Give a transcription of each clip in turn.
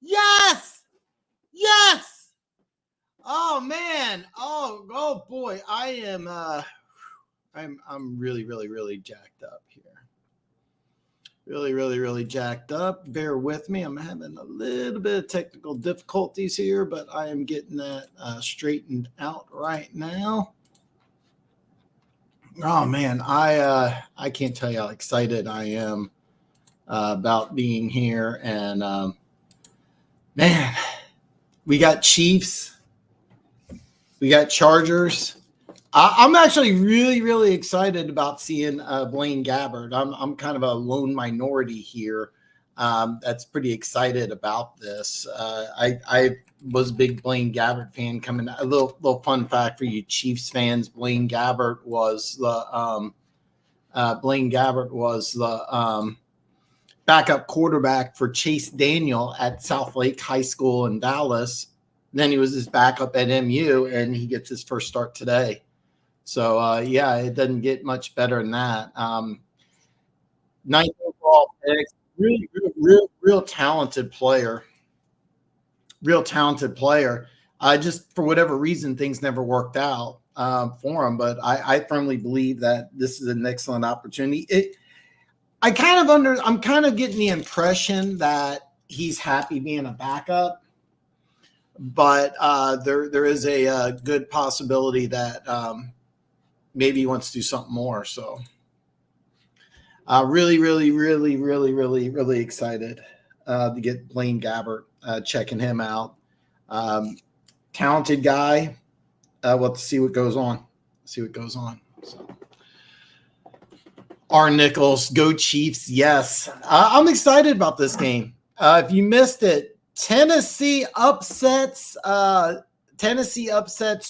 Yes. Yes. Oh man. Oh boy. I'm really jacked up here. Really jacked up. Bear with me. I'm having a little bit of technical difficulties here, but I am getting that straightened out right now. Oh man, I can't tell you how excited I am about being here. And man, we got Chiefs, we got Chargers. I'm actually really excited about seeing Blaine Gabbert. I'm kind of a lone minority here that's pretty excited about this. I was a big Blaine Gabbert fan coming. A little fun fact for you Chiefs fans: Blaine Gabbert was the backup quarterback for Chase Daniel at Southlake High School in Dallas. Then he was his backup at MU, and he gets his first start today. So, yeah, it doesn't get much better than that. Ninth overall pick, real talented player. Real talented player. Just for whatever reason, things never worked out for him. But I firmly believe that this is an excellent opportunity. I'm kind of getting the impression that he's happy being a backup. But there is a good possibility that maybe he wants to do something more. So really excited to get Blaine Gabbert, checking him out. Talented guy. We'll have to see what goes on. So. R. Nichols, go Chiefs. Yes. I'm excited about this game. If you missed it, Tennessee upsets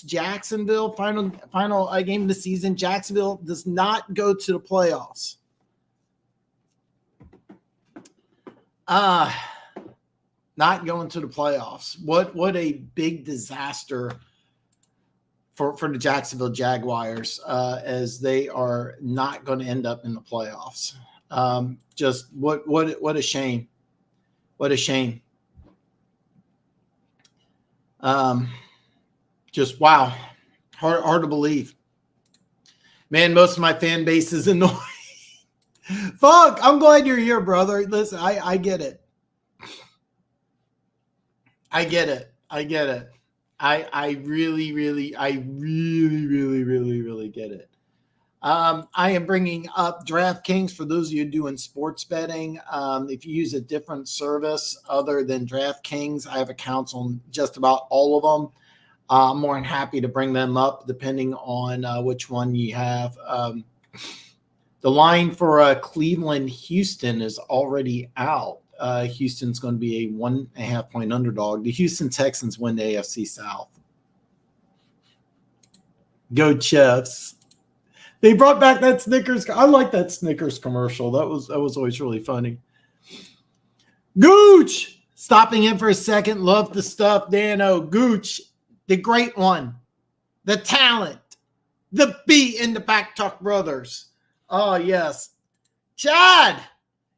Jacksonville. Final game of the season. Jacksonville does not go to the playoffs. Not going to the playoffs. What a big disaster for the Jacksonville Jaguars, as they are not going to end up in the playoffs. Just what a shame. What a shame. Just wow, hard to believe, man. Most of my fan base is annoying. Fuck, I'm glad you're here, brother. Listen, I get it. I really get it. I am bringing up DraftKings for those of you doing sports betting. If you use a different service other than DraftKings, I have accounts on just about all of them. I'm more than happy to bring them up depending on which one you have. The line for Cleveland Houston is already out. Houston's going to be a 1.5 point underdog. The Houston Texans win the AFC South. Go Chiefs. They brought back that Snickers. I like that Snickers commercial. That was always really funny. Gooch stopping in for a second. Love the stuff. Dano Gooch, the great one, the talent, the B in the Back Talk Brothers. Oh yes, Chad.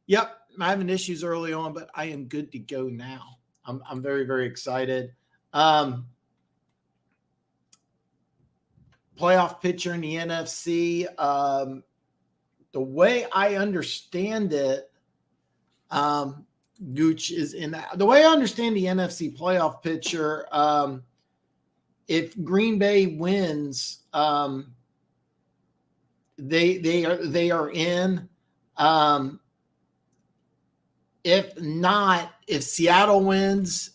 Yep, I'm having issues early on, but I am good to go now. I'm very excited. Playoff picture in the NFC. The way I understand it, Gooch is in that. The way I understand the NFC playoff picture, if Green Bay wins, they are in. If not, if Seattle wins,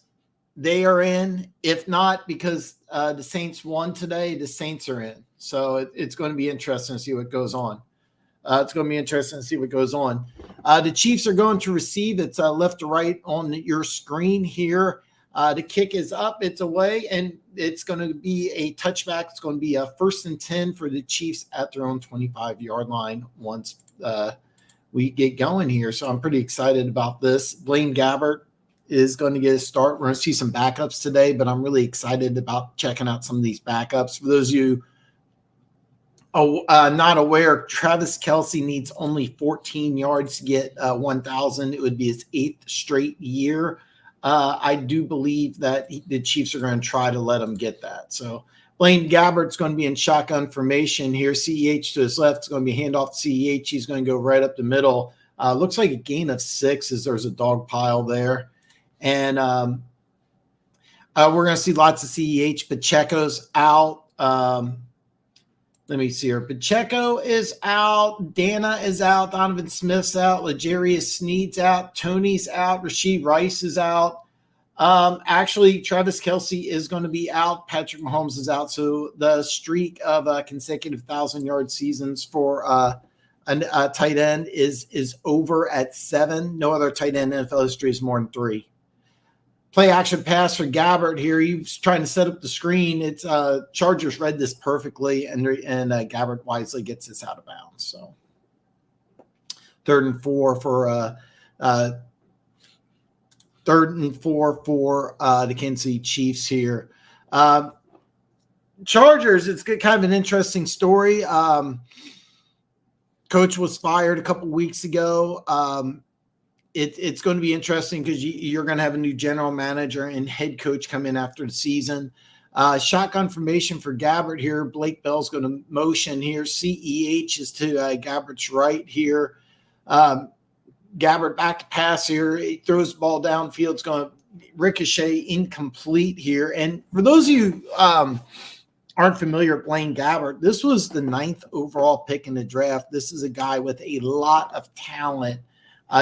they are in. If not, because the Saints won today, the Saints are in. So it's going to be interesting to see what goes on. The Chiefs are going to receive. It's left to right on your screen here. The kick is up. It's away, and it's going to be a touchback. It's going to be a 1st and 10 for the Chiefs at their own 25-yard line once we get going here. So I'm pretty excited about this. Blaine Gabbert is going to get a start. We're going to see some backups today, but I'm really excited about checking out some of these backups. For those of you not aware, Travis Kelce needs only 14 yards to get 1,000. It would be his 8th straight year. I do believe that the Chiefs are going to try to let him get that. So Blaine Gabbert's going to be in shotgun formation here. CEH to his left is going to be handoff to CEH. He's going to go right up the middle. Looks like a gain of 6 as there's a dog pile there. And we're going to see lots of CEH. Pacheco's out. Let me see here. Pacheco is out. Dana is out. Donovan Smith's out. L'Jarius Sneed's out. Tony's out. Rashid Rice is out. Actually, Travis Kelce is going to be out. Patrick Mahomes is out. So the streak of consecutive 1,000-yard seasons for a tight end is over at 7. No other tight end in NFL history is more than 3. Play action pass for Gabbert here. He's trying to set up the screen. It's Chargers read this perfectly, and Gabbert wisely gets this out of bounds. So 3rd and 4 for the Kansas City Chiefs here. Chargers, it's kind of an interesting story. Coach was fired a couple weeks ago. It's going to be interesting because you're going to have a new general manager and head coach come in after the season. Shotgun formation for Gabbert here. Blake Bell's going to motion here. CEH is to Gabbert's right here. Gabbert back to pass here. He throws the ball downfield. It's going to ricochet, incomplete here. And for those of you aren't familiar with Blaine Gabbert, this was the 9th overall pick in the draft. This is a guy with a lot of talent.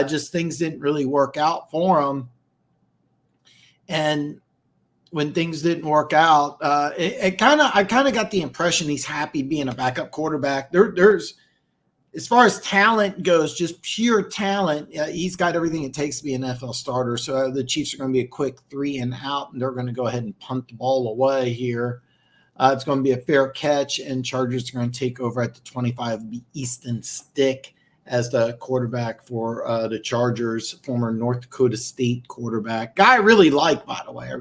Just things didn't really work out for him. And when things didn't work out, I kind of got the impression he's happy being a backup quarterback. There's, as far as talent goes, just pure talent, he's got everything it takes to be an NFL starter. So the Chiefs are going to be a quick 3 and out, and they're going to go ahead and punt the ball away here. It's going to be a fair catch, and Chargers are going to take over at the 25, be Easton Stick as the quarterback for the Chargers, former North Dakota State quarterback. Guy I really like, by the way. I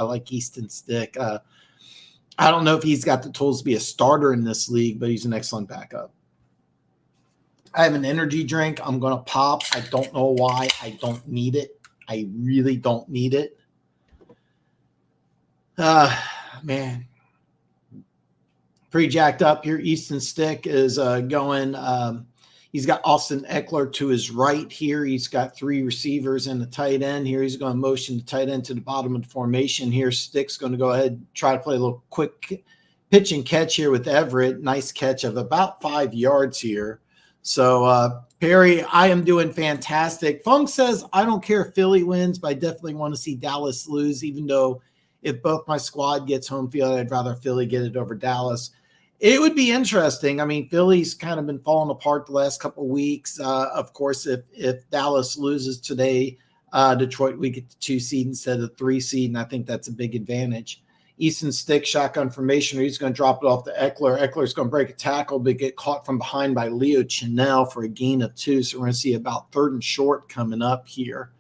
like Easton Stick. I don't know if he's got the tools to be a starter in this league, but he's an excellent backup. I have an energy drink I'm going to pop. I don't know why. I don't need it. I really don't need it. Man. Pretty jacked up here. Easton Stick is going he's got Austin Eckler to his right here. He's got 3 receivers and a tight end here. He's going to motion the tight end to the bottom of the formation here. Stick's going to go ahead and try to play a little quick pitch and catch here with Everett. Nice catch of about 5 yards here. So, Perry, I am doing fantastic. Funk says, I don't care if Philly wins, but I definitely want to see Dallas lose, even though if both my squad gets home field, I'd rather Philly get it over Dallas. It would be interesting. I mean, Philly's kind of been falling apart the last couple of weeks. Of course, if Dallas loses today, Detroit, we get the 2 seed instead of 3 seed, and I think that's a big advantage. Easton Stick, shotgun formation. He's going to drop it off to Eckler. Eckler's going to break a tackle, but get caught from behind by Leo Chenal for a gain of 2. So we're going to see about 3rd and short coming up here.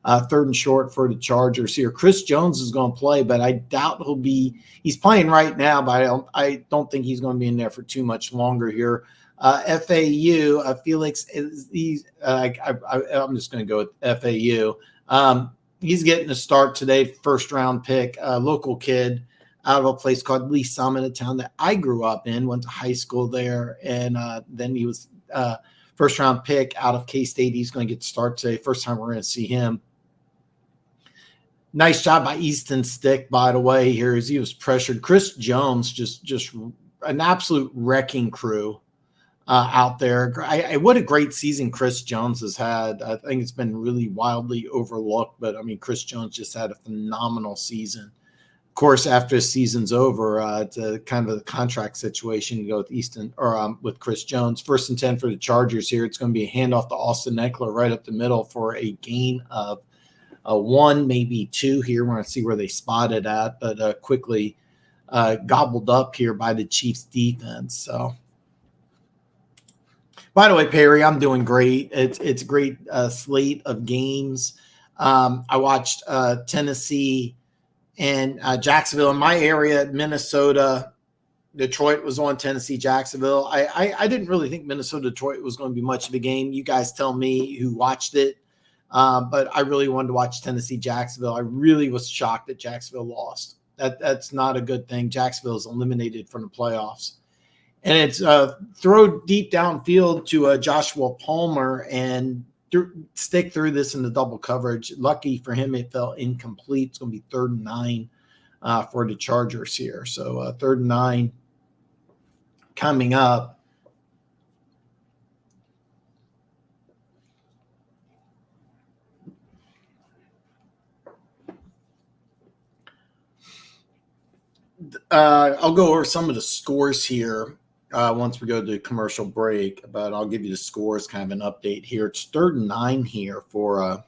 3rd and short for the Chargers here. Chris Jones is going to play, but I doubt he's playing right now, but I don't think he's going to be in there for too much longer here. FAU, Felix, I'm just going to go with FAU. He's getting a start today, 1st-round pick, local kid out of a place called Lee Summit, a town that I grew up in, went to high school there, and then he was 1st-round pick out of K-State. He's going to get the start today. First time we're going to see him. Nice job by Easton Stick, by the way, here as he was pressured. Chris Jones, just an absolute wrecking crew out there. What a great season Chris Jones has had. I think it's been really wildly overlooked, but, I mean, Chris Jones just had a phenomenal season. Of course, after the season's over, it's a kind of a contract situation to go with Easton or with Chris Jones. 1st and 10 for the Chargers here. It's going to be a handoff to Austin Eckler right up the middle for a gain of 1, maybe 2 here. We're going to see where they spot it at, but quickly gobbled up here by the Chiefs defense. So, by the way, Perry, I'm doing great. It's a great slate of games. I watched Tennessee and Jacksonville in my area, Minnesota. Detroit was on Tennessee, Jacksonville. I didn't really think Minnesota, Detroit was going to be much of a game. You guys tell me who watched it. But I really wanted to watch Tennessee Jacksonville. I really was shocked that Jacksonville lost. That's not a good thing. Jacksonville is eliminated from the playoffs. And it's throw deep downfield to Joshua Palmer and stick through this in the double coverage. Lucky for him, it fell incomplete. It's going to be 3rd and 9 for the Chargers here. So 3rd and 9 coming up. I'll go over some of the scores here once we go to commercial break, but I'll give you the scores, kind of an update here. It's 3rd and 9 here for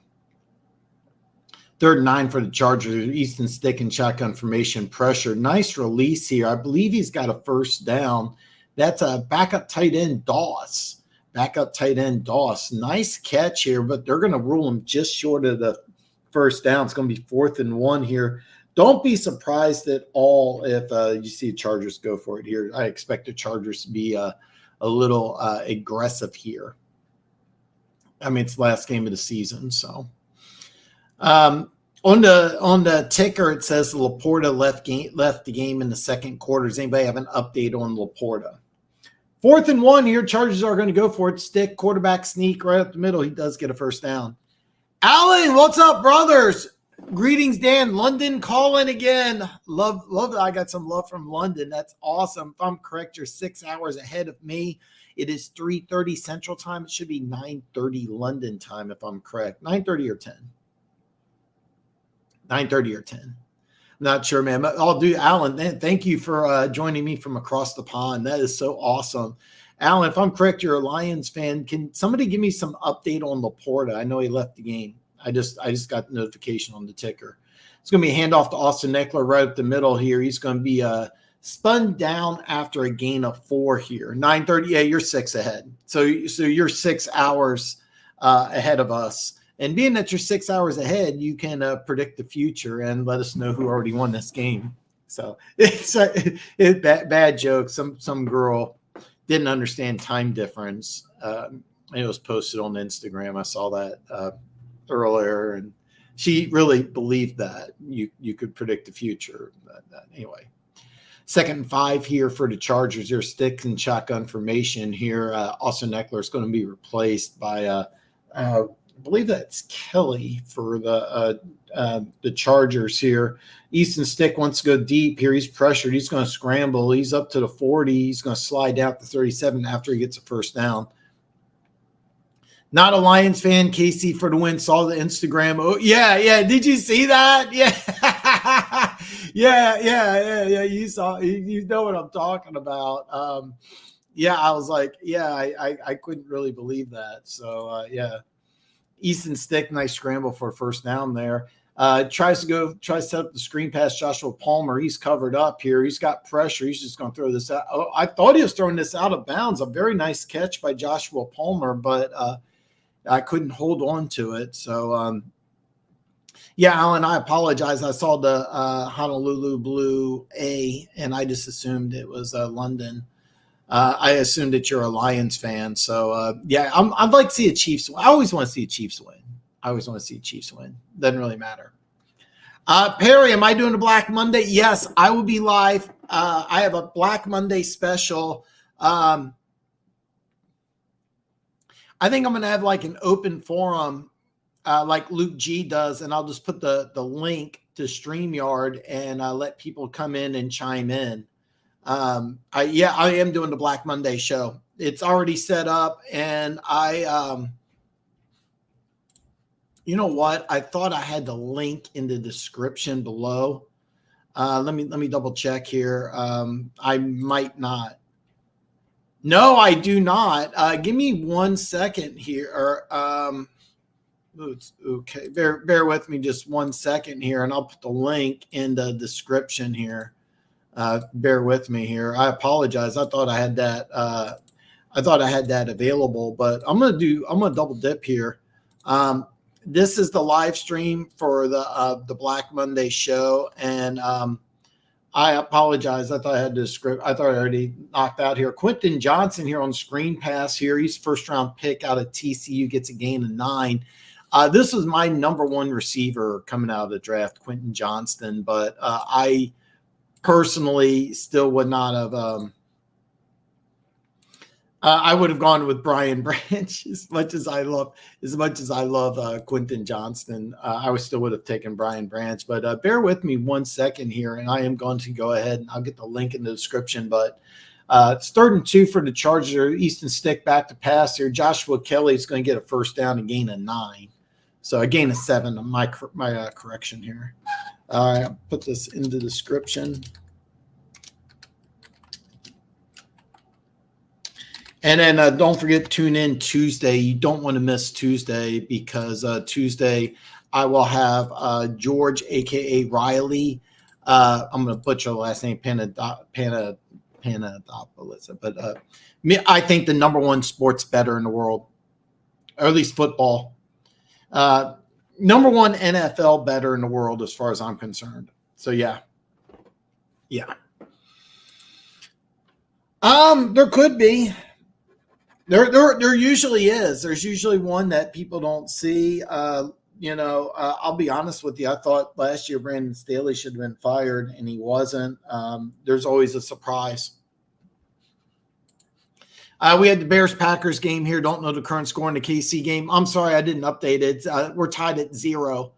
3rd and 9 for the Chargers. Easton stick and shotgun formation pressure. Nice release here. I believe he's got a first down. That's a backup tight end, Doss. Nice catch here, but they're going to rule him just short of the first down. It's going to be 4th and 1 here. Don't be surprised at all if you see the Chargers go for it here. I expect the Chargers to be a little aggressive here. I mean, it's the last game of the season. So on the ticker, it says Laporta left the game in the second quarter. Does anybody have an update on Laporta? 4th and 1 here. Chargers are going to go for it. Stick, quarterback sneak right up the middle. He does get a first down. Alan, what's up, brothers? Greetings, Dan. London calling again. Love that. I got some love from London. That's awesome. If I'm correct, you're 6 hours ahead of me. It is 3:30 Central Time. It should be 9:30 London time, if I'm correct. 9:30 or 10. 9:30 or 10. I'm not sure, man. But I'll do Alan. Thank you for joining me from across the pond. That is so awesome. Alan, if I'm correct, you're a Lions fan. Can somebody give me some update on Laporta? I know he left the game. I just got the notification on the ticker. It's going to be a handoff to Austin Eckler right up the middle here. He's going to be spun down after a gain of 4 here. 9:30. Yeah, you're 6 ahead. So you're 6 hours ahead of us. And being that you're 6 hours ahead, you can predict the future and let us know who already won this game. So it's a bad joke. Some girl didn't understand time difference. It was posted on Instagram. I saw that earlier, and she really believed that you could predict the future. But anyway, 2nd and 5 here for the Chargers. Their stick and shotgun formation here. Austin Eckler is going to be replaced by I believe that's Kelly for the Chargers here. Easton stick wants to go deep here. He's pressured. He's going to scramble. He's up to the 40. He's going to slide down to 37 after he gets a first down. Not a Lions fan, Casey for the win. Saw the Instagram. Oh, yeah. Did you see that? Yeah. yeah. You saw, you know what I'm talking about. I was like, I couldn't really believe that. So, yeah. Easton stick, nice scramble for a first down there. Tries to set up the screen pass. Joshua Palmer, he's covered up here. He's got pressure. He's just going to throw this out. Oh, I thought he was throwing this out of bounds. A very nice catch by Joshua Palmer, but I couldn't hold on to it. So, Alan, I apologize. I saw the Honolulu Blue A, and I just assumed it was London. I assumed that you're a Lions fan. So, I'd like to see a Chiefs win. I always want to see a Chiefs win. Doesn't really matter. Perry, am I doing a Black Monday? Yes, I will be live. I have a Black Monday special. I think I'm going to have like an open forum like Luke G does, and I'll just put the link to StreamYard and let people come in and chime in. I am doing the Black Monday show. It's already set up, and you know what? I thought I had the link in the description below. Let me double check here. I might not. No, I do not. Give me 1 second here. Okay, bear with me just 1 second here, and I'll put the link in the description here. Bear with me here. I apologize. I thought I had that. Available, but I'm gonna double dip here. This is the live stream for the Black Monday show, and I apologize. I thought I had the script. I thought I already knocked out here. Quentin Johnson here on Screen Pass here. He's first round pick out of TCU, gets a gain of 9. This was my number one receiver coming out of the draft, Quentin Johnston, but I personally still would not have. I would have gone with Brian Branch as much as I love Quentin Johnston. I still would have taken Brian Branch, but bear with me 1 second here, and I am going to go ahead and I'll get the link in the description. But it's 3rd and 2 for the Chargers. Easton Stick back to pass here. Joshua Kelly is going to get a first down and gain a 9. So a gain of 7. My correction here. All right, I'll put this in the description. And then don't forget, tune in Tuesday. You don't want to miss Tuesday because Tuesday I will have George, a.k.a. Riley. I'm going to butcher the last name, Panadopoulos. But I think the number one sports bettor in the world, or at least football. Number one NFL bettor in the world as far as I'm concerned. So, yeah. There could be. There usually is. There's usually one that people don't see. I'll be honest with you. I thought last year Brandon Staley should have been fired, and he wasn't. There's always a surprise. We had the Bears-Packers game here. Don't know the current score in the KC game. I'm sorry I didn't update it. We're tied at 0.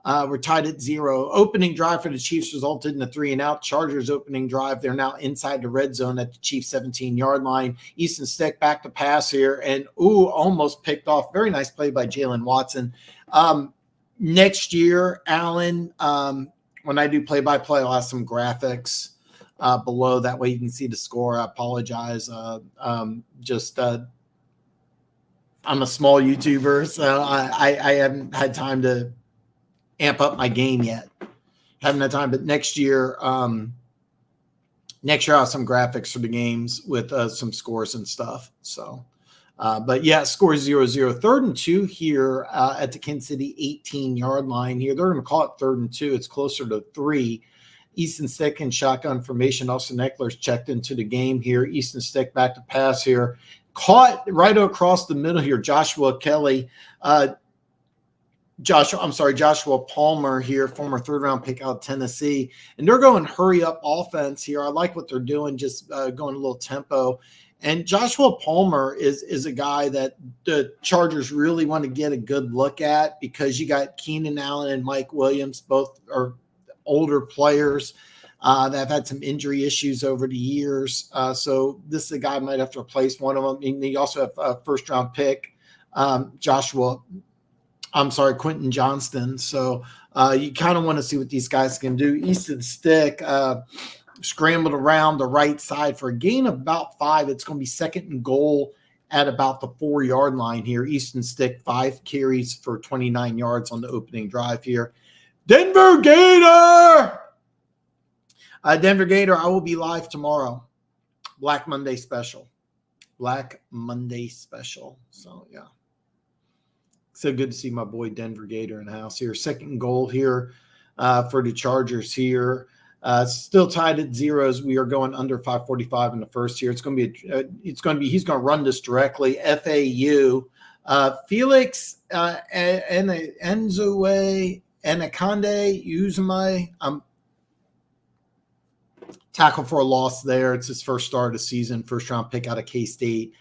Opening drive for the Chiefs resulted in a 3-and-out. Chargers opening drive. They're now inside the red zone at the Chiefs 17-yard line. Easton Stick back to pass here. And, almost picked off. Very nice play by Jalen Watson. Next year, Alan, when I do play-by-play, I'll have some graphics below. That way you can see the score. I apologize. I'm a small YouTuber, so I haven't had time to amp up my game yet. Haven't had time, but next year I'll have some graphics for the games with some scores and stuff. So, but yeah, score 0-0. 3rd and 2 here at the Kansas City 18-yard line here. They're going to call it 3rd and 2. It's closer to 3. Easton Stick in shotgun formation. Austin Eckler's checked into the game here. Easton Stick back to pass here. Caught right across the middle here. Joshua Kelly. Joshua Palmer here, former 3rd-round pick out of Tennessee. And they're going hurry-up offense here. I like what they're doing, just going a little tempo. And Joshua Palmer is a guy that the Chargers really want to get a good look at because you got Keenan Allen and Mike Williams, both are older players that have had some injury issues over the years. So this is a guy might have to replace one of them. And you also have a first-round pick, Quentin Johnston. So you kind of want to see what these guys can do. Easton Stick scrambled around the right side for a gain of about 5. It's going to be 2nd and goal at about the 4-yard line here. Easton Stick, 5 carries for 29 yards on the opening drive here. Denver Gator! Denver Gator, I will be live tomorrow. Black Monday special. So, yeah. So good to see my boy Denver Gator in the house here. 2nd and goal here for the Chargers here. Still tied at 0 as we are going under 5:45 in the first here. He's going to run this directly. FAU. Felix Enzoué Anaconde Uzumai. Tackle for a loss there. It's his first start of the season. First round pick out of K-State.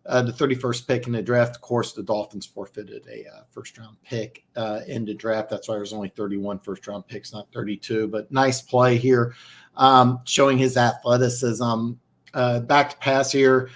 The 31st pick in the draft. Of course, the Dolphins forfeited a first-round pick in the draft. That's why there's only 31 first-round picks, not 32. But nice play here, showing his athleticism. Back to pass here.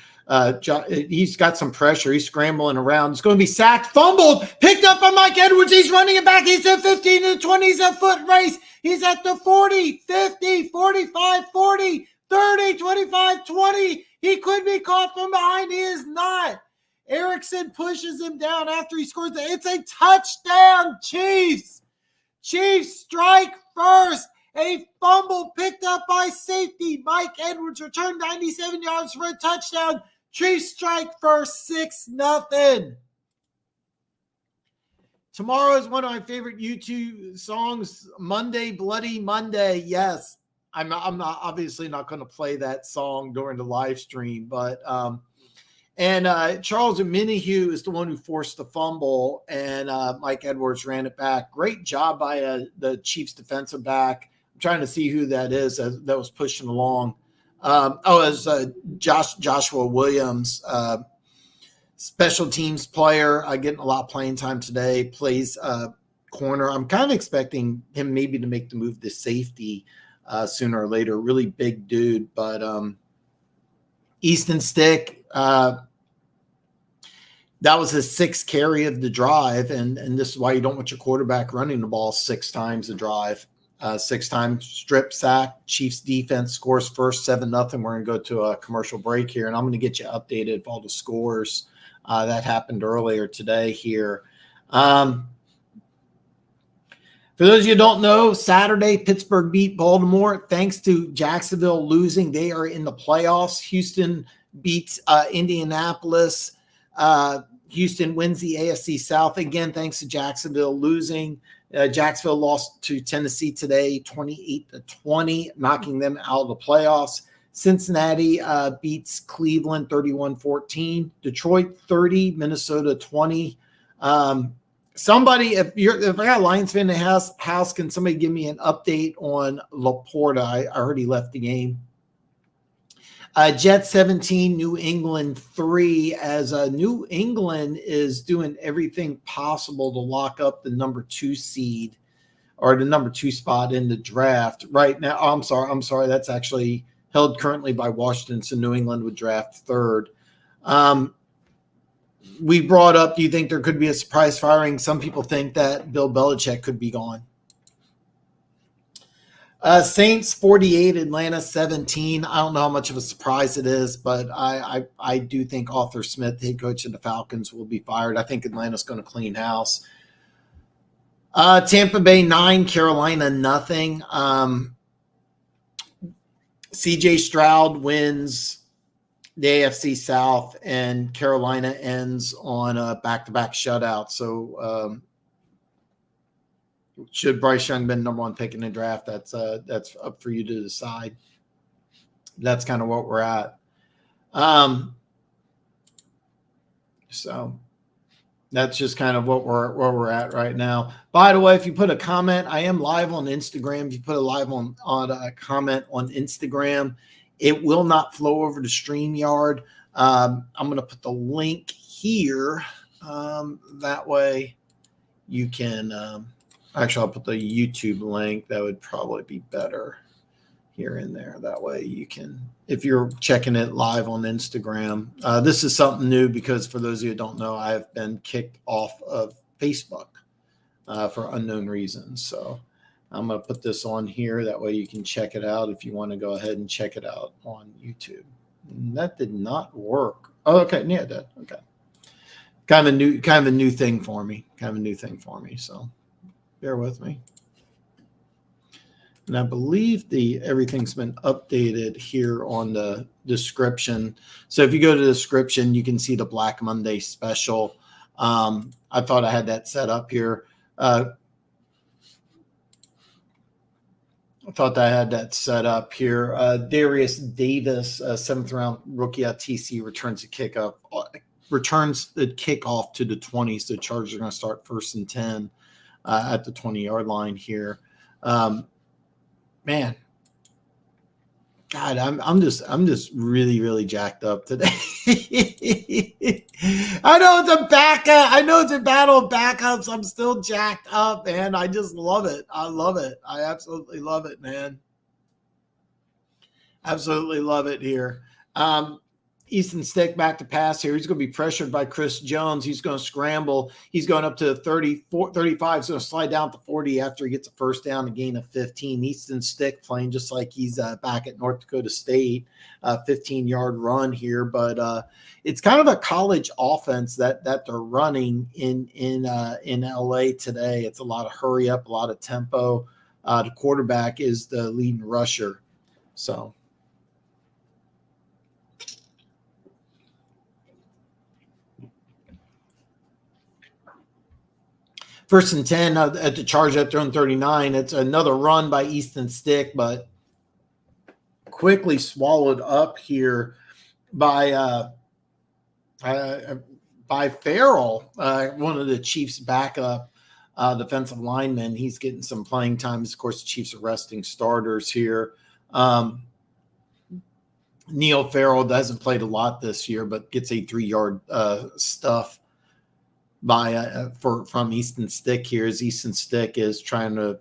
He's got some pressure. He's scrambling around. He's going to be sacked, fumbled, picked up by Mike Edwards. He's running it back. He's at 15 to 20. He's a foot race. He's at the 40, 50, 45, 40, 30, 25, 20. He could be caught from behind. He is not. Erickson pushes him down after he scores. It's a touchdown, Chiefs. Chiefs strike first. A fumble picked up by safety. Mike Edwards returned 97 yards for a touchdown. Chiefs strike first, 6-0. Tomorrow is one of my favorite YouTube songs, Monday, Bloody Monday. Yes. I'm not obviously not going to play that song during the live stream, but And Charles Omenihu is the one who forced the fumble, and Mike Edwards ran it back. Great job by the Chiefs defensive back. I'm trying to see who that is that was pushing along. It was Joshua Williams, special teams player, getting a lot of playing time today, plays corner. I'm kind of expecting him maybe to make the move to safety sooner or later. Really big dude, but Easton Stick, that was his sixth carry of the drive, and this is why you don't want your quarterback running the ball 6 times a drive. 6-time strip sack. Chiefs defense scores first, 7-0. We're going to go to a commercial break here, and I'm going to get you updated of all the scores that happened earlier today here. For those of you who don't know, Saturday, Pittsburgh beat Baltimore. Thanks to Jacksonville losing, they are in the playoffs. Houston beats Indianapolis. Houston wins the AFC South. Again, thanks to Jacksonville losing. Jacksonville lost to Tennessee today, 28-20, knocking them out of the playoffs. Cincinnati beats Cleveland 31-14. Detroit 30, Minnesota 20. Somebody, if I got a Lions fan in the house, can somebody give me an update on Laporta? I already left the game. Jets 17, New England 3, as New England is doing everything possible to lock up the number 2 seed or the number 2 spot in the draft right now. Oh, I'm sorry. That's actually held currently by Washington, so New England would draft 3rd. We brought up, do you think there could be a surprise firing? Some people think that Bill Belichick could be gone. Saints 48, Atlanta 17. I don't know how much of a surprise it is, but I do think Arthur Smith, head coach of the Falcons, will be fired. I think Atlanta's going to clean house. Tampa Bay 9, Carolina nothing. CJ Stroud wins the AFC South, and Carolina ends on a back-to-back shutout. So should Bryce Young been number 1 pick in the draft? That's up for you to decide. That's kind of what we're at. So that's just kind of where we're at right now. By the way, if you put a comment, I am live on Instagram. If you put a comment on Instagram, it will not flow over to StreamYard. I'm going to put the link here. That way you can actually, I'll put the YouTube link. That would probably be better here and there. That way you can, if you're checking it live on Instagram. This is something new because for those of you who don't know, I've been kicked off of Facebook for unknown reasons. So I'm going to put this on here. That way you can check it out if you want to go ahead and check it out on YouTube. And that did not work. Oh, okay. Yeah, it did. Okay. Kind of a new thing for me. So bear with me. And I believe everything's been updated here on the description. So if you go to the description, you can see the Black Monday special. I thought I had that set up here. Darius Davis, 7th round rookie at TC, returns the kickoff to the 20. So the Chargers are going to start 1st and 10 at the 20-yard line here. Man, God, I'm just really, really jacked up today. I know it's a backup. I know it's a battle of backups. I'm still jacked up, man. I just love it. I love it. I absolutely love it, man. Absolutely love it here. Easton Stick back to pass here. He's going to be pressured by Chris Jones. He's going to scramble. He's going up to 34, 35. He's going to slide down to 40 after he gets a first down, a gain of 15. Easton Stick playing just like he's back at North Dakota State, 15-yard run here. But it's kind of a college offense that they're running in LA today. It's a lot of hurry up, a lot of tempo. The quarterback is the leading rusher. So. First and 10 at the Charge at their own 39. It's another run by Easton Stick, but quickly swallowed up here by by Farrell, one of the Chiefs' backup defensive linemen. He's getting some playing time. Of course, the Chiefs are resting starters here. Neil Farrell hasn't played a lot this year, but gets a 3-yard stuff by from Easton Stick here. As Easton Stick is trying to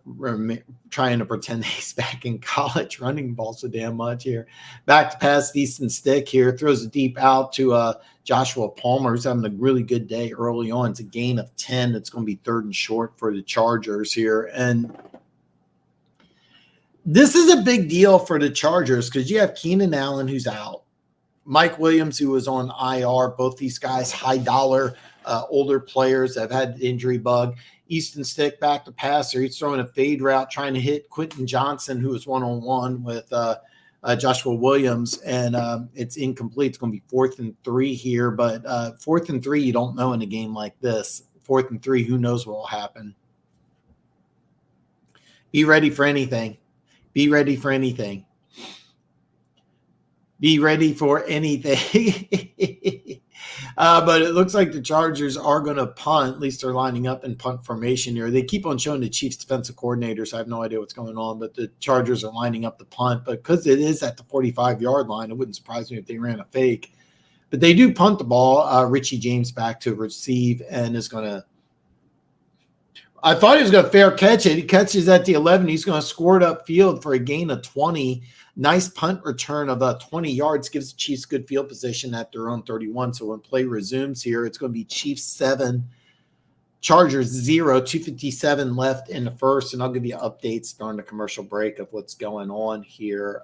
pretend he's back in college, running the ball so damn much here. Back to pass Easton Stick here, throws it deep out to Joshua Palmer, who's having a really good day early on. It's a gain of 10. It's going to be 3rd and short for the Chargers here. And this is a big deal for the Chargers because you have Keenan Allen, who's out, Mike Williams, who was on IR. Both these guys, high dollar, older players that have had the injury bug. Easton Stick back to passer. He's throwing a fade route, trying to hit Quentin Johnson, who was one-on-one with Joshua Williams, and it's incomplete. It's going to be 4th and 3 here, but 4th and 3, you don't know in a game like this. 4th and 3, who knows what will happen. Be ready for anything. Be ready for anything. Be ready for anything. But it looks like the Chargers are going to punt. At least they're lining up in punt formation here. They keep on showing the Chiefs defensive coordinators. I have no idea what's going on, but the Chargers are lining up the punt. But because it is at the 45-yard line, it wouldn't surprise me if they ran a fake. But they do punt the ball. Richie James back to receive and is going to – I thought he was going to fair catch it. He catches at the 11. He's going to score it upfield for a gain of 20. Nice punt return of 20 yards gives the Chiefs good field position at their own 31. So when play resumes here, it's going to be Chiefs 7, Chargers 0, 2:57 left in the first. And I'll give you updates during the commercial break of what's going on here.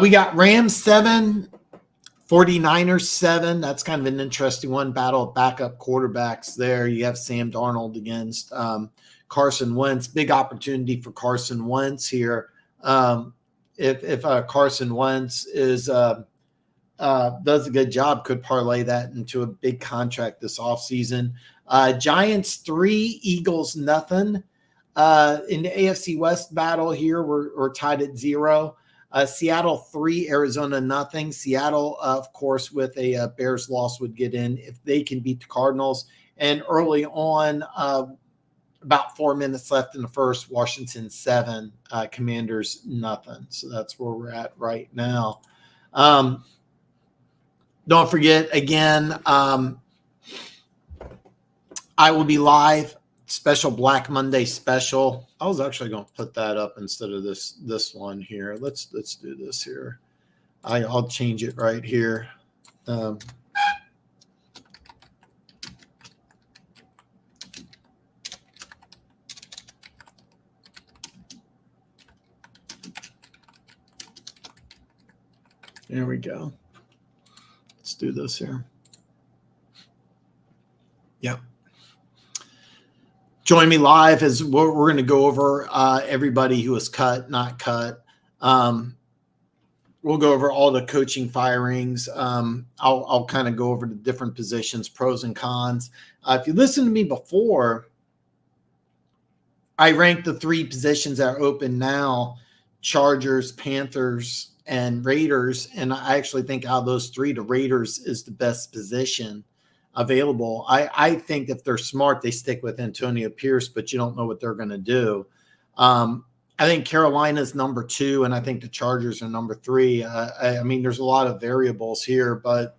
We got Rams 7, 49ers 7. That's kind of an interesting one. Battle of backup quarterbacks there. You have Sam Darnold against Carson Wentz. Big opportunity for Carson Wentz here. If Carson Wentz is does a good job, could parlay that into a big contract this offseason. Giants 3, Eagles nothing. In the AFC West battle here, we're tied at 0. Seattle 3, Arizona nothing. Seattle, of course, with a Bears loss would get in if they can beat the Cardinals. And early on, about 4 minutes left in the first, Washington 7, Commanders nothing. So that's where we're at right now. Don't forget, again, I will be live. Special Black Monday special. I was actually going to put that up instead of this one here. Let's do this here. I'll change it right here. There we go. Let's do this here. Yep. Join me live as we're going to go over everybody who was cut, not cut. We'll go over all the coaching firings. I'll kind of go over the different positions, pros and cons. If you listened to me before, I ranked the 3 positions that are open now: Chargers, Panthers, and Raiders. And I actually think out of those 3, the Raiders is the best position available. I think if they're smart, they stick with Antonio Pierce, but you don't know what they're going to do. I think Carolina's number 2, and I think the Chargers are number 3. I mean, there's a lot of variables here, but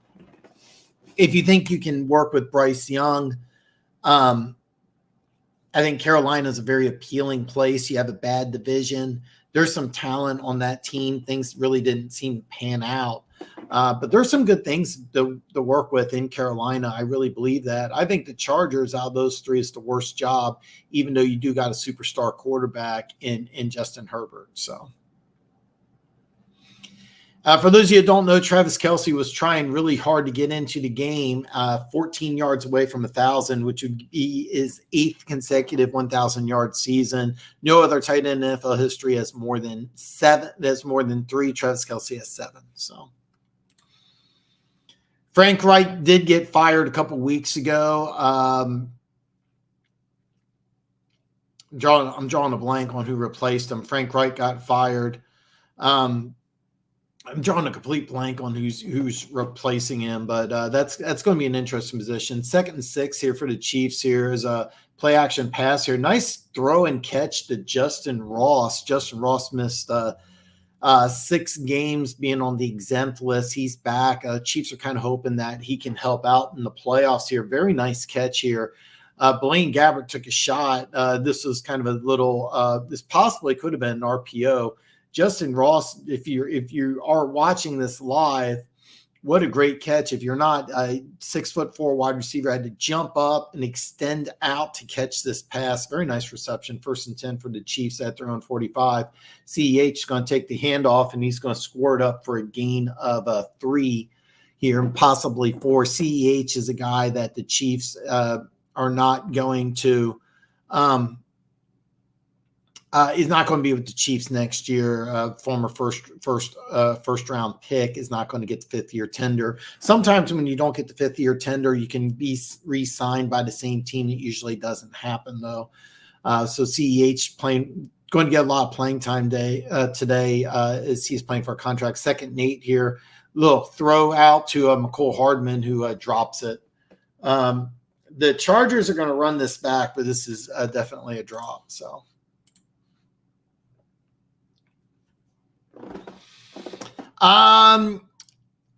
if you think you can work with Bryce Young, I think Carolina is a very appealing place. You have a bad division. There's some talent on that team. Things really didn't seem to pan out. But there's some good things to work with in Carolina. I really believe that. I think the Chargers out of those 3 is the worst job, even though you do got a superstar quarterback in Justin Herbert. So for those of you who don't know, Travis Kelce was trying really hard to get into the game, 14 yards away from 1,000, which would be his 8th consecutive 1,000-yard season. No other tight end in NFL history has more than 7. There's more than 3. Travis Kelce has 7. So Frank Reich did get fired a couple weeks ago. I'm drawing a blank on who replaced him. Frank Reich got fired. I'm drawing a complete blank on who's replacing him, but that's going to be an interesting position. 2nd and 6 here for the Chiefs. Here is a play action pass here. Nice throw and catch to Justin Ross. Justin Ross missed 6 games being on the exempt list. He's back. Chiefs are kind of hoping that he can help out in the playoffs here. Very nice catch here. Blaine Gabbert took a shot. This was kind of a little. This possibly could have been an RPO. Justin Ross, if you are watching this live, what a great catch. If you're not a 6'4" wide receiver, had to jump up and extend out to catch this pass. Very nice reception. 1st and 10 for the Chiefs at their own 45. CEH is going to take the handoff, and he's going to squirt up for a gain of 3 here, and possibly 4. CEH is a guy that the Chiefs are not going to is not going to be with the Chiefs next year. Former first round pick is not going to get the 5th-year tender. Sometimes when you don't get the 5th-year tender, you can be re-signed by the same team. It usually doesn't happen though. So CEH going to get a lot of playing time today as he's playing for a contract. 2nd and 8 here. Little throw out to McCole Hardman who drops it. The Chargers are going to run this back, but this is definitely a drop. So.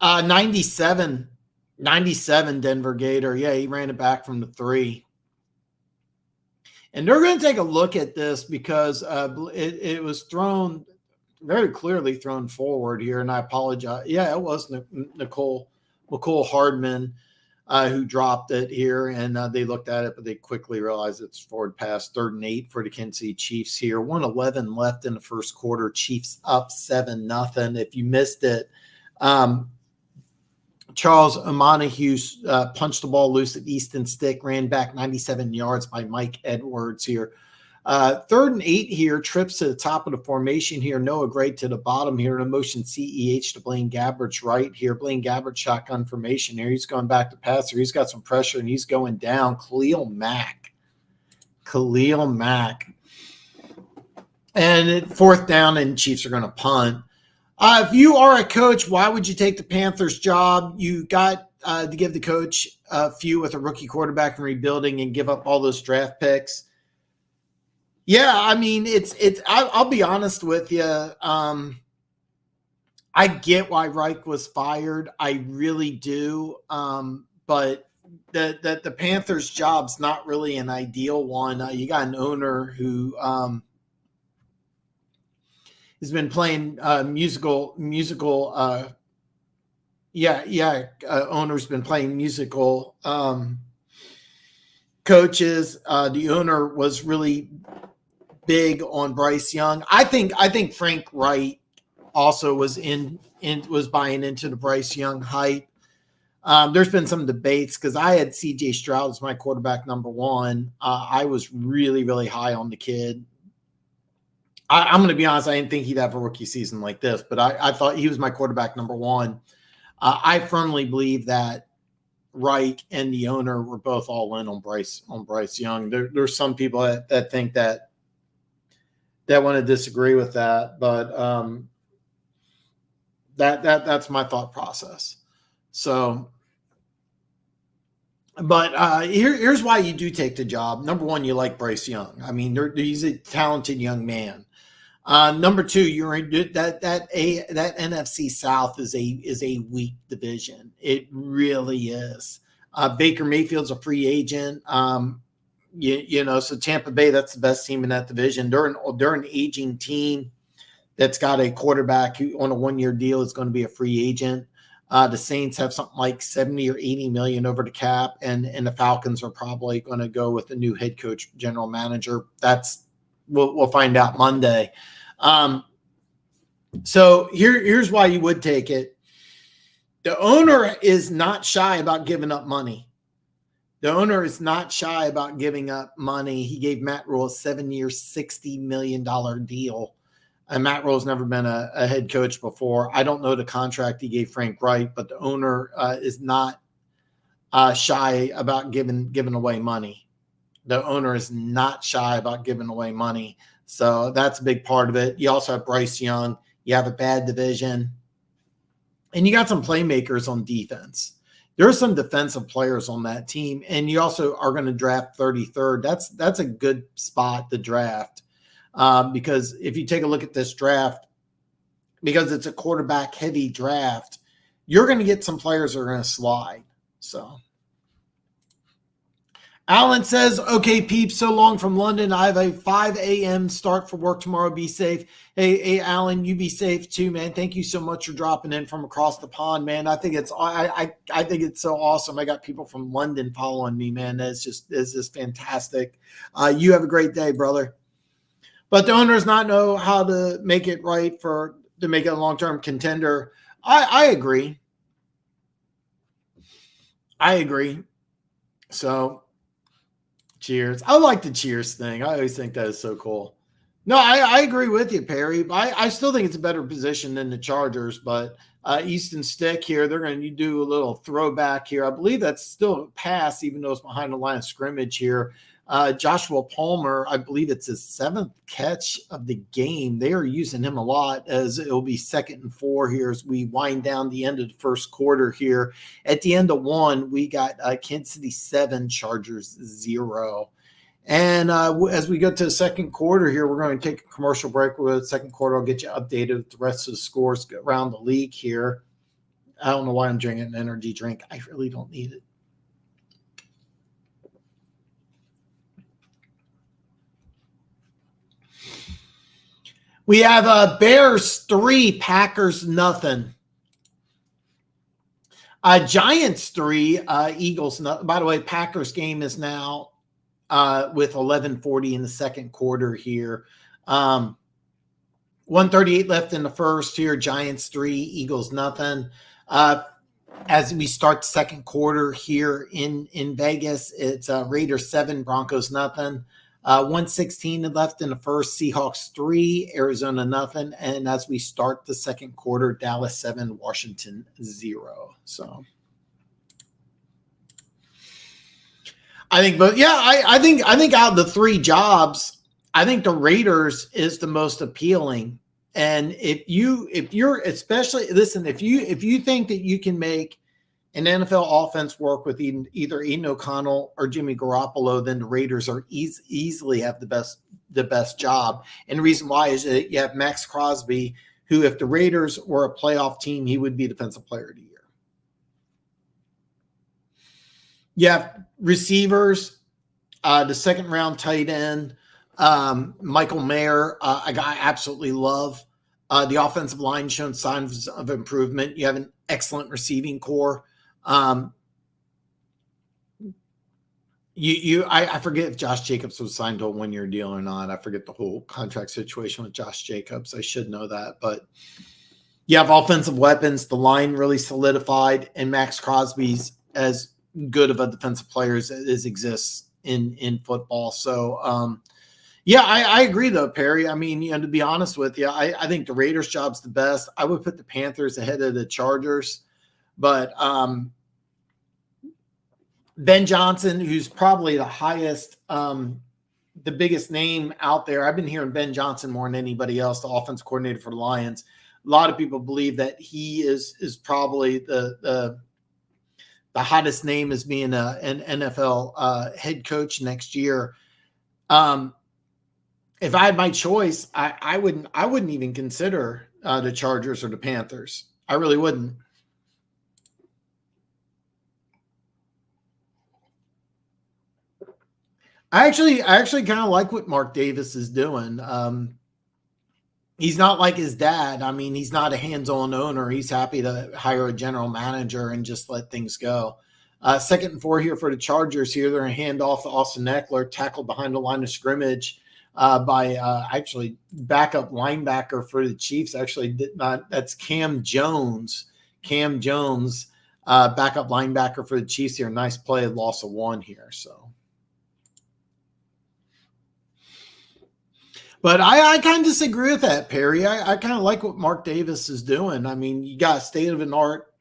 97 Denver Gator. Yeah, he ran it back from the 3. And they're going to take a look at this because it was thrown very clearly thrown forward here. And I apologize. Yeah, it was McCole Hardman who dropped it here. And they looked at it, but they quickly realized it's forward pass. 3rd and 8 for the Kansas City Chiefs here. 1:11 left in the first quarter. Chiefs up 7-0. If you missed it, Charles Omenihu punched the ball loose at Easton Stick, ran back 97 yards by Mike Edwards here. 3rd and 8 here, trips to the top of the formation here. Noah Gray to the bottom here. In a motion CEH to Blaine Gabbert's right here. Blaine Gabbert shotgun formation here. He's going back to passer. He's got some pressure and he's going down. Khalil Mack. And 4th down and Chiefs are going to punt. If you are a coach, why would you take the Panthers job? You got to give the coach a few with a rookie quarterback and rebuilding and give up all those draft picks. Yeah, I mean, I'll be honest with you. I get why Reich was fired. I really do. But the Panthers job's not really an ideal one. You got an owner who has been playing owner's been playing musical coaches. The owner was really big on Bryce Young. I think Frank Wright also was was buying into the Bryce Young hype. There's been some debates because I had CJ Stroud as my quarterback number 1. I was really, really high on the kid. I'm going to be honest, I didn't think he'd have a rookie season like this, but I thought he was my quarterback number 1. I firmly believe that Reich and the owner were both all in on Bryce Young. There's some people that think that want to disagree with that, but that's my thought process. So, but here's why you do take the job. Number 1, you like Bryce Young. I mean, he's a talented young man. Number 2, you're in that NFC South is a weak division. It really is. Baker Mayfield's a free agent. So Tampa Bay, that's the best team in that division. They're an aging team that's got a quarterback who on a 1-year deal is going to be a free agent. The Saints have something like 70 or 80 million over the cap, and the Falcons are probably going to go with a new head coach, general manager. We'll find out Monday. So here's why you would take it. The owner is not shy about giving up money. The owner is not shy about giving up money. He gave Matt Rule a 7-year, $60 million deal. And Matt Rule's never been a head coach before. I don't know the contract he gave Frank Wright, but the owner is not shy about giving away money. The owner is not shy about giving away money. So that's a big part of it. You also have Bryce Young. You have a bad division. And you got some playmakers on defense. There are some defensive players on that team, and you also are going to draft 33rd. That's a good spot to draft because if you take a look at this draft, because it's a quarterback-heavy draft, you're going to get some players that are going to slide. So Alan says, okay, peeps, so long from London. I have a 5 a.m. start for work tomorrow. Be safe. Hey, Alan, you be safe too, man. Thank you so much for dropping in from across the pond, man. I think it's I think it's so awesome. I got people from London following me, man. It's just fantastic. You have a great day, brother. But the owners not know how to make it right to make it a long-term contender. I agree. I agree. So cheers. I like the cheers thing. I always think that is so cool. No, I agree with you, Perry. I still think it's a better position than the Chargers, but Easton Stick here, they're going to do a little throwback here. I believe that's still a pass, even though it's behind the line of scrimmage here. Joshua Palmer, I believe it's his 7th catch of the game. They are using him a lot as it'll be 2nd and 4 here as we wind down the end of the first quarter here. At the end of 1, we got Kansas City 7, Chargers 0. And as we go to the second quarter here, we're going to take a commercial break. With the second quarter, I'll get you updated with the rest of the scores around the league here. I don't know why I'm drinking an energy drink. I really don't need it. We have Bears 3, Packers nothing. Giants 3, Eagles nothing. By the way, Packers game is now with 11:40 in the second quarter here. 1:38 left in the first here. Giants 3, Eagles nothing. As we start the second quarter here in Vegas, it's Raiders 7, Broncos nothing. 1:16 left in the first, Seahawks 3, Arizona nothing. And as we start the second quarter, Dallas 7, Washington 0. So I think, but yeah, I think out of the 3 jobs, I think the Raiders is the most appealing. And if you're especially listen, if you think that you can make an NFL offense work with either Aiden O'Connell or Jimmy Garoppolo, then the Raiders are easily have the best job. And the reason why is that you have Max Crosby, who, if the Raiders were a playoff team, he would be Defensive Player of the Year. You have receivers, the second round tight end, Michael Mayer, a guy I absolutely love. The offensive line shown signs of improvement. You have an excellent receiving core. I forget if Josh Jacobs was signed to a 1-year deal or not. I forget the whole contract situation with Josh Jacobs. I should know that, but you have offensive weapons. The line really solidified, and Max Crosby's as good of a defensive player as exists in football. So, yeah, I agree though, Perry. I mean, to be honest with you, I think the Raiders' job's the best. I would put the Panthers ahead of the Chargers, but Ben Johnson, who's probably the highest, the biggest name out there. I've been hearing Ben Johnson more than anybody else, the offense coordinator for the Lions. A lot of people believe that he is probably the hottest name as being an NFL head coach next year. If I had my choice, I wouldn't even consider the Chargers or the Panthers. I really wouldn't. I actually kind of like what Mark Davis is doing. He's not like his dad. I mean, he's not a hands-on owner. He's happy to hire a general manager and just let things go. 2nd and 4 here for the Chargers here. They're going to hand off to Austin Eckler, tackled behind the line of scrimmage by actually backup linebacker for the Chiefs. Actually did not. That's Cam Jones. Cam Jones, backup linebacker for the Chiefs here. Nice play, loss of 1 here. So. But I kind of disagree with that, Perry. I kind of like what Mark Davis is doing. I mean, you got a state-of-the-art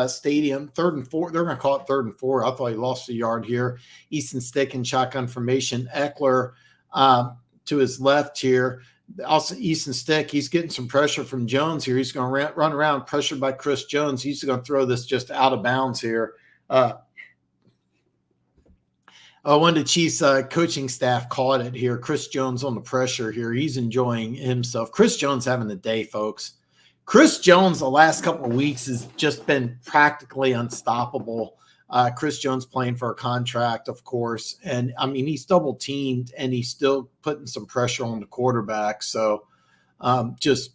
stadium, 3rd and 4. They're going to call it 3rd and 4. I thought he lost a yard here. Easton Stick and shotgun formation. Eckler to his left here. Also, Easton Stick, he's getting some pressure from Jones here. He's going to run around pressured by Chris Jones. He's going to throw this just out of bounds here. One of the Chiefs coaching staff caught it here. Chris Jones on the pressure here. He's enjoying himself. Chris Jones having the day, folks. Chris Jones the last couple of weeks has just been practically unstoppable. Chris Jones playing for a contract, of course. And, I mean, he's double teamed, and he's still putting some pressure on the quarterback. So, just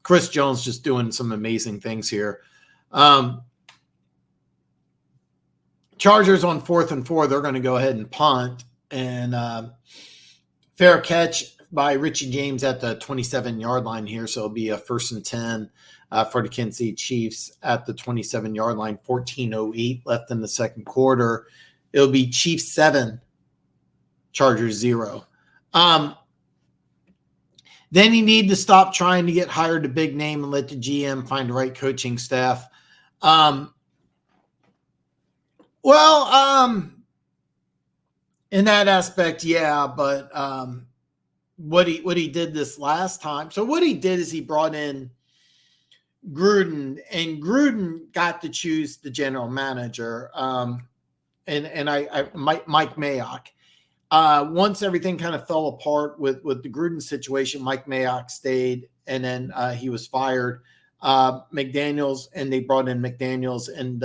Chris Jones just doing some amazing things here. Chargers on 4th and 4, they're going to go ahead and punt. And fair catch by Richie James at the 27-yard line here. So it'll be a 1st and 10 for the Kansas City Chiefs at the 27-yard line. 14:08 left in the second quarter. It'll be Chiefs 7, Chargers 0. Then you need to stop trying to get hired a big name and let the GM find the right coaching staff. In that aspect, yeah, but what he did this last time. So what he did is he brought in Gruden, and Gruden got to choose the general manager. Mike Mayock. Once everything kind of fell apart with the Gruden situation, Mike Mayock stayed, and then he was fired. McDaniels, and they brought in McDaniels and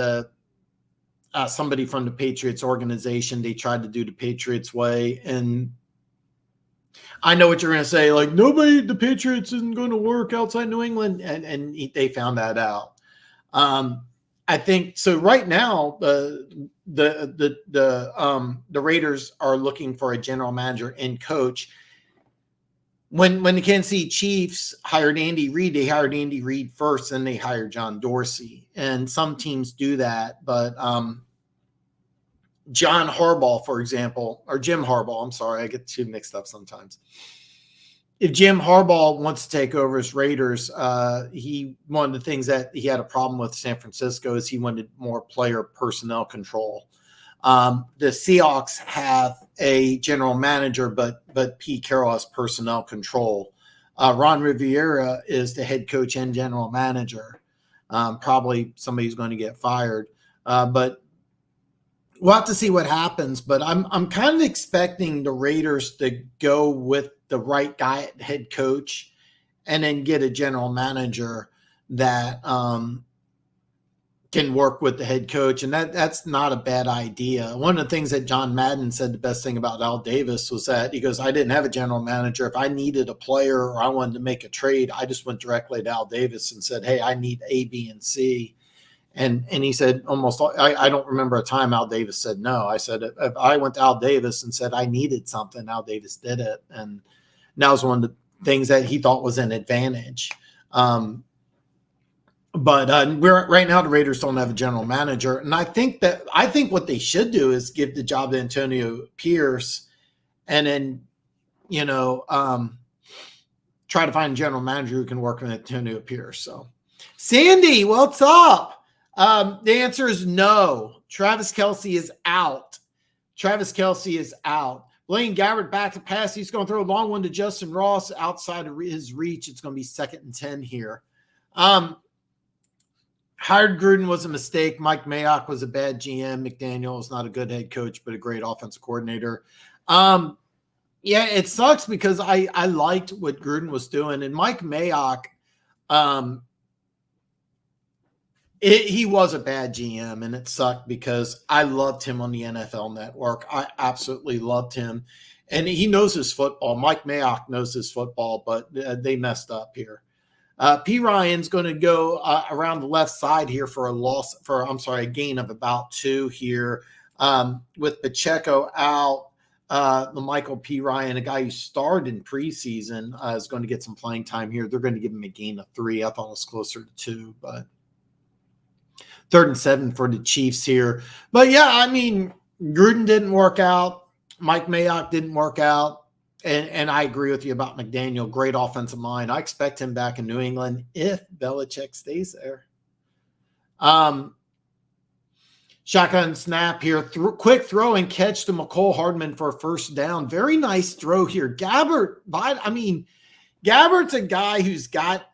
somebody from the Patriots organization. They tried to do the Patriots way. And I know what you're going to say, like, the Patriots isn't going to work outside New England. And they found that out. I think so. Right now, the Raiders are looking for a general manager and coach. When the Kansas City Chiefs hired Andy Reid, they hired Andy Reid first, and they hired John Dorsey. And some teams do that, but John Harbaugh, for example, or Jim Harbaugh, I'm sorry, I get too mixed up sometimes. If Jim Harbaugh wants to take over as Raiders, one of the things that he had a problem with San Francisco is he wanted more player personnel control. The Seahawks have a general manager, but Pete Carroll has personnel control. Ron Rivera is the head coach and general manager. Probably somebody's going to get fired, but we'll have to see what happens. But I'm kind of expecting the Raiders to go with the right guy at head coach, and then get a general manager that can work with the head coach. And that's not a bad idea. One of the things that John Madden said, the best thing about Al Davis, was that he goes, I didn't have a general manager. If I needed a player or I wanted to make a trade, I just went directly to Al Davis and said, hey, I need A, B, and C. And he said I don't remember a time Al Davis said no. I said, if I went to Al Davis and said I needed something, Al Davis did it. And that was one of the things that he thought was an advantage. But right now the Raiders don't have a general manager. And I think what they should do is give the job to Antonio Pierce, and then, try to find a general manager who can work with Antonio Pierce. So, Sandy, what's up? The answer is no. Travis Kelce is out. Blaine Gabbert back to pass. He's going to throw a long one to Justin Ross outside of his reach. It's going to be 2nd and 10 here. Hired Gruden was a mistake. Mike Mayock was a bad GM. McDaniel is not a good head coach, but a great offensive coordinator. Yeah, it sucks because I liked what Gruden was doing. And Mike Mayock, he was a bad GM, and it sucked because I loved him on the NFL Network. I absolutely loved him. And he knows his football. Mike Mayock knows his football, but they messed up here. P. Ryan's going to go around the left side here for a gain of about 2 here. With Pacheco out, the Michael P. Ryan, a guy who started in preseason, is going to get some playing time here. They're going to give him a gain of 3. I thought it was closer to 2, but 3rd and 7 for the Chiefs here. But yeah, I mean, Gruden didn't work out. Mike Mayock didn't work out. And I agree with you about McDaniel. Great offensive mind. I expect him back in New England if Belichick stays there. Shotgun snap here. Quick throw and catch to McCole Hardman for a 1st down. Very nice throw here. Gabbert, Gabbard's a guy who's got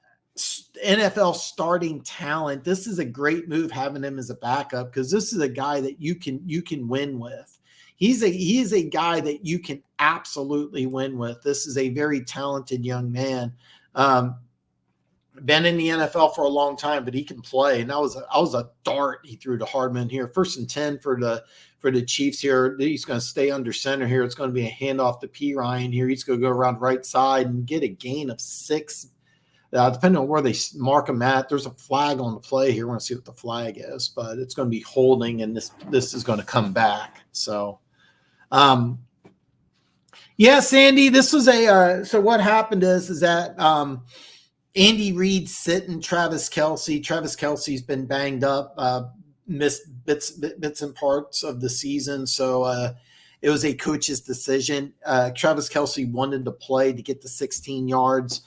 NFL starting talent. This is a great move having him as a backup because this is a guy that you can win with. He is a guy that you can absolutely win with. This is a very talented young man. Been in the NFL for a long time, but he can play. And that was a dart he threw to Hardman here. 1st and 10 for the Chiefs here. He's going to stay under center here. It's going to be a handoff to P. Ryan here. He's going to go around right side and get a gain of 6. Depending on where they mark him at, there's a flag on the play here. We're going to see what the flag is, but it's going to be holding, and this is going to come back. So, yeah, Sandy, this was so what happened is that Andy Reid's sitting Travis Kelce. Travis Kelce's been banged up, missed bits and parts of the season. So it was a coach's decision. Travis Kelce wanted to play to get the 16 yards.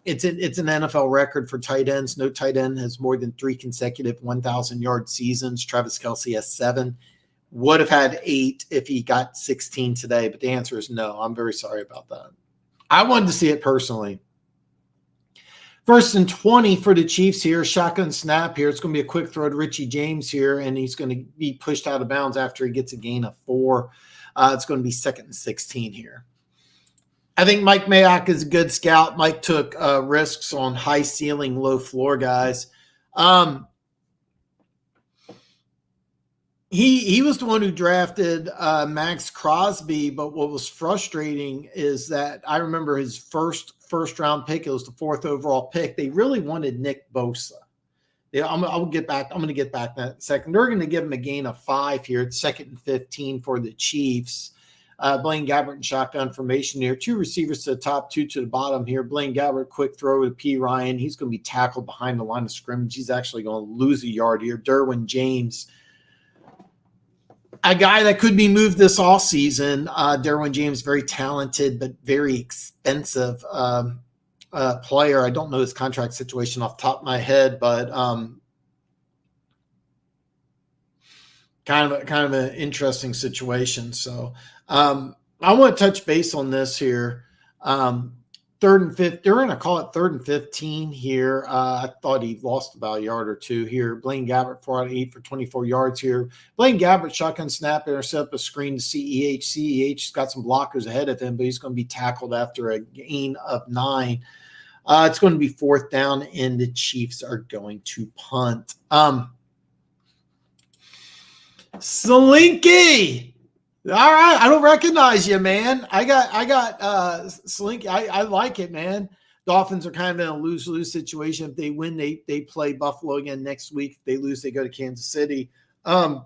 It's an NFL record for tight ends. No tight end has more than 3 consecutive 1,000-yard seasons. Travis Kelce has 7. Would have had 8 if he got 16 today, but the answer is no. I'm very sorry about that. I wanted to see it personally. 1st and 20 for the Chiefs here. Shotgun snap here. It's going to be a quick throw to Richie James here, and he's going to be pushed out of bounds after he gets a gain of 4. It's going to be 2nd and 16 here. I think Mike Mayock is a good scout. Mike took risks on high ceiling, low floor guys. He was the one who drafted Max Crosby, but what was frustrating is that I remember his first round pick. It was the 4th overall pick. They really wanted Nick Bosa. Yeah, I'm going to get back in that second. They're going to give him a gain of 5 here. It's 2nd and 15 for the Chiefs. Blaine Gabbert in shotgun formation here. 2 receivers to the top, 2 to the bottom here. Blaine Gabbert, quick throw to P. Ryan. He's going to be tackled behind the line of scrimmage. He's actually going to lose a yard here. Derwin James, a guy that could be moved this offseason. Derwin James, very talented but very expensive player. I don't know his contract situation off the top of my head, but kind of an interesting situation. So I want to touch base on this here. 3rd and 5. They're going to call it 3rd and 15 here. I thought he lost about a yard or 2 here. Blaine Gabbert 4 out of 8 for 24 yards here. Blaine Gabbert shotgun snap, intercept a screen to CEH. CEH's got some blockers ahead of him, but he's going to be tackled after a gain of 9. It's going to be 4th down, and the Chiefs are going to punt. Slinky. All right, I don't recognize you, man. I got Slinky. I like it, man. Dolphins are kind of in a lose-lose situation. If they win, they play Buffalo again next week. If they lose, they go to Kansas City. I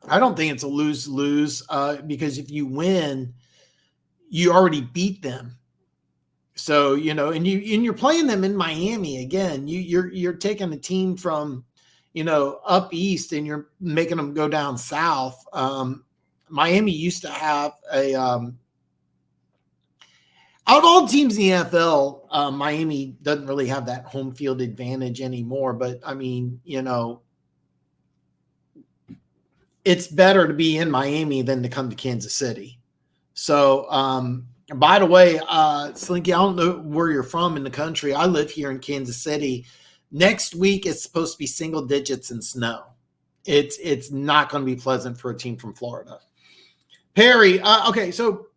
don't think it's a lose-lose because if you win, you already beat them. So, and you're playing them in Miami again. You're taking a team from up east, and you're making them go down south. Miami used to have out of all teams in the NFL, Miami doesn't really have that home field advantage anymore. But I mean, it's better to be in Miami than to come to Kansas City. So, by the way, Slinky, I don't know where you're from in the country. I live here in Kansas City. Next week, it's supposed to be single digits and snow. It's not going to be pleasant for a team from Florida. Perry, okay, so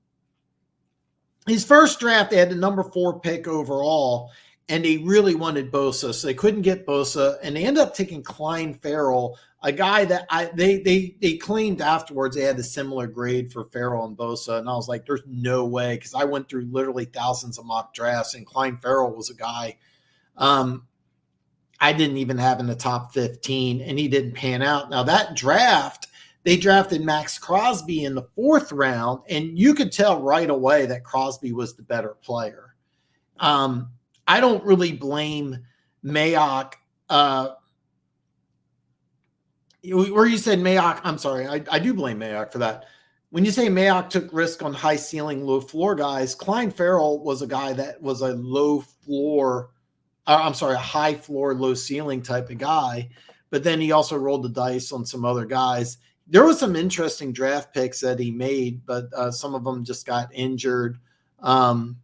his first draft, they had the number 4 pick overall, and they really wanted Bosa, so they couldn't get Bosa, and they ended up taking Clyde Farrell, a guy that they claimed afterwards they had a similar grade for Farrell and Bosa, and I was like, there's no way, because I went through literally thousands of mock drafts, and Clyde Farrell was a guy I didn't even have in the top 15, and he didn't pan out. Now, that draft, they drafted Max Crosby in the 4th round, and you could tell right away that Crosby was the better player. I don't really blame Mayock. Where you said Mayock, I'm sorry, I do blame Mayock for that. When you say Mayock took risk on high ceiling, low floor guys, Clyde Farrell was a guy that was a a high floor, low ceiling type of guy. But then he also rolled the dice on some other guys. There was some interesting draft picks that he made, but some of them just got injured. Got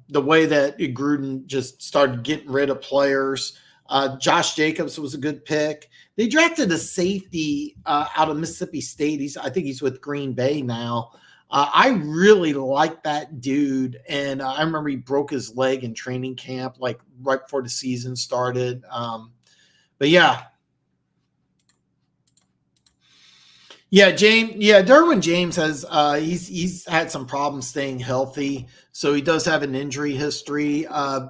the way that Gruden just started getting rid of players. Josh Jacobs was a good pick. They drafted a safety out of Mississippi State. I think he's with Green Bay now. I really like that dude, and I remember he broke his leg in training camp, like right before the season started. But yeah. Yeah, Derwin James has he's had some problems staying healthy, so he does have an injury history.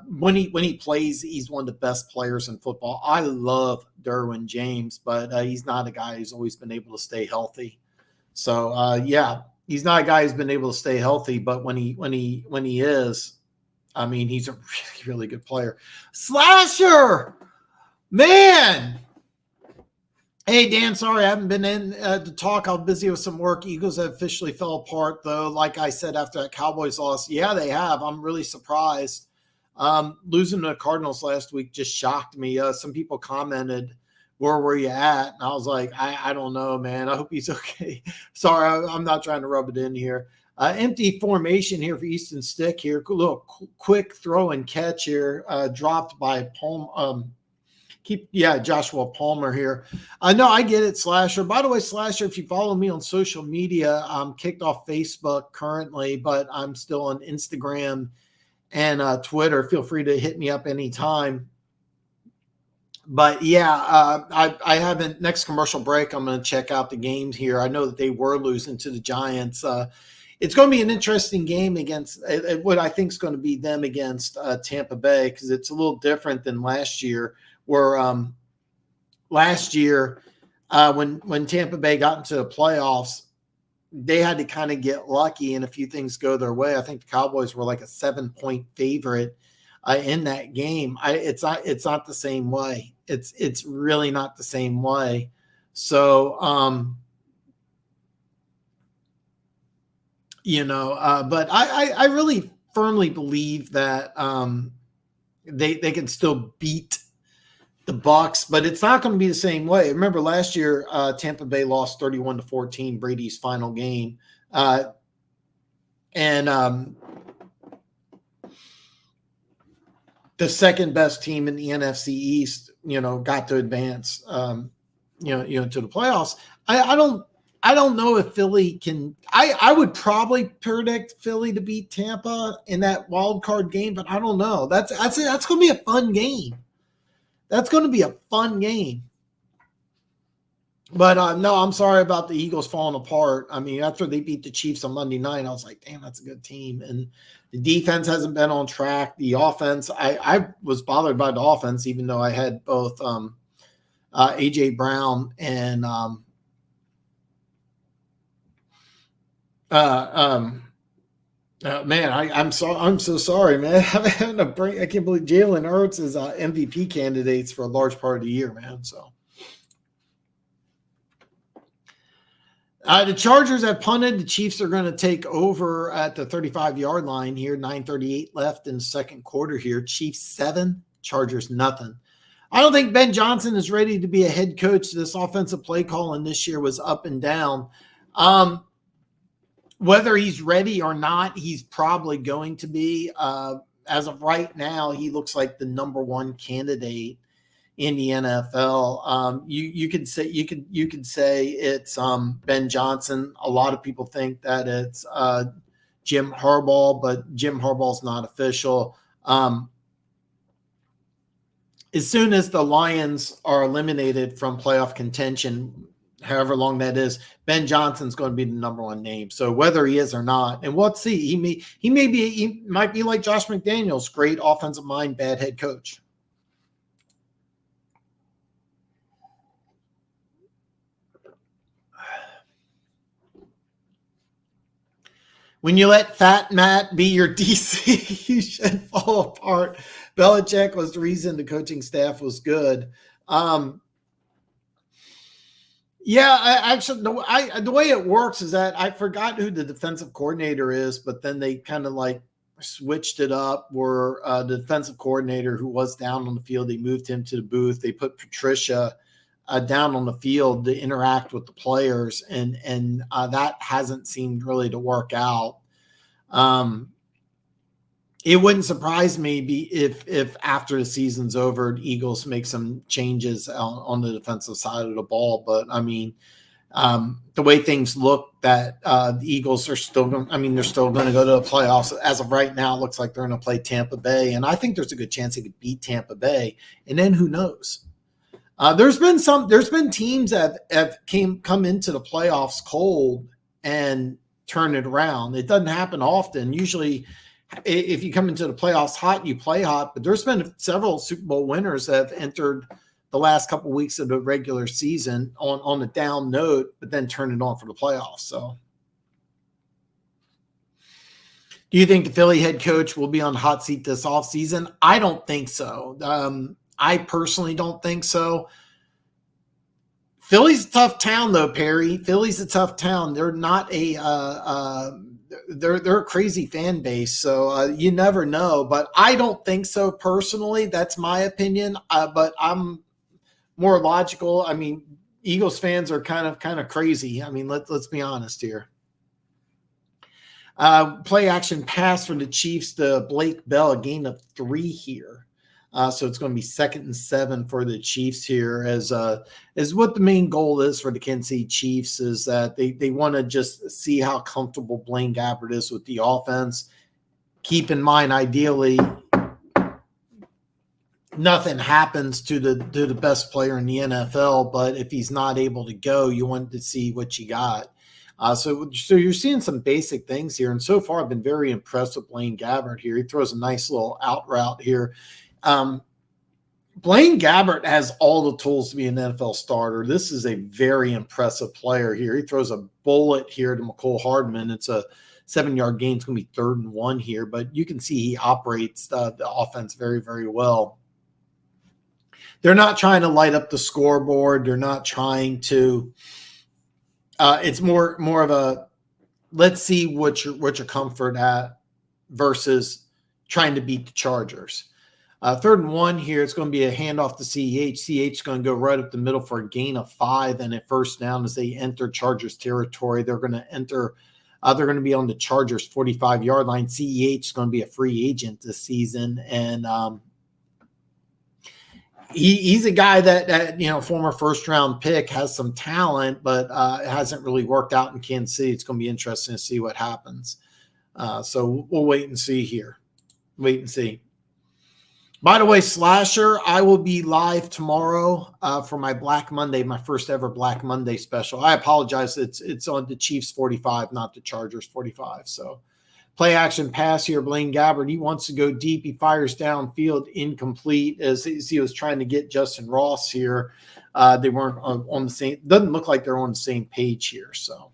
When he plays, he's one of the best players in football. I love Derwin James, but he's not a guy who's always been able to stay healthy. So yeah, he's not a guy who's been able to stay healthy, but when he is, I mean, he's a really, really good player. Slasher, man. Hey, Dan, sorry I haven't been in to talk. I'm busy with some work. Eagles have officially fell apart, though. Like I said, after that Cowboys loss, yeah, they have. I'm really surprised. Losing to the Cardinals last week just shocked me. Some people commented, where were you at? And I was like, I don't know, man. I hope he's okay. Sorry, I'm not trying to rub it in here. Empty formation here for Easton Stick here. A little quick throw and catch here, dropped by Palm. Joshua Palmer here. No, I get it, Slasher. By the way, Slasher, if you follow me on social media, I'm kicked off Facebook currently, but I'm still on Instagram and Twitter. Feel free to hit me up anytime. But yeah, I haven't. Next commercial break, I'm going to check out the games here. I know that they were losing to the Giants. It's going to be an interesting game against what I think is going to be them against Tampa Bay, because it's a little different than last year. Where last year, when Tampa Bay got into the playoffs, they had to kind of get lucky and a few things go their way. I think the Cowboys were like a 7-point favorite in that game. It's not the same way. It's really not the same way. So, but I really firmly believe that they can still beat the Bucs, but it's not going to be the same way. Remember last year, Tampa Bay lost 31-14, Brady's final game. And the second best team in the NFC East, got to advance, to the playoffs. I don't know if Philly can. I would probably predict Philly to beat Tampa in that wild card game, but I don't know. That's going to be a fun game. That's going to be a fun game. But no, I'm sorry about the Eagles falling apart. I mean, after they beat the Chiefs on Monday night, I was like, damn, that's a good team. And the defense hasn't been on track. The offense, I was bothered by the offense, even though I had both A.J. Brown and man, I'm so sorry, man. I'm having a break. I can't believe Jalen Hurts is MVP candidates for a large part of the year, man. So the Chargers have punted. The Chiefs are going to take over at the 35-yard line here. 9:38 left in the second quarter here. Chiefs 7, Chargers nothing. I don't think Ben Johnson is ready to be a head coach. This offensive play calling this year was up and down. Whether he's ready or not, he's probably going to be. As of right now, he looks like the number one candidate in the NFL. You could say it's Ben Johnson. A lot of people think that it's Jim Harbaugh, but Jim Harbaugh's not official. As soon as the Lions are eliminated from playoff contention, however long that is, Ben Johnson's going to be the number one name. So whether he is or not, and we'll see. He might be like Josh McDaniels, great offensive mind, bad head coach. When you let Fat Matt be your DC, you should fall apart. Belichick was the reason the coaching staff was good. Actually, the way it works is that I forgot who the defensive coordinator is, but then they kind of like switched it up where the defensive coordinator who was down on the field, they moved him to the booth. They put Patricia down on the field to interact with the players, and that hasn't seemed really to work out. It wouldn't surprise me if after the season's over, the Eagles make some changes on the defensive side of the ball. But I mean, the way things look, that the Eagles are still going. I mean, they're still going to go to the playoffs. As of right now, it looks like they're going to play Tampa Bay, and I think there's a good chance they could beat Tampa Bay. And then who knows? There's been teams that have come into the playoffs cold and turn it around. It doesn't happen often. Usually, if you come into the playoffs hot, you play hot. But there's been several Super Bowl winners that have entered the last couple of weeks of the regular season on a down note, but then turn it on for the playoffs. So, do you think the Philly head coach will be on the hot seat this offseason? I don't think so. I personally don't think so. Philly's a tough town, though, Perry. Philly's a tough town. They're not they're a crazy fan base, so you never know. But I don't think so personally. That's my opinion. But I'm more logical. I mean, Eagles fans are kind of crazy. I mean, let's be honest here. Play action pass for the Chiefs to Blake Bell, a gain of 3 here. So it's going to be 2nd and 7 for the Chiefs here, as what the main goal is for the Kansas City Chiefs, is that they want to just see how comfortable Blaine Gabbert is with the offense. Keep in mind, ideally, nothing happens to the best player in the NFL, but if he's not able to go, you want to see what you got. So you're seeing some basic things here, and so far I've been very impressed with Blaine Gabbert here. He throws a nice little out route here. Blaine Gabbert has all the tools to be an NFL starter. This is a very impressive player here. He throws a bullet here to McCole Hardman. It's a 7-yard gain. It's going to be 3rd and 1 here, but you can see he operates the offense very, very well. They're not trying to light up the scoreboard. They're not trying to. It's more of a let's see what your comfort at versus trying to beat the Chargers. 3rd and 1 here. It's going to be a handoff to CEH. CEH is going to go right up the middle for a gain of 5 and a first down as they enter Chargers territory. They're going to enter. They're going to be on the Chargers 45-yard line. CEH is going to be a free agent this season, and he's a guy that former first-round pick, has some talent, but it hasn't really worked out in Kansas City. It's going to be interesting to see what happens. So we'll wait and see here. Wait and see. By the way, Slasher, I will be live tomorrow for my Black Monday, my first ever Black Monday special. I apologize. It's on the Chiefs 45, not the Chargers 45. So play action pass here. Blaine Gabbert, he wants to go deep. He fires downfield, incomplete, as he was trying to get Justin Ross here. They weren't on the same. Doesn't look like they're on the same page here. So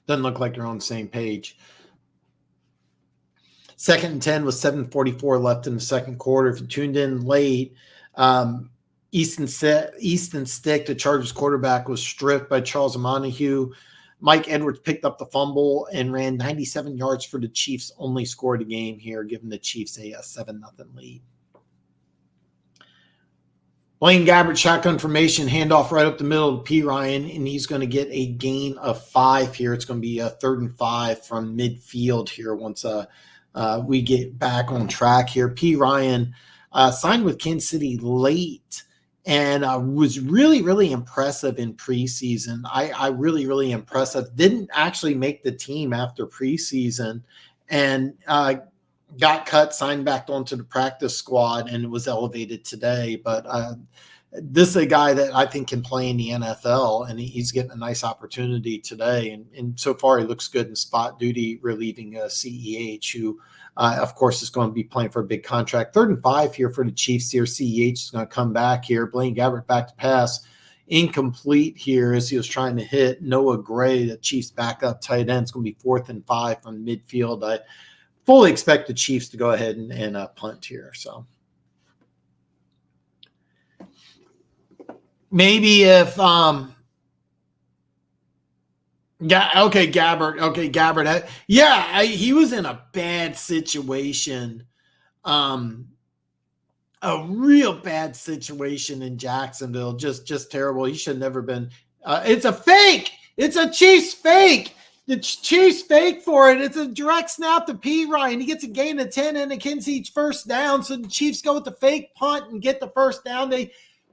doesn't look like they're on the same page. 2nd and 10 with 7:44 left in the second quarter. If you tuned in late, Easton Stick, the Chargers quarterback, was stripped by Charles Montague. Mike Edwards picked up the fumble and ran 97 yards for the Chiefs, only scored a game here, giving the Chiefs a 7-0 lead. Blaine Gabbert, shotgun formation, handoff right up the middle to P. Ryan, and he's going to get a gain of 5 here. It's going to be a 3rd and 5 from midfield here once we get back on track here. P. Ryan signed with Kansas City late and was really, really impressive in preseason. I really, really impressive. Didn't actually make the team after preseason and got cut, signed back onto the practice squad, and was elevated today. But this is a guy that I think can play in the NFL, and he's getting a nice opportunity today. And so far, he looks good in spot duty, relieving CEH, who, of course, is going to be playing for a big contract. 3rd and 5 here for the Chiefs here. CEH is going to come back here. Blaine Gabbert back to pass. Incomplete here as he was trying to hit Noah Gray, the Chiefs backup tight end. It's going to be 4th and 5 from midfield. I fully expect the Chiefs to go ahead and punt here. So maybe if Gabbert. Yeah, he was in a bad situation, a real bad situation in Jacksonville. Just terrible. He should have never been. It's a fake. It's a Chiefs fake. The Chiefs fake for it. It's a direct snap to P. Ryan. He gets a gain of 10 and a Kinsey first down. So the Chiefs go with the fake punt and get the first down.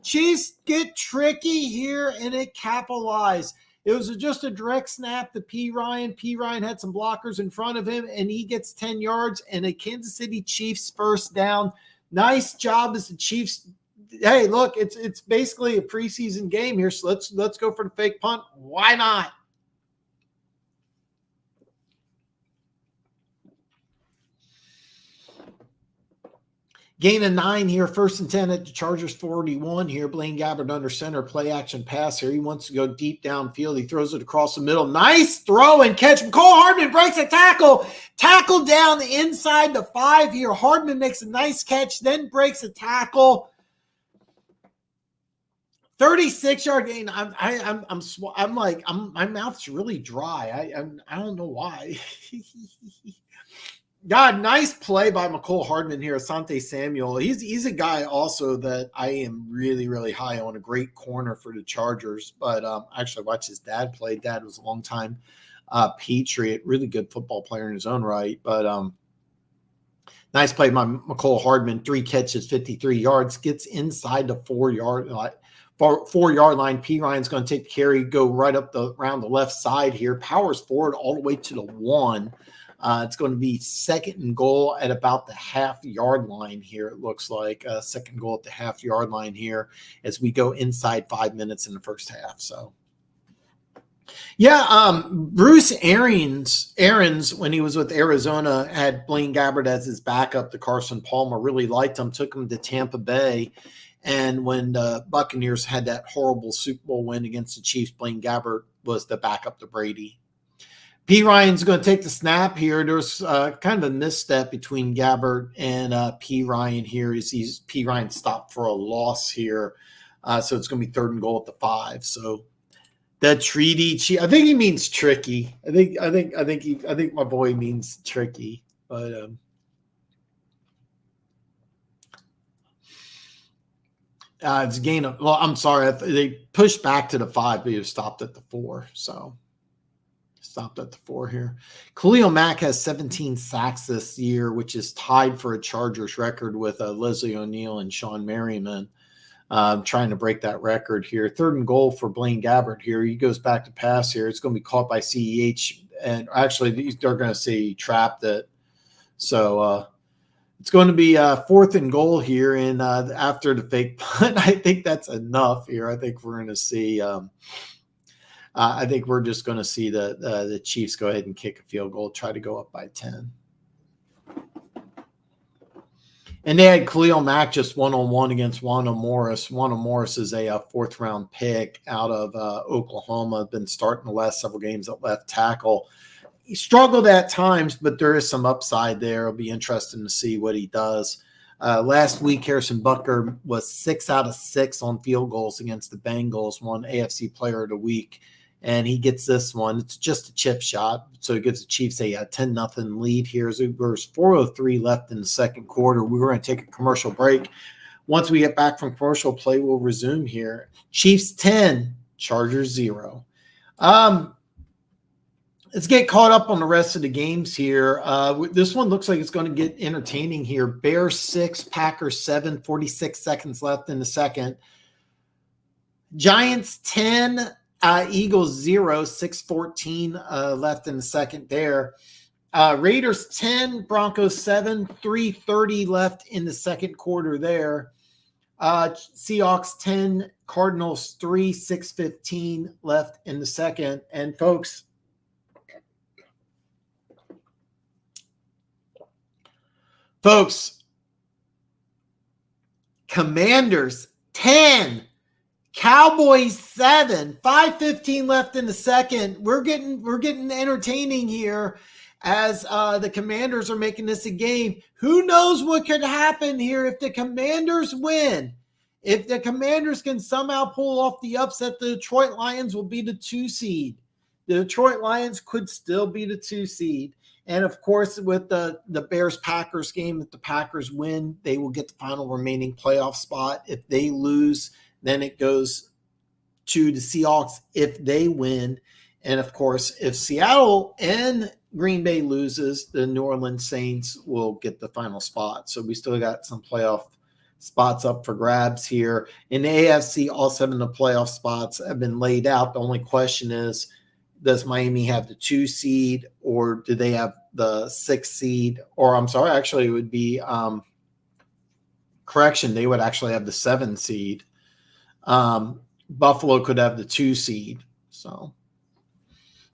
Chiefs get tricky here and it capitalized. It was just a direct snap to P. Ryan. P. Ryan had some blockers in front of him and he gets 10 yards and a Kansas City Chiefs first down. Nice job as the Chiefs. Hey, look, it's basically a preseason game here. So let's go for the fake punt. Why not? Gain of 9 here, 1st and 10 at the Chargers 41 here. Blaine Gabbert under center, play action pass here. He wants to go deep downfield. He throws it across the middle. Nice throw and catch. Cole Hardman breaks a tackle. Tackle down inside the 5 here. Hardman makes a nice catch, then breaks a tackle. 36-yard gain. I'm like, my mouth's really dry. I don't know why. God, nice play by McCole Hardman here. Asante Samuel. He's a guy also that I am really, really high on. A great corner for the Chargers. But actually, I watched his dad play. Dad was a longtime Patriot, really good football player in his own right. But nice play by McCole Hardman. 3 catches, 53 yards. Gets inside the 4-yard line. P. Ryan's going to take the carry, go right up around the left side here. Powers forward all the way to the 1. It's going to be 2nd and goal at about the half-yard line here, it looks like. 2nd goal at the half-yard line here as we go inside 5 minutes in the first half. So, yeah, Bruce Arians, when he was with Arizona, had Blaine Gabbert as his backup to Carson Palmer. Really liked him, took him to Tampa Bay. And when the Buccaneers had that horrible Super Bowl win against the Chiefs, Blaine Gabbert was the backup to Brady. P. Ryan's going to take the snap here. There's kind of a misstep between Gabbert and P. Ryan here. P. Ryan stopped for a loss here. So it's going to be 3rd and goal at the 5. So that treaty, I think he means tricky. I think my boy means tricky. But it's a gain of, well, I'm sorry. They pushed back to the 5, but he was stopped at the 4. So stopped at the 4 here. Khalil Mack has 17 sacks this year, which is tied for a Chargers record with Leslie O'Neal and Sean Merriman. Trying to break that record here. 3rd and goal for Blaine Gabbert here. He goes back to pass here. It's going to be caught by CEH. And actually, they're going to say he trapped it. So it's going to be 4th and goal here. And after the fake punt, I think that's enough here. I think we're going to see I think we're just going to see the Chiefs go ahead and kick a field goal, try to go up by 10. And they had Khalil Mack just one-on-one against Wanda Morris. Wanda Morris is a 4th-round pick out of Oklahoma. Been starting the last several games at left tackle. He struggled at times, but there is some upside there. It'll be interesting to see what he does. Last week, Harrison Butker was 6 out of 6 on field goals against the Bengals, won AFC Player of the Week. And he gets this one. It's just a chip shot. So it gives the Chiefs a 10-0 lead here. So there's 4:03 left in the 2nd quarter. We were going to take a commercial break. Once we get back from commercial, play will resume here. Chiefs 10, Chargers 0. Let's get caught up on the rest of the games here. This one looks like it's going to get entertaining here. Bears 6, Packers 7, 46 seconds left in the 2nd. Giants 10, Eagles 0, 6:14 left in the 2nd there. Raiders 10, Broncos 7, 3:30 left in the 2nd quarter there. Seahawks 10, Cardinals 3, 6:15 left in the 2nd. And folks, Commanders 10, Cowboys 7, 5:15 left in the 2nd. We're getting entertaining here as the Commanders are making this a game. Who knows what could happen here if the Commanders win? If the Commanders can somehow pull off the upset, the Detroit Lions will be the 2 seed. The Detroit Lions could still be the 2 seed. And, of course, with the Bears-Packers game, if the Packers win, they will get the final remaining playoff spot. If they lose, then it goes to the Seahawks if they win. And of course, if Seattle and Green Bay loses, the New Orleans Saints will get the final spot. So we still got some playoff spots up for grabs here. In the AFC, all 7 of the playoff spots have been laid out. The only question is, does Miami have the 2 seed, or do they have the 6 seed? Or I'm sorry, actually it would be correction. They would actually have the 7 seed. Buffalo could have the 2 seed. So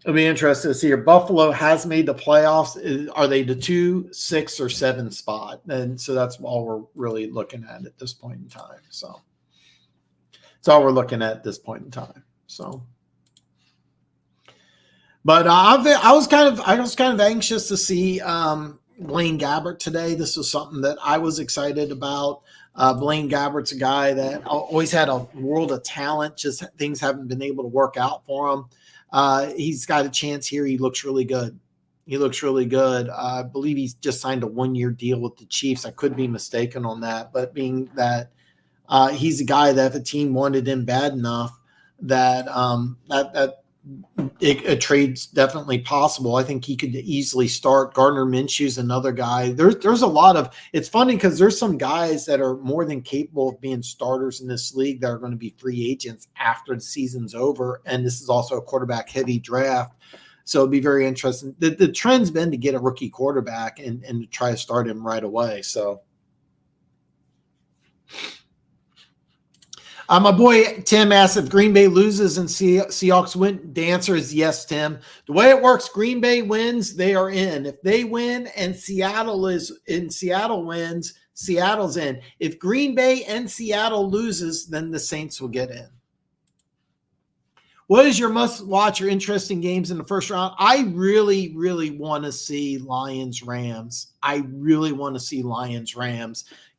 it'll be interesting to see here. Buffalo has made the playoffs. Are they the 2, 6, or 7 spot? And so that's all we're really looking at this point in time. So it's all we're looking at this point in time. So, but I was kind of anxious to see Blaine Gabbert today. This was something that I was excited about. Blaine Gabbert's a guy that always had a world of talent. Just things haven't been able to work out for him. He's got a chance here. He looks really good. I believe he's just signed a 1-year deal with the Chiefs. I could be mistaken on that, but being that he's a guy that if a team wanted him bad enough that a trade's definitely possible. I think he could easily start. Gardner Minshew's another guy. There's a lot of – it's funny because there's some guys that are more than capable of being starters in this league that are going to be free agents after the season's over, and this is also a quarterback-heavy draft. So it'll be very interesting. The trend's been to get a rookie quarterback and to try to start him right away. So – my boy Tim asks if Green Bay loses and Seahawks win. The answer is yes, Tim. The way it works, Green Bay wins, they are in. If they win and Seattle wins, Seattle's in. If Green Bay and Seattle loses, then the Saints will get in. What is your must-watch or interesting games in the first round? I really, really want to see Lions-Rams.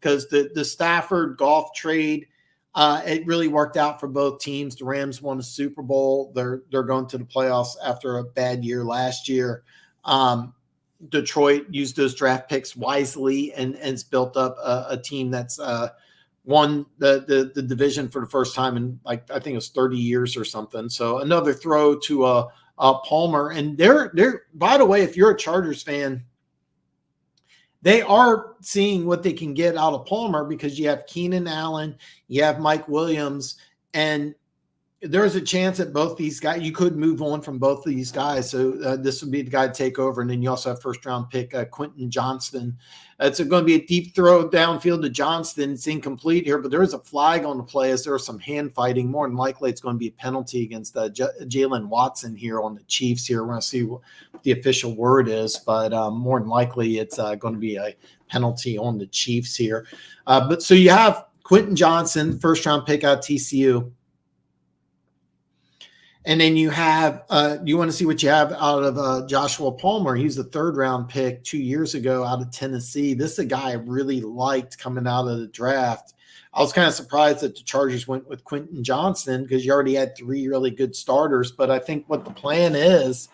Because the Stafford Goff trade, it really worked out for both teams. The Rams won the Super Bowl. They're going to the playoffs after a bad year last year. Detroit used those draft picks wisely and has built up a team that's won the division for the first time in I think it was 30 years or something. So another throw to Palmer. And they're by the way, if you're a Chargers fan, they are seeing what they can get out of Palmer because you have Keenan Allen, you have Mike Williams, and there's a chance that both these guys, you could move on from both of these guys. So this would be the guy to take over. And then you also have first-round pick Quentin Johnston. It's going to be a deep throw downfield to Johnston. It's incomplete here, but there is a flag on the play as there was some hand fighting. More than likely, it's going to be a penalty against Jalen Watson here on the Chiefs here. We're going to see what the official word is, but more than likely, it's going to be a penalty on the Chiefs here. But so you have Quentin Johnston, first-round pick out of TCU. And then you have you want to see what you have out of Joshua Palmer. He's a 3rd-round pick 2 years ago out of Tennessee. This is a guy I really liked coming out of the draft. I was kind of surprised that the Chargers went with Quentin Johnston because you already had 3 really good starters. But I think what the plan is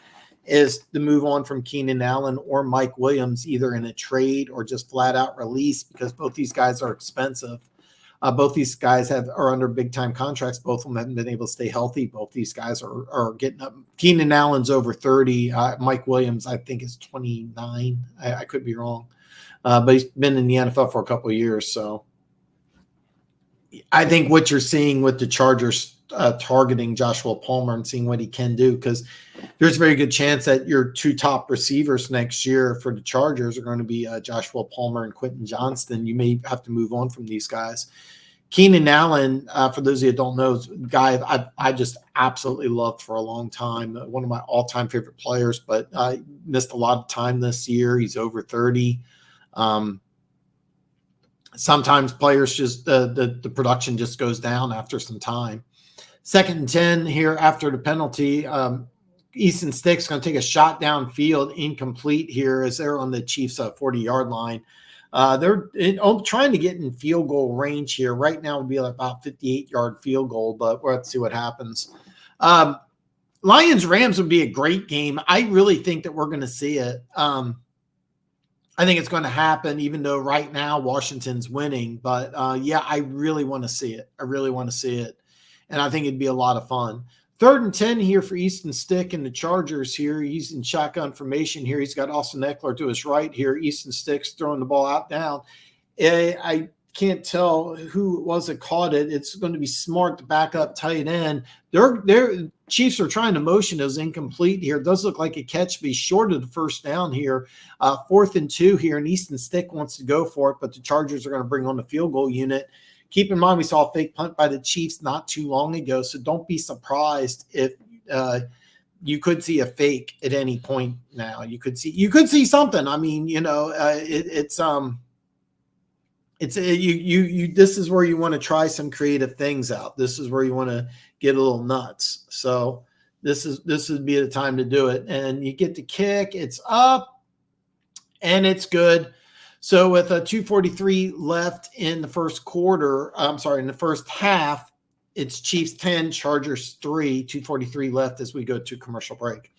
to move on from Keenan Allen or Mike Williams, either in a trade or just flat-out release because both these guys are expensive. Both these guys are under big-time contracts. Both of them haven't been able to stay healthy. Both these guys are getting up. Keenan Allen's over 30. Mike Williams, I think, is 29. I could be wrong. But he's been in the NFL for a couple of years. So I think what you're seeing with the Chargers targeting Joshua Palmer and seeing what he can do, because there's a very good chance that your 2 top receivers next year for the Chargers are going to be Joshua Palmer and Quentin Johnston. You may have to move on from these guys. Keenan Allen, for those of you who don't know, is a guy I just absolutely loved for a long time. One of my all-time favorite players, but missed a lot of time this year. He's over 30. Sometimes players just the production just goes down after some time. 2nd and 10 here after the penalty. Easton Stick's going to take a shot downfield, incomplete here as they're on the Chiefs' 40-yard line. They're trying to get in field goal range here. Right now would be about 58-yard field goal, but we'll have to see what happens. Lions-Rams would be a great game. I really think that we're going to see it. I think it's going to happen, even though right now Washington's winning. But, yeah, I really want to see it. And I think it'd be a lot of fun. 3rd and 10 here for Easton Stick and the Chargers here. He's in shotgun formation here. He's got Austin Eckler to his right here. Easton Stick's throwing the ball out down. I can't tell who it was that caught it. It's going to be smart to back up tight end. Their Chiefs are trying to motion as incomplete here. It does look like a catch to be short of the first down here. 4th and 2 here, and Easton Stick wants to go for it, but the Chargers are going to bring on the field goal unit. Keep in mind, we saw a fake punt by the Chiefs not too long ago, so don't be surprised if you could see a fake at any point now. You could see something. I mean, this is where you want to try some creative things out. This is where you want to get a little nuts. So this would be the time to do it. And you get the kick, it's up, and it's good. So with a 2:43 left in the first quarter, in the first half, it's Chiefs 10, Chargers 3, 2:43 left as we go to commercial break.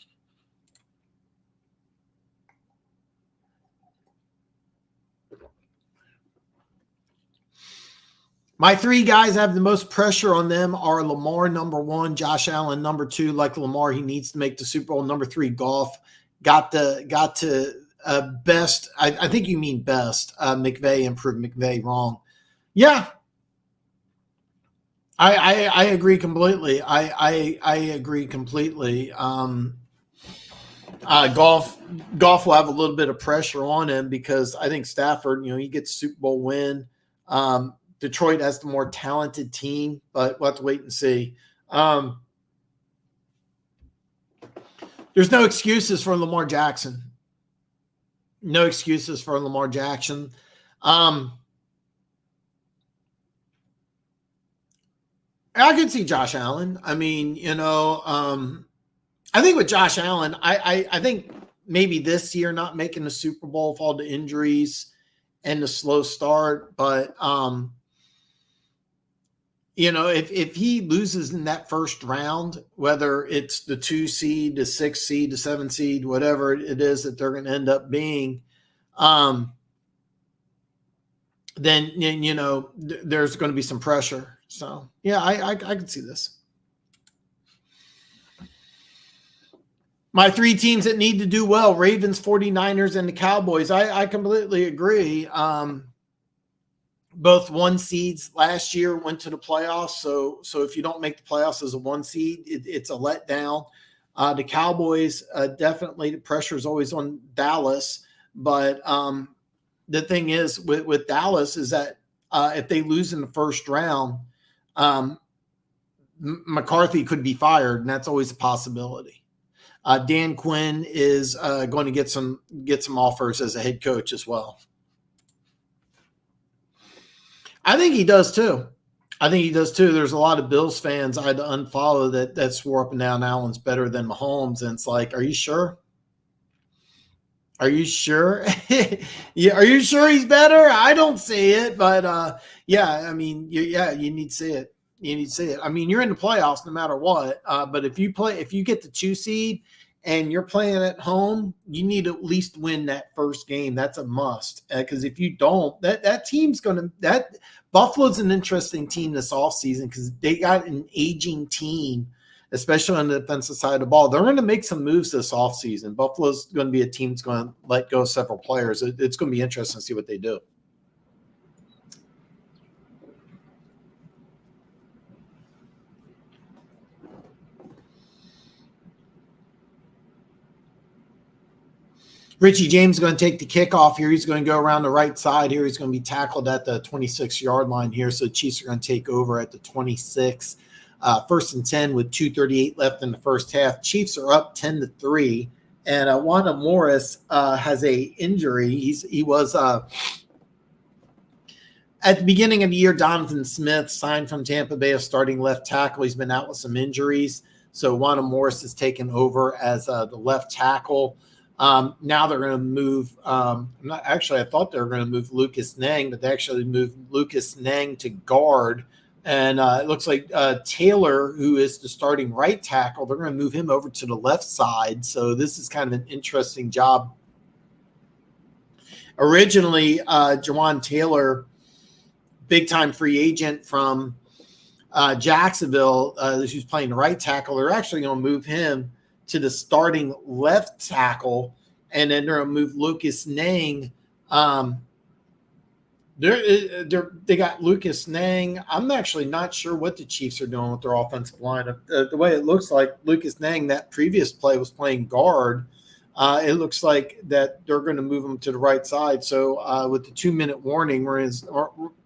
My 3 guys have the most pressure on them are Lamar, number 1, Josh Allen, number 2. Like Lamar, he needs to make the Super Bowl. Number 3, Goff, got to best. I think you mean best. McVay improved McVay wrong. Yeah, I agree completely. I agree completely. Goff will have a little bit of pressure on him because I think Stafford, he gets Super Bowl win. Detroit has the more talented team, but we'll have to wait and see. There's no excuses for Lamar Jackson. No excuses for Lamar Jackson. I could see Josh Allen. I mean, I think with Josh Allen, I think maybe this year not making the Super Bowl with all the injuries and the slow start, but if he loses in that first round, whether it's the 2 seed, the 6 seed, the 7 seed, whatever it is that they're going to end up being, then there's going to be some pressure. So yeah, I can see this. My 3 teams that need to do well: Ravens, 49ers, and the Cowboys. I completely agree. Both 1 seeds last year went to the playoffs. So if you don't make the playoffs as a 1 seed, it's a letdown. The Cowboys, definitely the pressure is always on Dallas. But the thing is with Dallas is that if they lose in the first round, McCarthy could be fired, and that's always a possibility. Dan Quinn is going to get some offers as a head coach as well. I think he does too. There's a lot of Bills fans I had to unfollow that swore up and down Allen's better than Mahomes. And it's like, are you sure? Are you sure? Yeah. Are you sure he's better? I don't see it, but yeah, I mean, you need to see it. You need to see it. I mean, you're in the playoffs no matter what. But if you get the 2 seed and you're playing at home, you need to at least win that first game. That's a must. Because if you don't, that team's going to – Buffalo's an interesting team this offseason because they got an aging team, especially on the defensive side of the ball. They're going to make some moves this offseason. Buffalo's going to be a team that's going to let go of several players. It's going to be interesting to see what they do. Richie James is going to take the kickoff here. He's going to go around the right side here. He's going to be tackled at the 26-yard line here. So the Chiefs are going to take over at the 26. 1st and 10 with 2:38 left in the first half. Chiefs are up 10-3. And Wanda Morris has a injury. He was at the beginning of the year, Donovan Smith signed from Tampa Bay as starting left tackle. He's been out with some injuries. So Wanda Morris has taken over as the left tackle. Now they're going to move. I thought they were going to move Lucas Nang, but they actually moved Lucas Nang to guard. And it looks like Taylor, who is the starting right tackle, they're going to move him over to the left side. So this is kind of an interesting job. Originally, Jawan Taylor, big-time free agent from Jacksonville, who's playing the right tackle, they're actually going to move him to the starting left tackle, and then they're going to move Lucas Nang. They got Lucas Nang. I'm actually not sure what the Chiefs are doing with their offensive line. The way it looks like Lucas Nang, that previous play was playing guard. It looks like that they're going to move him to the right side. So with the 2-minute warning,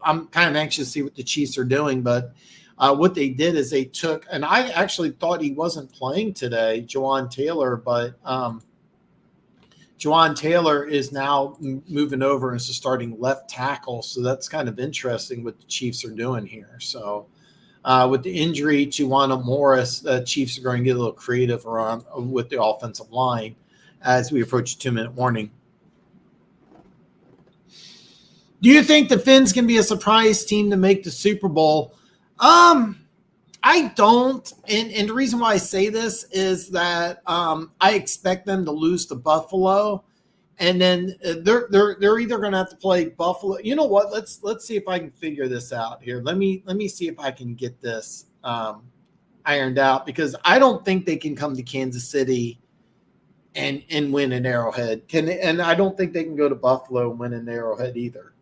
I'm kind of anxious to see what the Chiefs are doing. But what they did is they took, and I actually thought he wasn't playing today, Jawan Taylor, but Jawan Taylor is now moving over as a starting left tackle. So that's kind of interesting what the Chiefs are doing here. So with the injury to Wanda Morris, the Chiefs are going to get a little creative around with the offensive line as we approach the 2-minute warning. Do you think the Finns can be a surprise team to make the Super Bowl? I don't. And the reason why I say this is that I expect them to lose to Buffalo. And then they're either going to have to play Buffalo. You know what? Let's see if I can figure this out here. Let me see if I can get this ironed out, because I don't think they can come to Kansas City and win an Arrowhead. And I don't think they can go to Buffalo and win an Arrowhead either.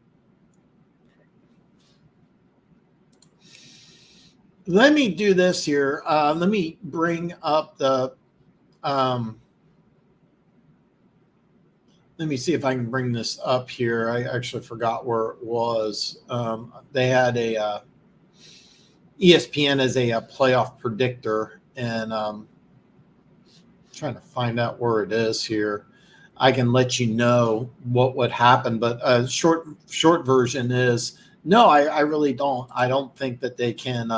Let me do this here. Let me bring up the let me see if I can bring this up here. I actually forgot where it was. They had a ESPN as a playoff predictor, and trying to find out where it is here. I can let you know what would happen, but short version is no. I really don't. I don't think that they can.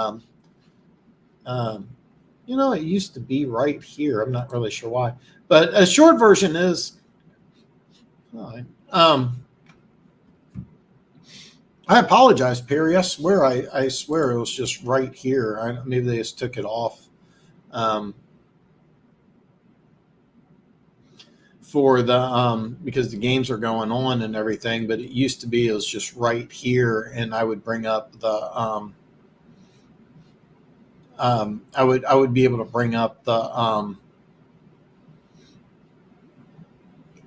It used to be right here. I'm not really sure why, but a short version is. I apologize, Perry. I swear it was just right here. Maybe they just took it off for the because the games are going on and everything. But it used to be it was just right here, and I would bring up the I would be able to bring up the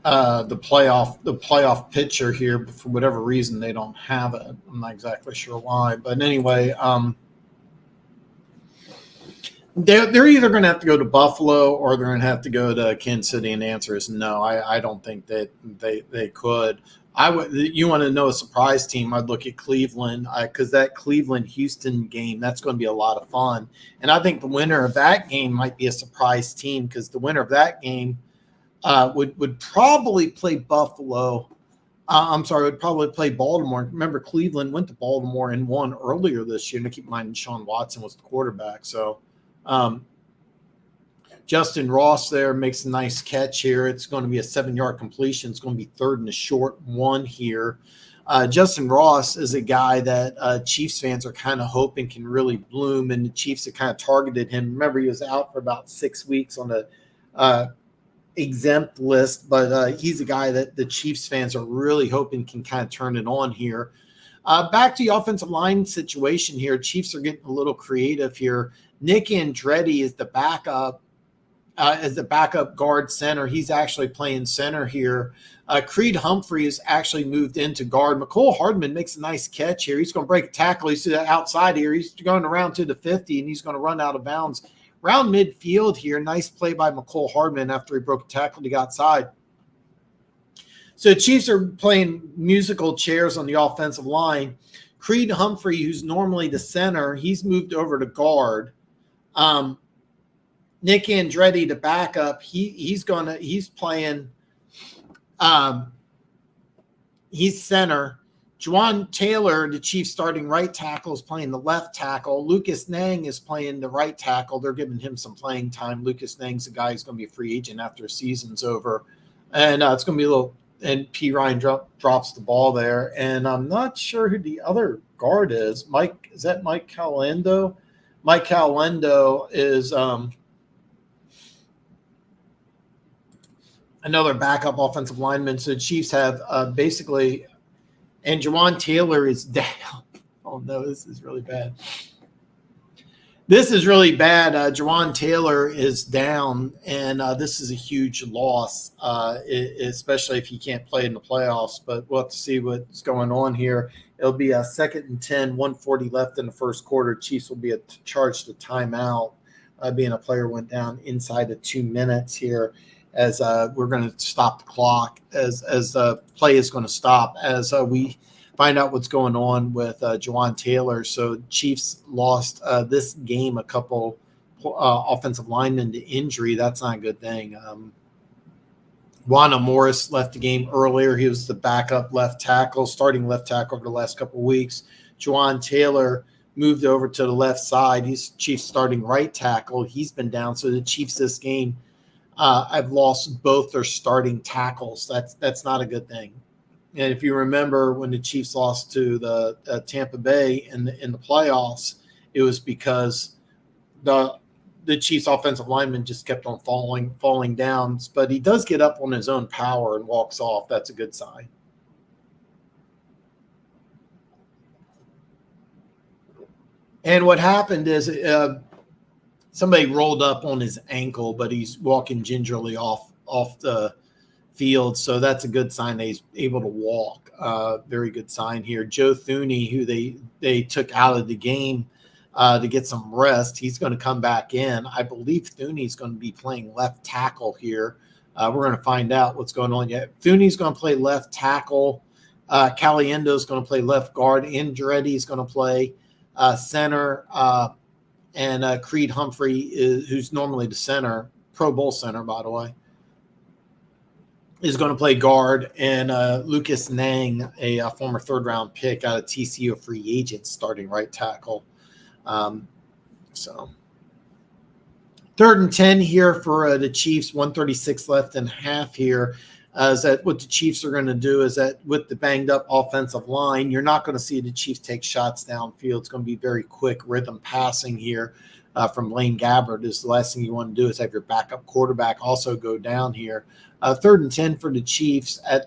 playoff picture here, but for whatever reason they don't have it. I'm not exactly sure why, but anyway, they're either going to have to go to Buffalo or they're going to have to go to Kansas City, and the answer is no. I don't think that they could. You want to know a surprise team? I'd look at Cleveland, because that Cleveland-Houston game, that's going to be a lot of fun, and I think the winner of that game might be a surprise team, because the winner of that game would probably play Buffalo. Would probably play Baltimore. Remember, Cleveland went to Baltimore and won earlier this year. And keep in mind, Sean Watson was the quarterback. So Justin Ross there makes a nice catch here. It's going to be a 7-yard completion. It's going to be 3rd and a short 1 here. Justin Ross is a guy that Chiefs fans are kind of hoping can really bloom, and the Chiefs have kind of targeted him. Remember, he was out for about 6 weeks on the exempt list, but he's a guy that the Chiefs fans are really hoping can kind of turn it on here. Back to the offensive line situation here. Chiefs are getting a little creative here. Nick Andretti is the backup as the backup guard center. He's actually playing center here. Creed Humphrey has actually moved into guard. McCole Hardman makes a nice catch here. He's going to break a tackle. He's to the outside here. He's going around to the 50, and he's going to run out of bounds around midfield here. Nice play by McCole Hardman after he broke a tackle to the outside. So the Chiefs are playing musical chairs on the offensive line. Creed Humphrey, who's normally the center, he's moved over to guard. Nick Andretti, the backup, he's playing. He's center. Jawan Taylor, the Chiefs starting right tackle, is playing the left tackle. Lucas Nang is playing the right tackle. They're giving him some playing time. Lucas Nang's the guy who's going to be a free agent after the season's over. And it's going to be a little – and P. Ryan drops the ball there. And I'm not sure who the other guard is. Is that Mike Calendo? Mike Calendo is another backup offensive lineman. So the Chiefs have basically – and Jawan Taylor is down. Oh, no, this is really bad. This is really bad. Jawan Taylor is down, and this is a huge loss, especially if he can't play in the playoffs. But we'll have to see what's going on here. It'll be a 2nd and 10, 1:40 left in the first quarter. Chiefs will be charged a timeout, being a player went down inside of 2 minutes here, as we're going to stop the clock, as play is going to stop, as we find out what's going on with Jawan Taylor. So Chiefs lost this game a couple offensive linemen to injury. That's not a good thing. Wanda Morris left the game earlier. He was the backup left tackle, starting left tackle over the last couple of weeks. Jawan Taylor moved over to the left side. He's Chiefs starting right tackle. He's been down. So the Chiefs this game, I've lost both their starting tackles. That's not a good thing. And if you remember when the Chiefs lost to the Tampa Bay in the playoffs, it was because the Chiefs offensive lineman just kept on falling down. But he does get up on his own power and walks off. That's a good sign. And what happened is somebody rolled up on his ankle, but he's walking gingerly off the field, so that's a good sign that he's able to walk. Very good sign here. Joe Thuney, who they took out of the game to get some rest, he's going to come back in. I believe Thuney's going to be playing left tackle here. We're going to find out what's going on yet. Thuney's going to play left tackle. Caliendo's going to play left guard. Andretti's going to play center. And Creed Humphrey, who's normally the center, Pro Bowl center, by the way, is going to play guard, and Lucas Nang, a former third-round pick out of TCU, free agent, starting right tackle. So 3rd and 10 here for the Chiefs, 1:36 left in half here. Is that what the Chiefs are going to do is that with the banged-up offensive line, you're not going to see the Chiefs take shots downfield. It's going to be very quick rhythm passing here from Blaine Gabbert. Is the last thing you want to do is have your backup quarterback also go down here. 3rd and 10 for the Chiefs at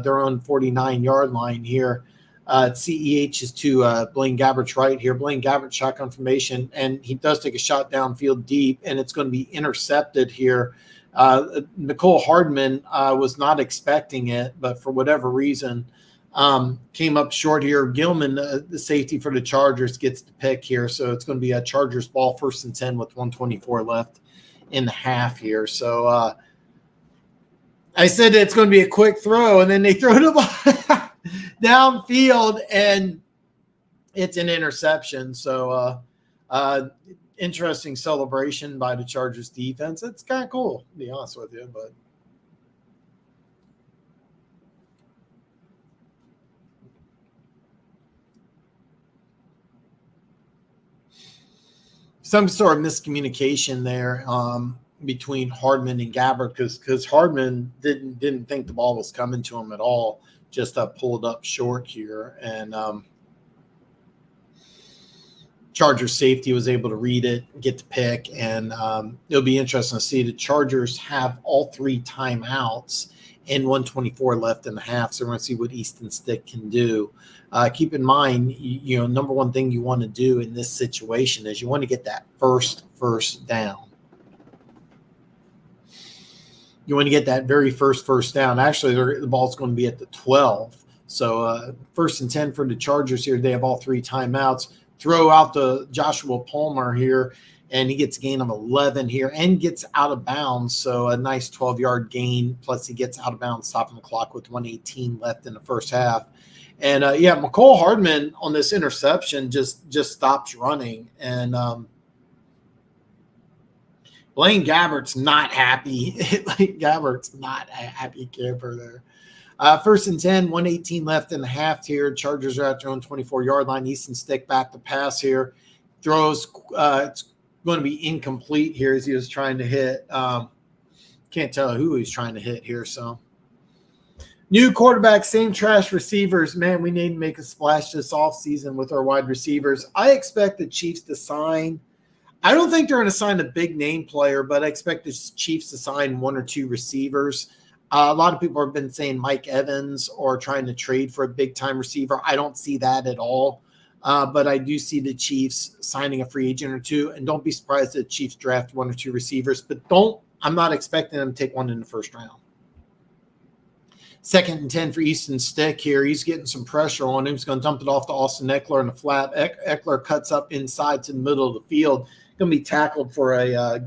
their own 49-yard line here. CEH is to Blaine Gabbert's right here. Blaine Gabbert shotgun formation, and he does take a shot downfield deep, and it's going to be intercepted here. Nicole Hardman was not expecting it, but for whatever reason came up short here. Gilman, the safety for the Chargers, gets the pick here, so it's going to be a Chargers ball, 1st and 10 with 1:24 left in the half here. So I said it's going to be a quick throw, and then they throw the ball downfield, and it's an interception. So interesting celebration by the Chargers defense. It's kind of cool, to be honest with you, but some sort of miscommunication there between Hardman and Gabbert, because Hardman didn't think the ball was coming to him at all, just pulled up short here, and Chargers safety was able to read it, get the pick, and it'll be interesting to see. The Chargers have all 3 timeouts and 1:24 left in the half, so we're going to see what Easton Stick can do. Keep in mind, number one thing you want to do in this situation is you want to get that first down. You want to get that very first down. Actually, the ball's going to be at the 12. So 1st and 10 for the Chargers here. They have all 3 timeouts. Throw out to Joshua Palmer here, and he gets a gain of 11 here and gets out of bounds. So a nice 12-yard gain, plus he gets out of bounds, stopping the clock with 1:18 left in the first half. And, McCole Hardman on this interception just stops running. And Blaine Gabbert's not happy. Gabbert's not a happy camper there. 1st and 10, 1:18 left in the half here. Chargers are at their own 24-yard line. Easton Stick back to pass here. Throws. It's going to be incomplete here as he was trying to hit. Can't tell who he's trying to hit here. So new quarterback, same trash receivers. Man, we need to make a splash this offseason with our wide receivers. I expect the Chiefs to sign. I don't think they're going to sign a big name player, but I expect the Chiefs to sign 1 or 2 receivers. A lot of people have been saying Mike Evans or trying to trade for a big-time receiver. I don't see that at all. But I do see the Chiefs signing a free agent or two, and don't be surprised that the Chiefs draft 1 or 2 receivers, but I'm not expecting them to take one in the first round. 2nd and 10 for Easton Stick here. He's getting some pressure on him. He's going to dump it off to Austin Eckler in the flat. Eckler cuts up inside to the middle of the field. Going to be tackled for a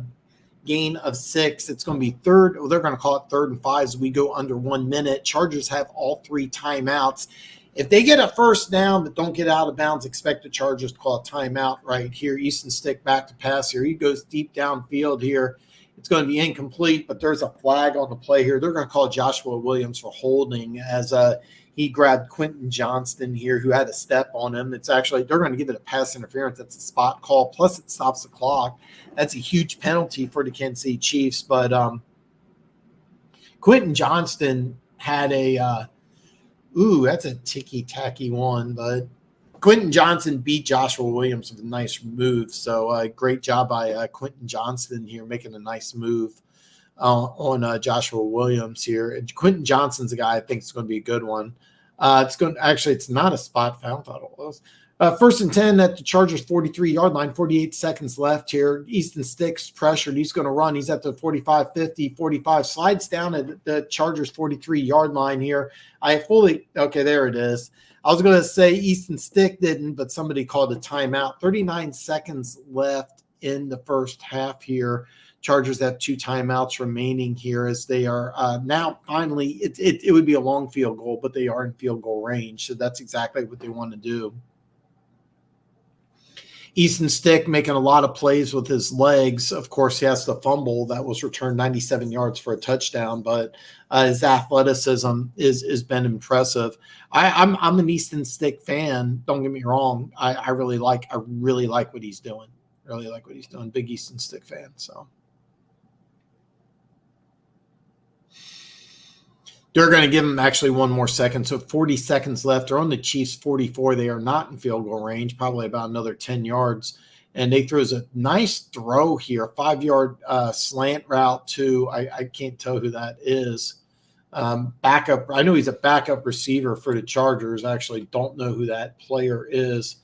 gain of 6. It's going to be they're going to call it 3rd and 5 as we go under 1 minute. Chargers have all 3 timeouts. If they get a first down but don't get out of bounds, expect the Chargers to call a timeout right here. Easton Stick back to pass here. He goes deep downfield here. It's going to be incomplete, but there's a flag on the play here. They're going to call Joshua Williams for holding as he grabbed Quentin Johnston here, who had a step on him. It's actually, they're going to give it a pass interference. That's a spot call. Plus it stops the clock. That's a huge penalty for the Kansas City Chiefs. But Quentin Johnston had that's a ticky-tacky one, but Quentin Johnson beat Joshua Williams with a nice move. So great job by Quentin Johnston here, making a nice move on Joshua Williams here. And Quentin Johnson's a guy I think is going to be a good one. It's not a spot foul. I thought it was. 1st and 10 at the Chargers 43-yard line, 48 seconds left here. Easton Stick's pressured. He's going to run. He's at the 45, 50, 45. Slides down at the Chargers 43-yard line here. Okay, there it is. I was going to say Easton Stick didn't, but somebody called a timeout. 39 seconds left in the first half here. Chargers have 2 timeouts remaining here as they are now finally, it would be a long field goal, but they are in field goal range. So that's exactly what they want to do. Easton Stick making a lot of plays with his legs. Of course, he has the fumble that was returned 97 yards for a touchdown, but his athleticism has been impressive. I'm an Easton Stick fan. Don't get me wrong. I really like what he's doing. Really like what he's doing. Big Easton Stick fan. So they're going to give him actually 1 more second. So 40 seconds left. They're on the Chiefs 44. They are not in field goal range, probably about another 10 yards. And they throws a nice throw here, 5-yard slant route to, I can't tell who that is. Backup. I know he's a backup receiver for the Chargers. I actually don't know who that player is.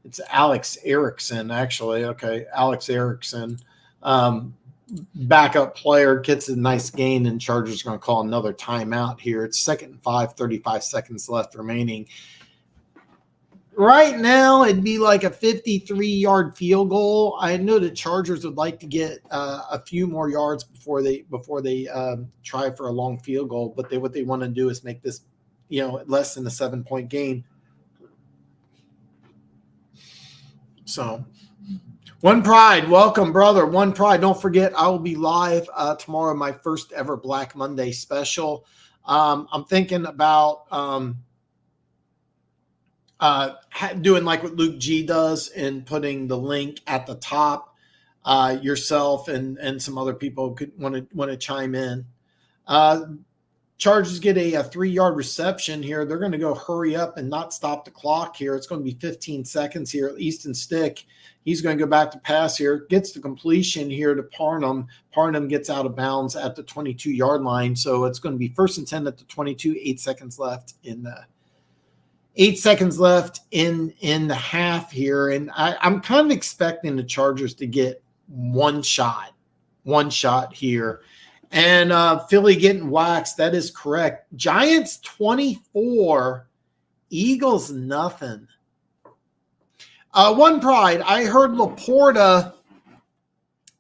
It's Alex Erickson, actually. Okay, Alex Erickson. Backup player gets a nice gain, and Chargers are going to call another timeout here. It's 2nd and 5, 35 seconds left remaining. Right now, it'd be like a 53-yard field goal. I know the Chargers would like to get a few more yards before they try for a long field goal. But what they want to do is make this, less than a 7-point gain. So. One Pride, welcome, brother. One Pride. Don't forget, I will be live tomorrow, my first ever Black Monday special. I'm thinking about doing like what Luke G does and putting the link at the top. Yourself and some other people could want to chime in. Chargers get a 3-yard reception here. They're going to go hurry up and not stop the clock here. It's going to be 15 seconds here. Easton Stick, he's going to go back to pass here. Gets the completion here to Parnham. Parnham gets out of bounds at the 22-yard line. So it's going to be 1st and 10 at the 22. 8 seconds left in the 8 seconds left in the half here. And I'm kind of expecting the Chargers to get one shot here. And Philly getting waxed. That is correct. Giants 24, Eagles nothing. One Pride. I heard Laporta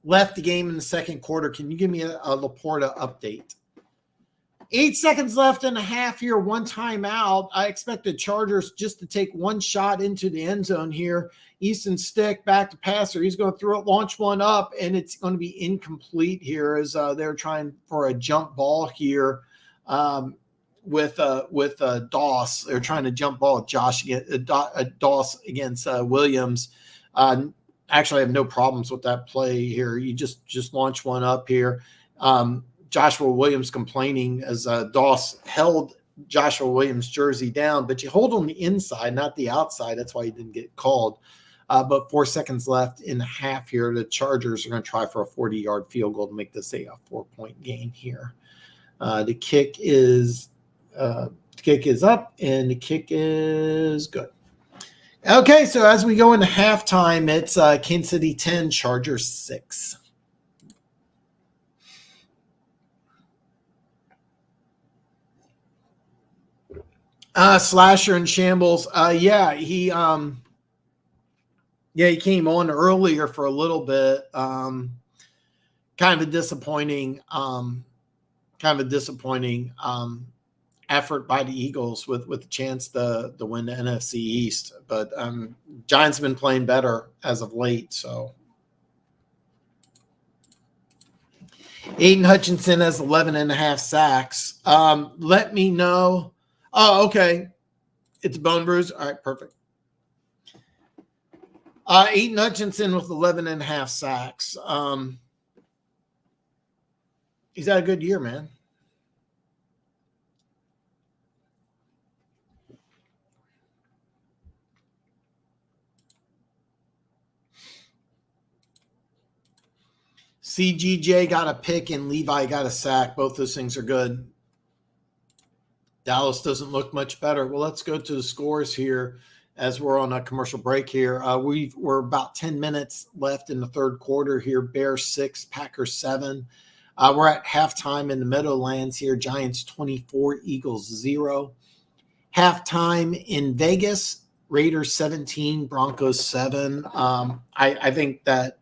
left the game in the second quarter. Can you give me a Laporta update? 8 seconds left in a half here, 1 timeout. I expect the Chargers just to take 1 shot into the end zone here. Easton Stick back to passer. He's going to launch one up, and it's going to be incomplete here as they're trying for a jump ball here with Doss. They're trying to jump ball Doss against Williams. Actually, I have no problems with that play here. You just launch one up here. Joshua Williams complaining as Doss held Joshua Williams' jersey down, but you hold on the inside, not the outside. That's why he didn't get called. But 4 seconds left in the half here. The Chargers are going to try for a 40-yard field goal to make this a 4-point gain here. The kick is up, and the kick is good. Okay, so as we go into halftime, it's Kansas City 10, Chargers 6. Slasher and Shambles. He came on earlier for a little bit. Kind of a disappointing effort by the Eagles with a chance to win the NFC East. But Giants have been playing better as of late. So Aiden Hutchinson has 11.5 sacks. Let me know. Oh, okay. It's a bone bruise. All right, perfect. Aiden Hutchinson with 11.5 sacks. He's had a good year, man. CGJ got a pick and Levi got a sack. Both those things are good. Dallas doesn't look much better. Well, let's go to the scores here as we're on a commercial break here. We're about 10 minutes left in the third quarter here. Bears 6, Packers 7. We're at halftime in the Meadowlands here. Giants 24, Eagles 0. Halftime in Vegas, Raiders 17, Broncos 7. I think that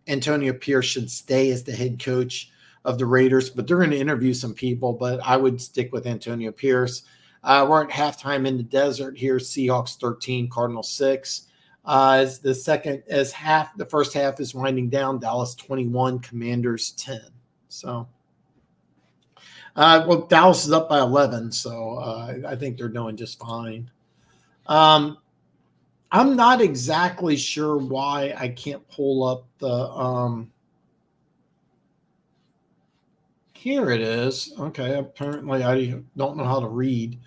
Antonio Pierce should stay as the head coach of the Raiders, but they're going to interview some people, but I would stick with Antonio Pierce. We're at halftime in the desert here. Seahawks 13, Cardinals 6. The first half is winding down. Dallas 21, Commanders 10. So, Dallas is up by 11, so I think they're doing just fine. I'm not exactly sure why I can't pull up the here it is. Okay, apparently I don't know how to read.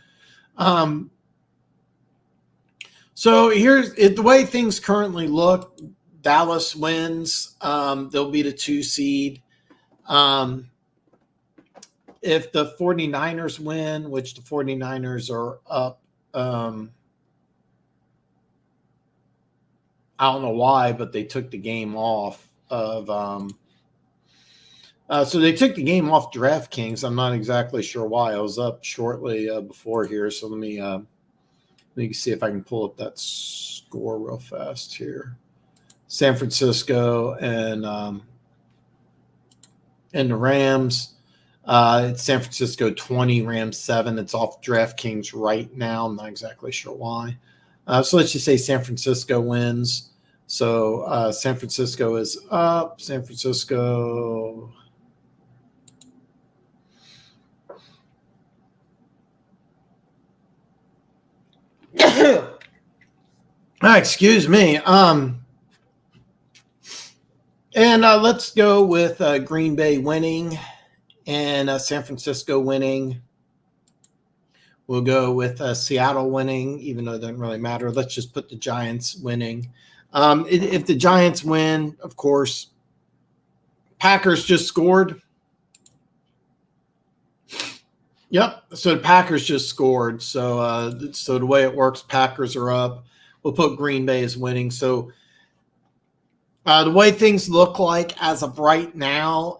So here's the way things currently look. Dallas wins. They'll be the 2 seed. If the 49ers win, which the 49ers are up, I don't know why, but they took the game off of so they took the game off DraftKings. I'm not exactly sure why. I was up shortly before here, so let me see if I can pull up that score real fast here. San Francisco and the Rams. It's San Francisco 20, Rams 7. It's off DraftKings right now. I'm not exactly sure why. So let's just say San Francisco wins. So San Francisco is up. San Francisco. Excuse me. And let's go with Green Bay winning and San Francisco winning. We'll go with Seattle winning, even though it doesn't really matter. Let's just put the Giants winning. If the Giants win, of course, Packers just scored. Yep. So the Packers just scored. So the way it works, Packers are up. We'll put Green Bay as winning. So the way things look like as of right now,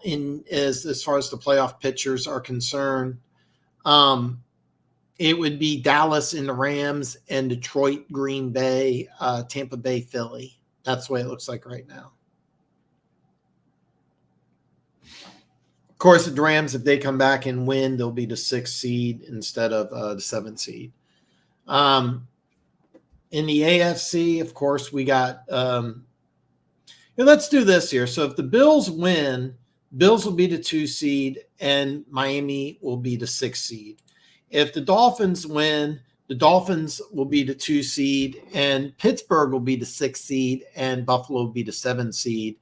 as far as the playoff pictures are concerned, it would be Dallas and the Rams and Detroit, Green Bay, Tampa Bay, Philly. That's the way it looks like right now. Of course, the Rams, if they come back and win, they'll be the 6th seed instead of the 7th seed. In the AFC, of course, we got let's do this here. So if the Bills win, Bills will be the 2 seed and Miami will be the 6th seed. If the Dolphins win, the Dolphins will be the 2 seed and Pittsburgh will be the 6th seed and Buffalo will be the 7th seed.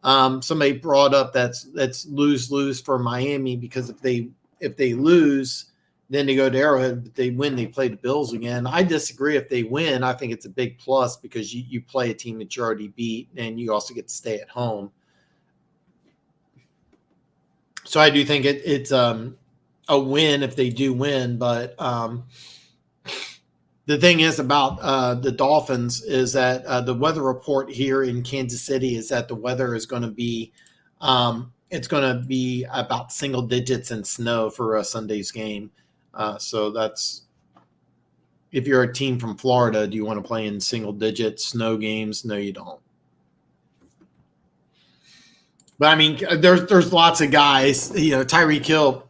Somebody brought up that's lose for Miami because if they lose, then they go to Arrowhead. If they win, they play the Bills again. I disagree. If they win, I think it's a big plus because you play a team that you already beat and you also get to stay at home. So I do think it's a win if they do win, but The thing is about the Dolphins is that the weather report here in Kansas City is that the weather is going to be it's going to be about single digits in snow for Sunday's game. So that's, if you're a team from Florida, do you want to play in single digit snow games? No, you don't. But I mean, there's lots of guys. Tyreek Hill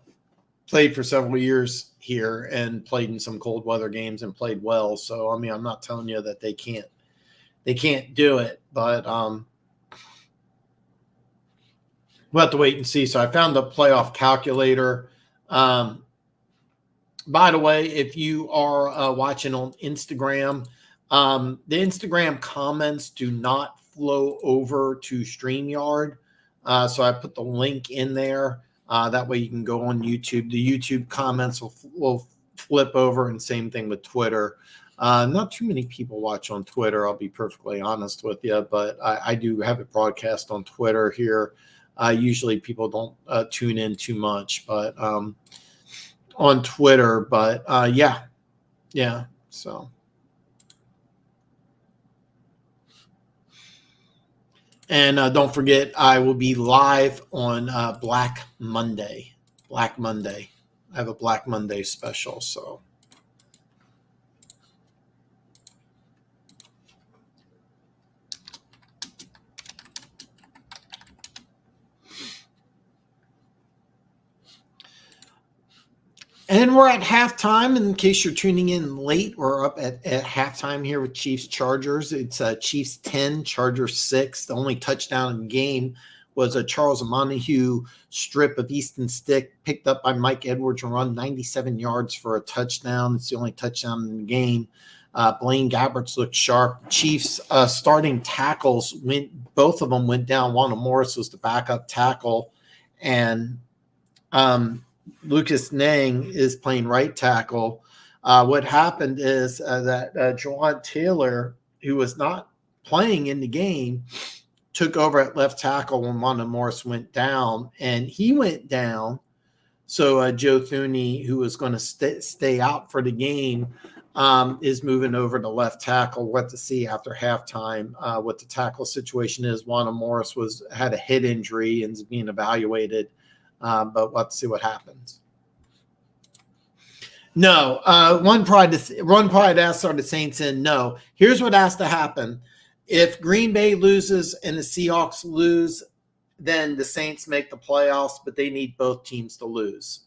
played for several years here and played in some cold weather games and played well. So I mean, I'm not telling you that they can't do it, but we'll have to wait and see. So I found the playoff calculator. By the way, if you are watching on Instagram, the Instagram comments do not flow over to Streamyard. So I put the link in there. That way you can go on YouTube. The YouTube comments will flip over, and same thing with Twitter. Not too many people watch on Twitter, I'll be perfectly honest with you, but I do have it broadcast on Twitter here. Usually people don't tune in too much, but on Twitter. But yeah. So. And don't forget, I will be live on Black Monday. Black Monday. I have a Black Monday special, so. And we're at halftime. In case you're tuning in late, we're up at halftime here with Chiefs Chargers. It's Chiefs 10, Chargers 6. The only touchdown in the game was a Charles Montague strip of Easton stick picked up by Mike Edwards and run 97 yards for a touchdown. It's the only touchdown in the game. Blaine Gabberts looked sharp. Chiefs starting tackles both of them went down. Wanda Morris was the backup tackle, and Lucas Nang is playing right tackle. What happened is that Jawan Taylor, who was not playing in the game, took over at left tackle when Wanda Morris went down, and he went down. So Joe Thuney, who was going to stay out for the game, is moving over to left tackle. We'll have to see after halftime what the tackle situation is. Wanda Morris had a head injury and is being evaluated. But we'll have to see what happens. No, one pride asked, are the Saints in? No. Here's what has to happen. If Green Bay loses and the Seahawks lose, then the Saints make the playoffs, but they need both teams to lose.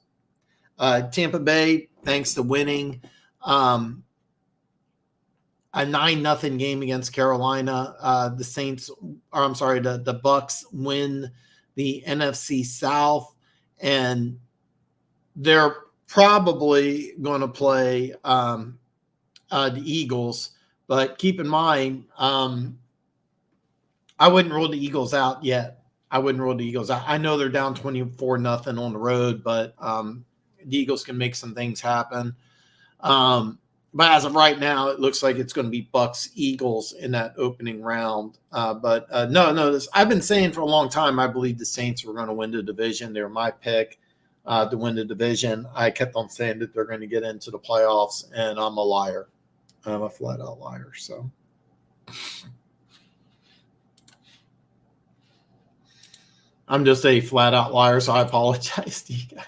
Tampa Bay, thanks to winning a 9-0 game against Carolina, the Bucks win the NFC South. And they're probably going to play the Eagles. But keep in mind, I wouldn't rule the Eagles out yet. I know they're down 24-0 on the road, but the Eagles can make some things happen. But as of right now, it looks like it's going to be Bucks-Eagles in that opening round. No, I've been saying for a long time, I believe the Saints were going to win the division. They were my pick to win the division. I kept on saying that they're going to get into the playoffs, and I'm a liar. I'm a flat-out liar. So I'm just a flat-out liar, so I apologize to you guys.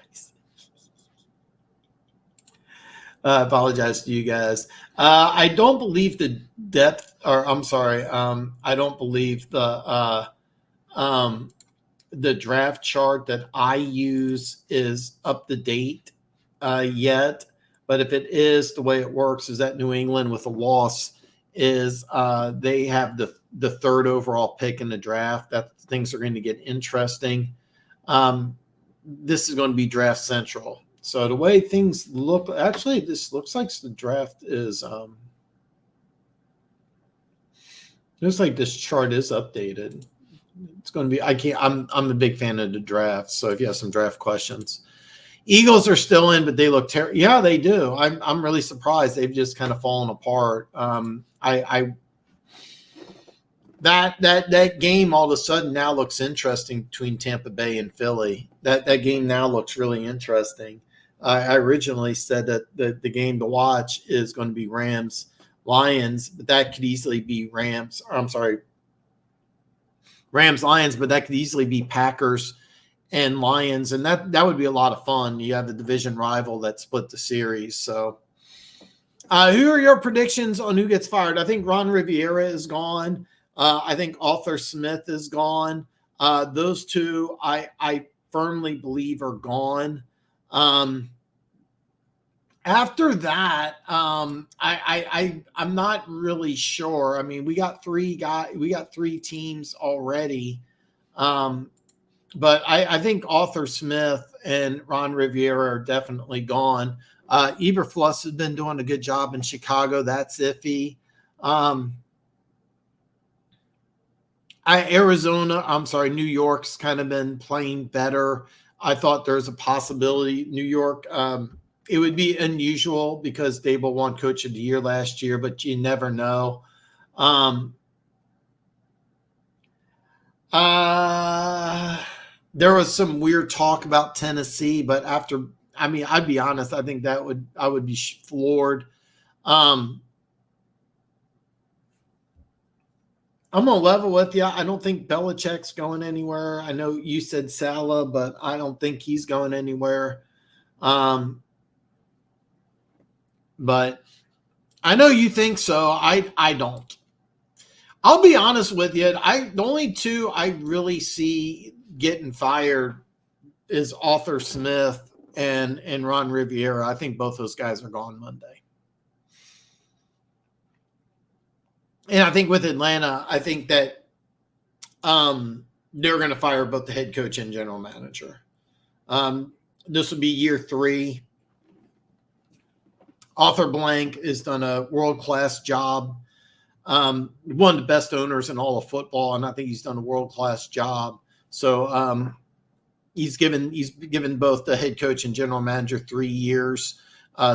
I apologize to you guys. I don't believe the depth, or I'm sorry, I don't believe the draft chart that I use is up to date yet. But if it is, the way it works is that New England with a loss is they have the third overall pick in the draft. That things are going to get interesting. This is going to be Draft Central. So the way things look, actually, this looks like the draft is looks like this chart is updated. It's going to be, I'm a big fan of the draft. So if you have some draft questions, Eagles are still in, but they look terrible. Yeah, they do. I'm really surprised. They've just kind of fallen apart. That game all of a sudden now looks interesting between Tampa Bay and Philly. That game now looks really interesting. I originally said that the game to watch is going to be Rams Lions, but that could easily be Rams Lions, but that could easily be Packers and Lions, and that would be a lot of fun. You have the division rival that split the series. So who are your predictions on who gets fired? I think Ron Rivera is gone. I think Arthur Smith is gone. Those two I firmly believe are gone. After that, I'm not really sure. I mean, we got three teams already. But I think Arthur Smith and Ron Rivera are definitely gone. Eberflus has been doing a good job in Chicago. That's iffy. New York's kind of been playing better. I thought there's a possibility New York. It would be unusual because Dable won Coach of the Year last year, but you never know. There was some weird talk about Tennessee, but I'd be honest, I think I would be floored. I'm going to level with you. I don't think Belichick's going anywhere. I know you said Salah, but I don't think he's going anywhere. But I know you think so. I don't. I'll be honest with you. The only two I really see getting fired is Arthur Smith and Ron Rivera. I think both those guys are gone Monday. And I think with Atlanta, I think that they're going to fire both the head coach and general manager. This will be year 3. Arthur Blank has done a world-class job. One of the best owners in all of football, and I think he's done a world-class job. So he's given both the head coach and general manager 3 years.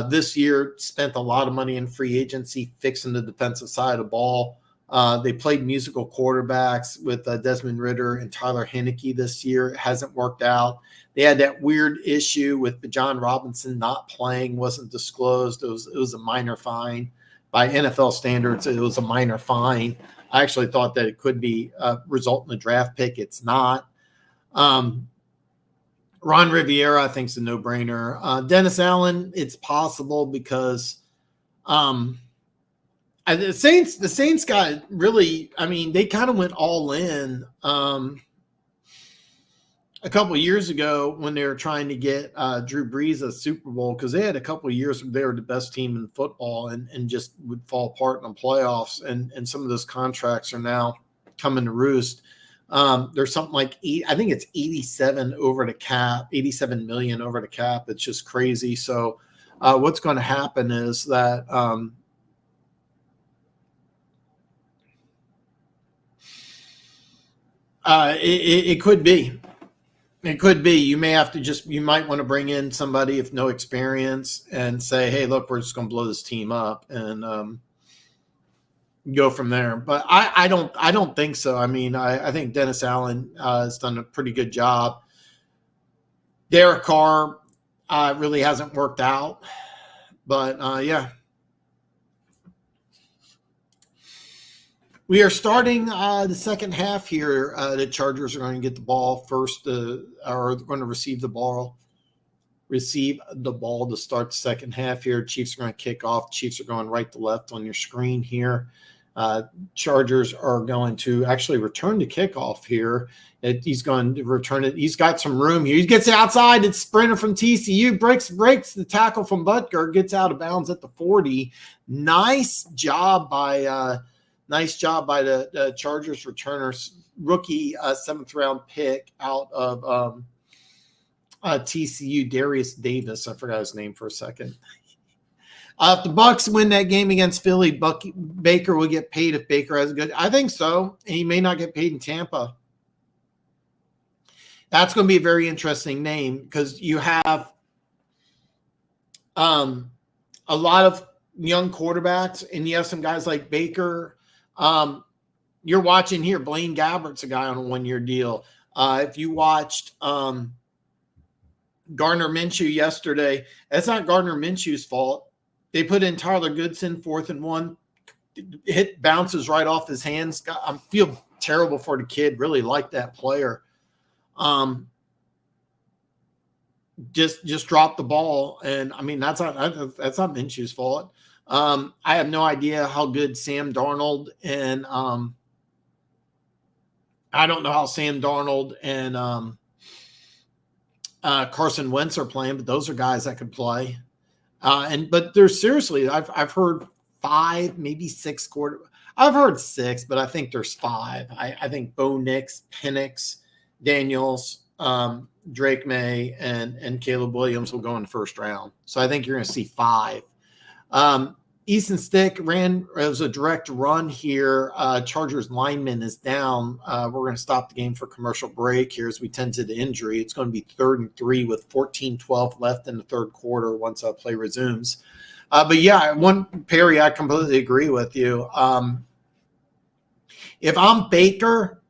This year spent a lot of money in free agency fixing the defensive side of the ball. They played musical quarterbacks with Desmond Ridder and Tyler Heineke this year. It hasn't worked out. They had that weird issue with John Robinson not playing, wasn't disclosed. It was a minor fine. By NFL standards, it was a minor fine. I actually thought that it could be result in a draft pick. It's not. Ron Rivera, I think, is a no-brainer. Dennis Allen, it's possible because the Saints got really, they kind of went all in a couple of years ago when they were trying to get Drew Brees a Super Bowl, because they had a couple of years where they were the best team in football and just would fall apart in the playoffs. And some of those contracts are now coming to roost. There's something like I think it's 87 over the cap, 87 million over the cap. It's just crazy. So what's going to happen is that it could be. It could be. You may have to you might want to bring in somebody with no experience and say, hey, look, we're just going to blow this team up and go from there. But I don't think so. I think Dennis Allen has done a pretty good job. Derek Carr really hasn't worked out. But, yeah. We are starting the second half here. The Chargers are going to get the ball first, or they're going to receive the ball to start the second half here. Chiefs are going to kick off. Chiefs are going right to left on your screen here. Chargers are going to actually return the kickoff here. He's going to return it. He's got some room here. He gets outside. It's sprinter from TCU. Breaks the tackle from Butker. Gets out of bounds at the 40. Nice job by the Chargers returner, rookie 7th-round pick out of TCU, Darius Davis. I forgot his name for a second. If the Bucs win that game against Philly, Baker will get paid if Baker has a good. I think so. He may not get paid in Tampa. That's going to be a very interesting name because you have a lot of young quarterbacks, and you have some guys like Baker. You're watching here, Blaine Gabbert's a guy on a 1-year deal. If you watched, who Gardner Minshew yesterday. That's not Gardner Minshew's fault. They put in Tyler Goodson, 4th and 1. Hit bounces right off his hands. I feel terrible for the kid. Really like that player. Just dropped the ball, and I mean that's not Minshew's fault. I have no idea how good Sam Darnold and I don't know how Sam Darnold and Carson Wentz are playing, but those are guys that could play. But there's seriously, I've heard 5, maybe 6 quarter. I've heard 6, but I think there's 5. I think Bo Nix, Penix, Daniels, Drake May, and Caleb Williams will go in the first round. So I think you're going to see 5. Easton Stick ran as a direct run here. Chargers lineman is down. We're going to stop the game for commercial break here as we tend to the injury. It's going to be 3rd and 3 with 14-12 left in the third quarter once play resumes. But yeah, Perry, I completely agree with you. If I'm Baker,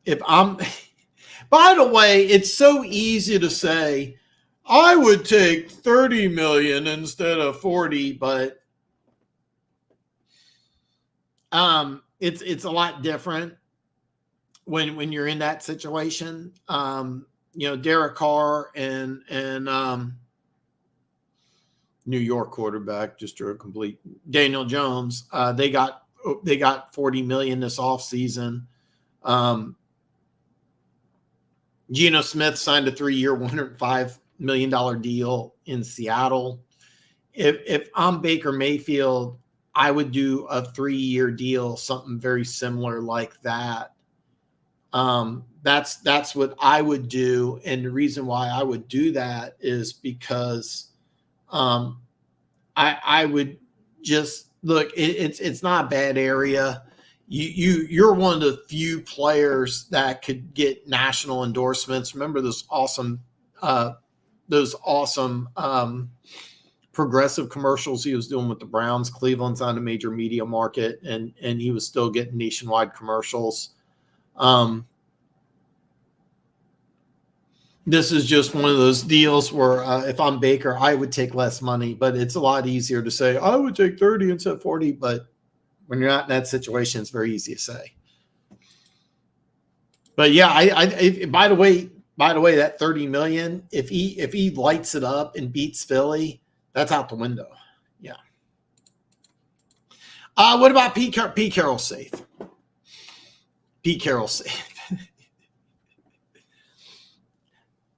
by the way, it's so easy to say, I would take $30 million instead of 40, but it's a lot different when you're in that situation. Derek Carr and New York quarterback just drew a complete Daniel Jones. They got $40 million this offseason. Geno Smith signed a 3-year, $105 million deal in Seattle. If I'm Baker Mayfield, I would do a 3-year deal, something very similar like that. That's what I would do. And the reason why I would do that is because I would just look, it's not a bad area. You're one of the few players that could get national endorsements. Remember those awesome progressive commercials he was doing with the Browns. Cleveland's on a major media market, and he was still getting nationwide commercials. This is just one of those deals where if I'm Baker, I would take less money, but it's a lot easier to say, I would take 30 instead of 40. But when you're not in that situation, it's very easy to say. But yeah, I by the way, that 30 million, if he lights it up and beats Philly, that's out the window. Yeah. What about Pete Carroll safe? Pete Carroll safe.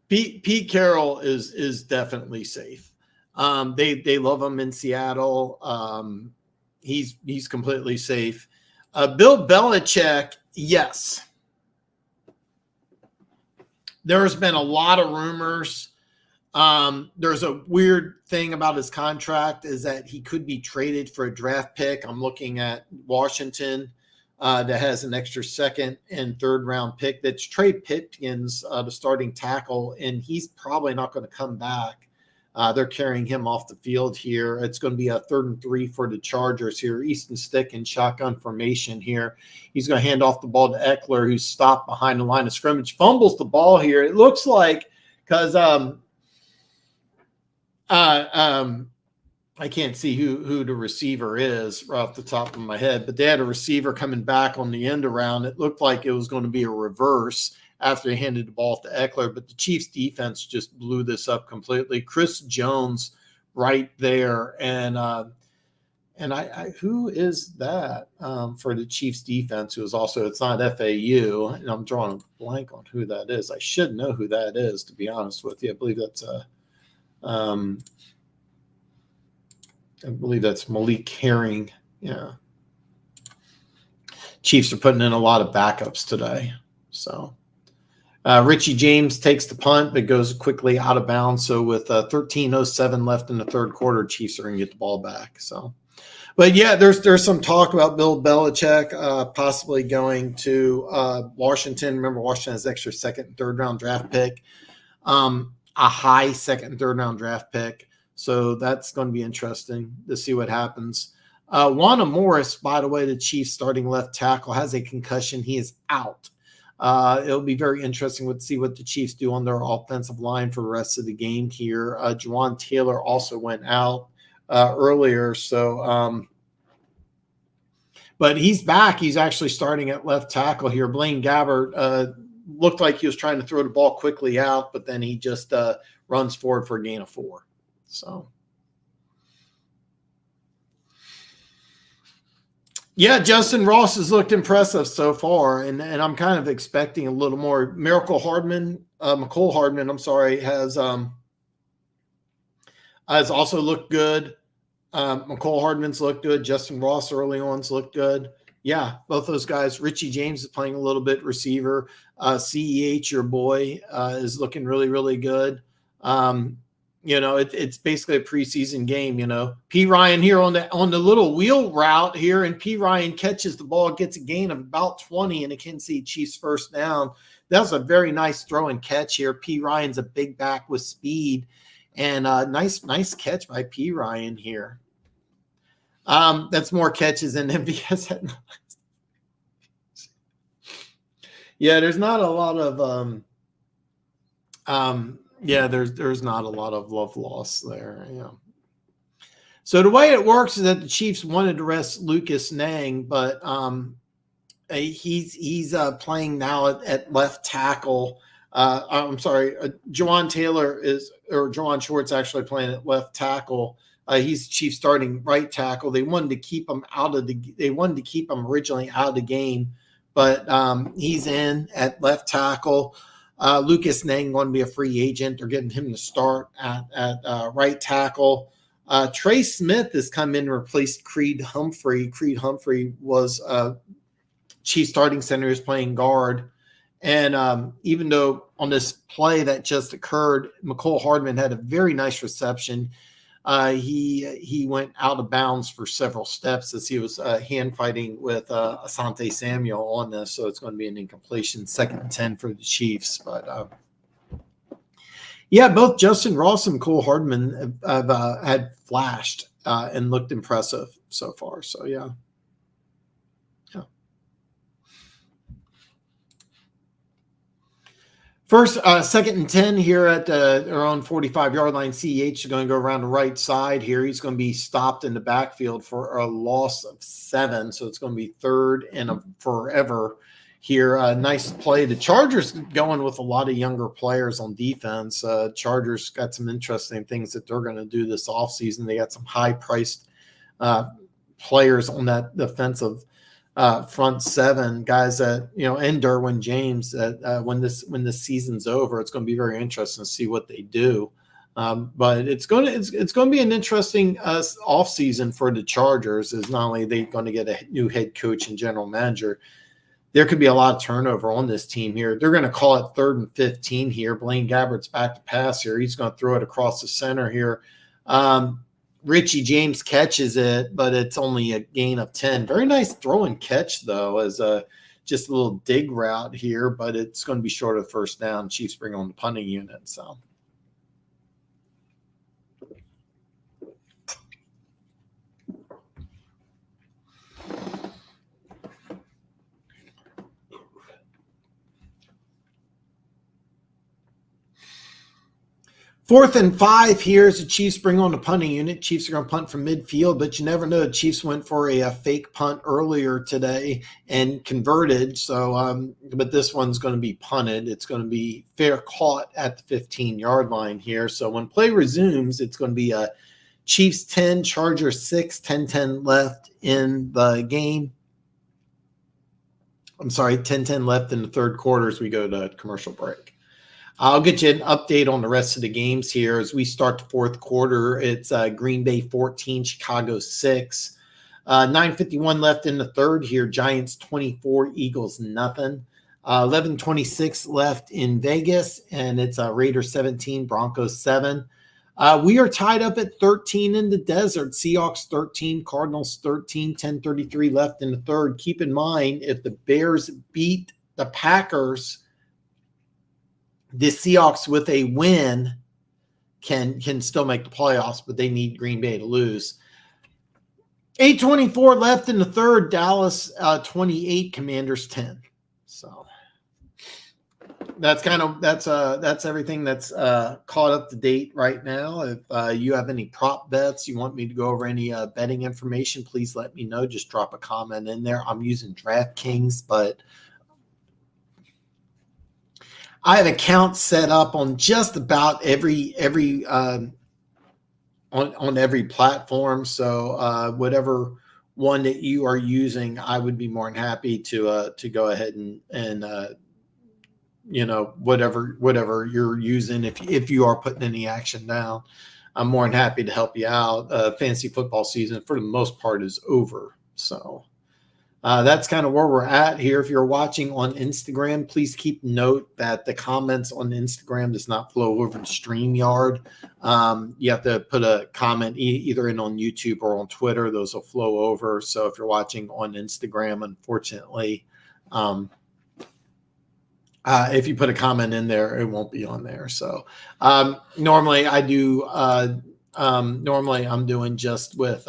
Pete Carroll is definitely safe. They love him in Seattle. He's completely safe. Bill Belichick, yes. There's been a lot of rumors. There's a weird thing about his contract is that he could be traded for a draft pick. I'm looking at Washington that has an extra 2nd and 3rd round pick. That's Trey Pipkins, the starting tackle, and he's probably not going to come back. They're carrying him off the field here. It's going to be a 3rd and 3 for the Chargers here. Easton Stick in shotgun formation here. He's going to hand off the ball to Eckler, who's stopped behind the line of scrimmage. Fumbles the ball here. It looks like because I can't see who the receiver is right off the top of my head, but they had a receiver coming back on the end around. It looked like it was going to be a reverse after he handed the ball to Eckler, but the Chiefs defense just blew this up completely. Chris Jones right there. And I who is that for the Chiefs defense, who is also, it's not FAU, and I'm drawing a blank on who that is. I should know who that is, to be honest with you. I believe that's Malik Herring. Yeah. Chiefs are putting in a lot of backups today. So Richie James takes the punt, but goes quickly out of bounds. So with 13:07 left in the third quarter, Chiefs are going to get the ball back. So, but yeah, there's some talk about Bill Belichick possibly going to Washington. Remember, Washington has extra 2nd and 3rd round draft pick, a high 2nd and 3rd round draft pick. So that's going to be interesting to see what happens. Wanda Morris, by the way, the Chiefs starting left tackle, has a concussion. He is out. It'll be very interesting to see what the Chiefs do on their offensive line for the rest of the game here. Juwan Taylor also went out earlier, so but he's back. He's actually starting at left tackle here. Blaine Gabbert looked like he was trying to throw the ball quickly out, but then he just runs forward for a gain of 4. So, yeah, Justin Ross has looked impressive so far, and I'm kind of expecting a little more. McCole Hardman, has also looked good. McCole Hardman's looked good. Justin Ross early on's looked good. Yeah, both those guys. Richie James is playing a little bit receiver. CEH, your boy, is looking really, really good. It's basically a preseason game. P. Ryan here on the little wheel route here, and P. Ryan catches the ball, gets a gain of about 20, and a Kansas City Chiefs first down. That was a very nice throw and catch here. P. Ryan's a big back with speed, and nice catch by P. Ryan here. That's more catches than MVS had. Yeah, there's not a lot of there's not a lot of love lost there. Yeah. So the way it works is that the Chiefs wanted to rest Lucas Nang, but he's playing now at left tackle. I'm sorry, Juwan Schwartz actually playing at left tackle. He's Chiefs starting right tackle. They wanted to keep him originally out of the game, but he's in at left tackle. Lucas Nang going to be a free agent. They're getting him to start at right tackle. Trey Smith has come in and replaced Creed Humphrey. Creed Humphrey was Chiefs starting center, is playing guard. And even though on this play that just occurred, McCole Hardman had a very nice reception. He went out of bounds for several steps as he was hand fighting with Asante Samuel on this, so it's going to be an incompletion, 2nd and 10 for the Chiefs. But both Justin Ross and Cole Hardman have had flashed and looked impressive so far. So yeah. First, 2nd and 10 here at our own 45-yard line. CEH is going to go around the right side here. He's going to be stopped in the backfield for a loss of 7. So it's going to be 3rd and forever here. Nice play. The Chargers going with a lot of younger players on defense. Chargers got some interesting things that they're going to do this offseason. They got some high-priced players on that defensive front 7, guys that and Derwin James. That when this season's over, it's going to be very interesting to see what they do. But it's going to be an interesting off season for the Chargers. Is not only they going to get a new head coach and general manager, there could be a lot of turnover on this team here. They're going to call it 3rd and 15 here. Blaine Gabbert's back to pass here. He's going to throw it across the center here. Richie James catches it, but it's only a gain of 10. Very nice throw and catch, though, as just a little dig route here, but it's going to be short of first down. Chiefs bring on the punting unit. So. Fourth and 5 here as the Chiefs bring on the punting unit. Chiefs are going to punt from midfield, but you never know. The Chiefs went for a fake punt earlier today and converted. So, but this one's going to be punted. It's going to be fair caught at the 15-yard line here. So when play resumes, it's going to be a Chiefs 10, Chargers 6, 10-10 left in the game. I'm sorry, 10-10 left in the third quarter as we go to commercial break. I'll get you an update on the rest of the games here as we start the fourth quarter. It's Green Bay 14, Chicago 6. 9:51 left in the third here. Giants 24, Eagles nothing. 11:26 left in Vegas, and it's Raiders 17, Broncos 7. We are tied up at 13 in the desert. Seahawks 13, Cardinals 13, 10:33 left in the third. Keep in mind, if the Bears beat the Packers, the Seahawks with a win can still make the playoffs, but they need Green Bay to lose. 8:24 left in the third. Dallas 28, Commanders 10. So that's everything that's caught up to date right now. If you have any prop bets, you want me to go over any betting information, please let me know. Just drop a comment in there. I'm using DraftKings, but I have accounts set up on just about every on every platform. So whatever one that you are using, I would be more than happy to go ahead and whatever you're using. If you are putting any action down, I'm more than happy to help you out. Fantasy football season for the most part is over. So that's kind of where we're at here. If you're watching on Instagram, please keep note that the comments on Instagram does not flow over to StreamYard. You have to put a comment either in on YouTube or on Twitter. Those will flow over. So if you're watching on Instagram, unfortunately, if you put a comment in there, it won't be on there. So normally I do. Normally I'm doing just with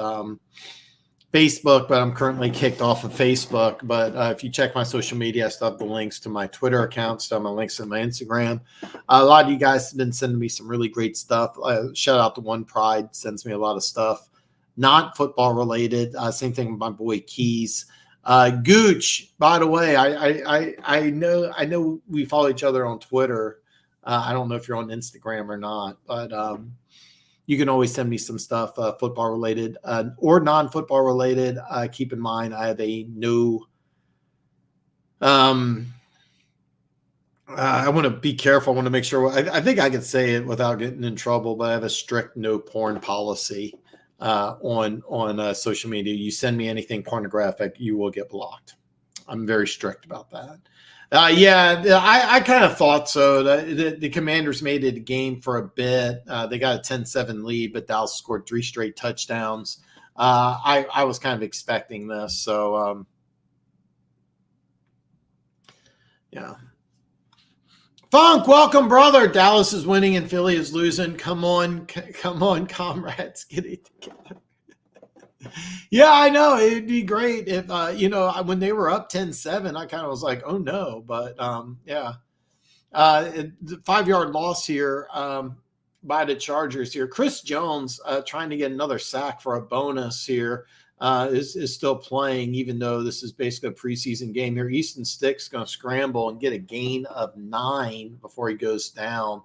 Facebook, but I'm currently kicked off of Facebook. But if you check my social media, I still have the links to my Twitter account, still have my links to my Instagram. A lot of you guys have been sending me some really great stuff. Shout out to One Pride, sends me a lot of stuff, not football related. Same thing with my boy Keys. Gooch, by the way, I know we follow each other on Twitter. I don't know if you're on Instagram or not, but you can always send me some stuff football related or non-football related. Keep in mind, I have a new I want to be careful. I want to make sure. I think I can say it without getting in trouble, but I have a strict no porn policy on social media. You send me anything pornographic, you will get blocked. I'm very strict about that. I kind of thought so. The Commanders made it a game for a bit. They got a 10-7 lead, but Dallas scored 3 straight touchdowns. I was kind of expecting this. So, yeah. Funk, welcome, brother. Dallas is winning and Philly is losing. Come on, comrades. Get it together. Yeah, I know. It'd be great if, when they were up 10-7, I kind of was like, oh, no. But, yeah. The 5-yard loss here by the Chargers here. Chris Jones trying to get another sack for a bonus here is still playing, even though this is basically a preseason game here. Easton Stick's going to scramble and get a gain of 9 before he goes down.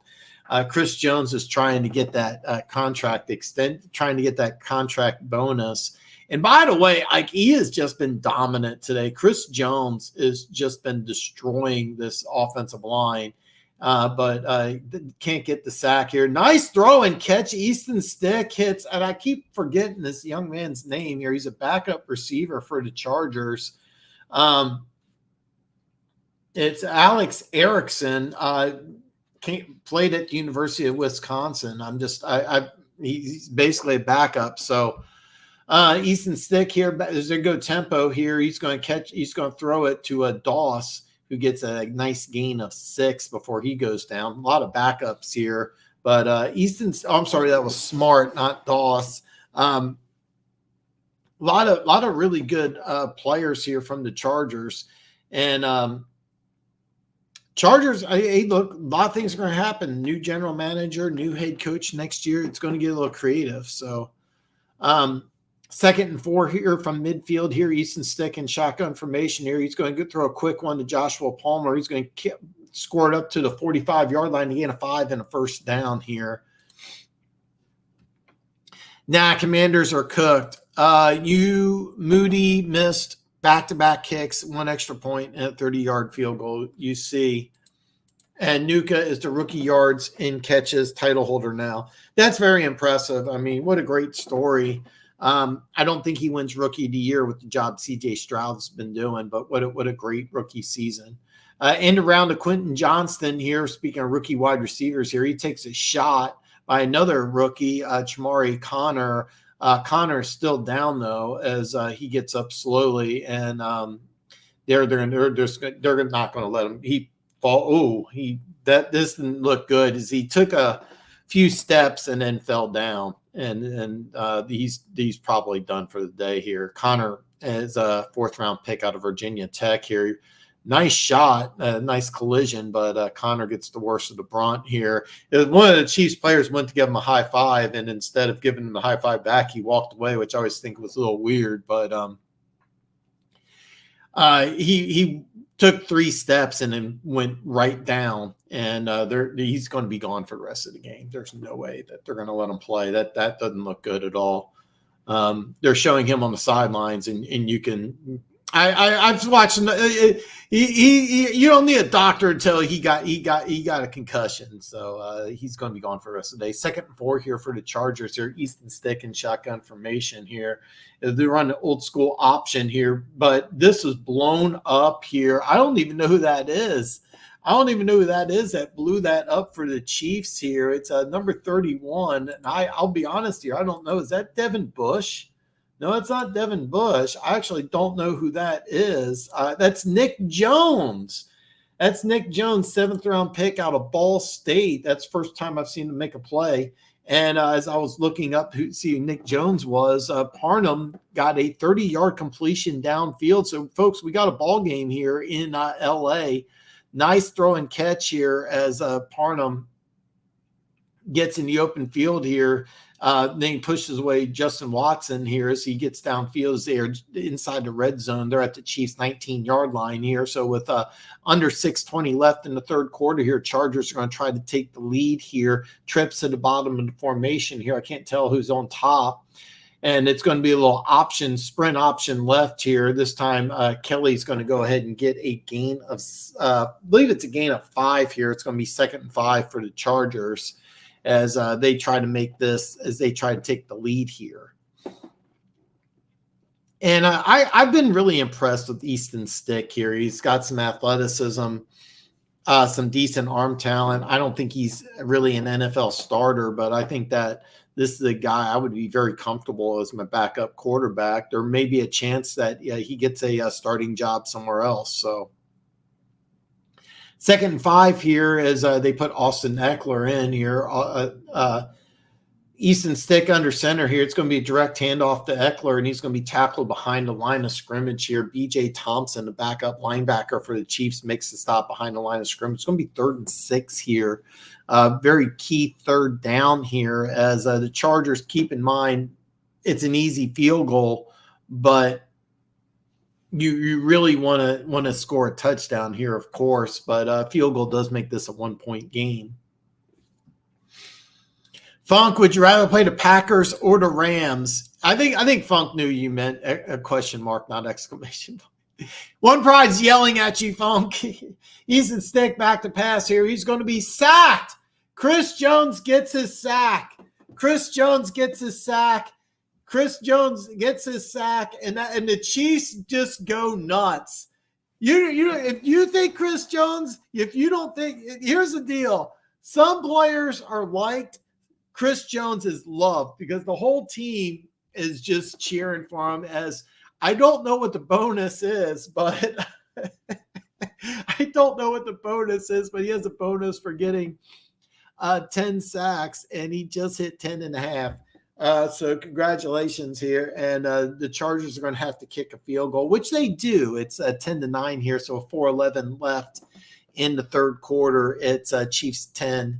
Chris Jones is trying to get that contract trying to get that contract bonus. And by the way, he has just been dominant today. Chris Jones has just been destroying this offensive line, but can't get the sack here. Nice throw and catch. Easton Stick hits, and I keep forgetting this young man's name here. He's a backup receiver for the Chargers. It's Alex Erickson. Played at the University of Wisconsin. He's basically a backup. So Easton Stick here, as they go tempo here, he's going to throw it to Doss, who gets a nice gain of 6 before he goes down. A lot of backups here, but I'm sorry, that was Smart, not Doss. A lot of really good players here from the Chargers, and Chargers, hey, look, a lot of things are going to happen. New general manager, new head coach next year. It's going to get a little creative. So, 2nd and 4 here from midfield here. Easton Stick in shotgun formation here. He's going to throw a quick one to Joshua Palmer. He's going to score it up to the 45-yard line to gain a 5 and a first down here. Nah, Commanders are cooked. Moody missed back-to-back kicks, 1 extra point, and a 30-yard field goal. You see, and Nuka is the rookie yards and catches title holder now. That's very impressive. I mean, what a great story. I don't think he wins rookie of the year with the job C.J. Stroud's been doing, but what a great rookie season. End around to Quentin Johnston here. Speaking of rookie wide receivers here, he takes a shot by another rookie, Chamari Connor. Connor is still down though, as he gets up slowly, and they're not going to let him. He fall. This didn't look good. As he took a few steps and then fell down, and he's probably done for the day here. Connor is a 4th round pick out of Virginia Tech here. Nice shot, nice collision, but Connor gets the worst of the brunt here. One of the Chiefs players went to give him a high five, and instead of giving him the high five back, he walked away, which I always think was a little weird. But he took 3 steps and then went right down, and he's going to be gone for the rest of the game. There's no way that they're going to let him play. That doesn't look good at all. They're showing him on the sidelines, and you can. I've watched. You don't need a doctor until he got a concussion, so he's going to be gone for the rest of the day. 2nd and 4 here for the Chargers. They're Easton stick and shotgun formation here. They run the old school option here, but this is blown up here. I don't even know who that is. That blew that up for the Chiefs here. It's number 31, and I'll be honest here. I don't know. Is that Devin Bush? No, it's not Devin Bush. I actually don't know who that is. That's Nick Jones. That's Nick Jones, 7th round pick out of Ball State. That's the first time I've seen him make a play. And as I was looking up to see who Nick Jones was, Parham got a 30-yard completion downfield. So, folks, we got a ball game here in L.A. Nice throw and catch here as Parham gets in the open field here. Then he pushes away Justin Watson here as he gets downfield as they're inside the red zone. They're at the Chiefs' 19-yard line here. So with under 6:20 left in the 3rd quarter here, Chargers are going to try to take the lead here. Trips at the bottom of the formation here. I can't tell who's on top. And it's going to be a little sprint option left here. This time, Kelly's going to go ahead and get a gain of, I believe it's a gain of 5 here. It's going to be 2nd and 5 for the Chargers as they try to take the lead here. And I've been really impressed with Easton Stick here. He's got some athleticism, some decent arm talent. I don't think he's really an NFL starter, but I think that this is a guy I would be very comfortable as my backup quarterback. There may be a chance that he gets a starting job somewhere else. So 2nd and 5 here as they put Austin Eckler in here. Easton Stick under center here. It's going to be a direct handoff to Eckler, and he's going to be tackled behind the line of scrimmage here. B.J. Thompson, the backup linebacker for the Chiefs, makes the stop behind the line of scrimmage. It's going to be 3rd and 6 here. Very key 3rd down here as the Chargers, keep in mind, it's an easy field goal, but you really want to score a touchdown here, of course, but field goal does make this a 1-point game. Funk, would you rather play the Packers or the Rams? I think Funk knew you meant a question mark, not exclamation point. One Pride's yelling at you, Funk. Easton Stick back to pass here. He's going to be sacked. Chris Jones gets his sack. Chris Jones gets his sack, and the Chiefs just go nuts. If you think Chris Jones, if you don't think, here's the deal. Some players are liked. Chris Jones is loved because the whole team is just cheering for him. As I don't know what the bonus is, but he has a bonus for getting 10 sacks, and he just hit 10 and a half. So congratulations here. And the Chargers are going to have to kick a field goal, which they do. It's 10-9 here. So 4:11 left in the 3rd quarter. It's Chiefs 10,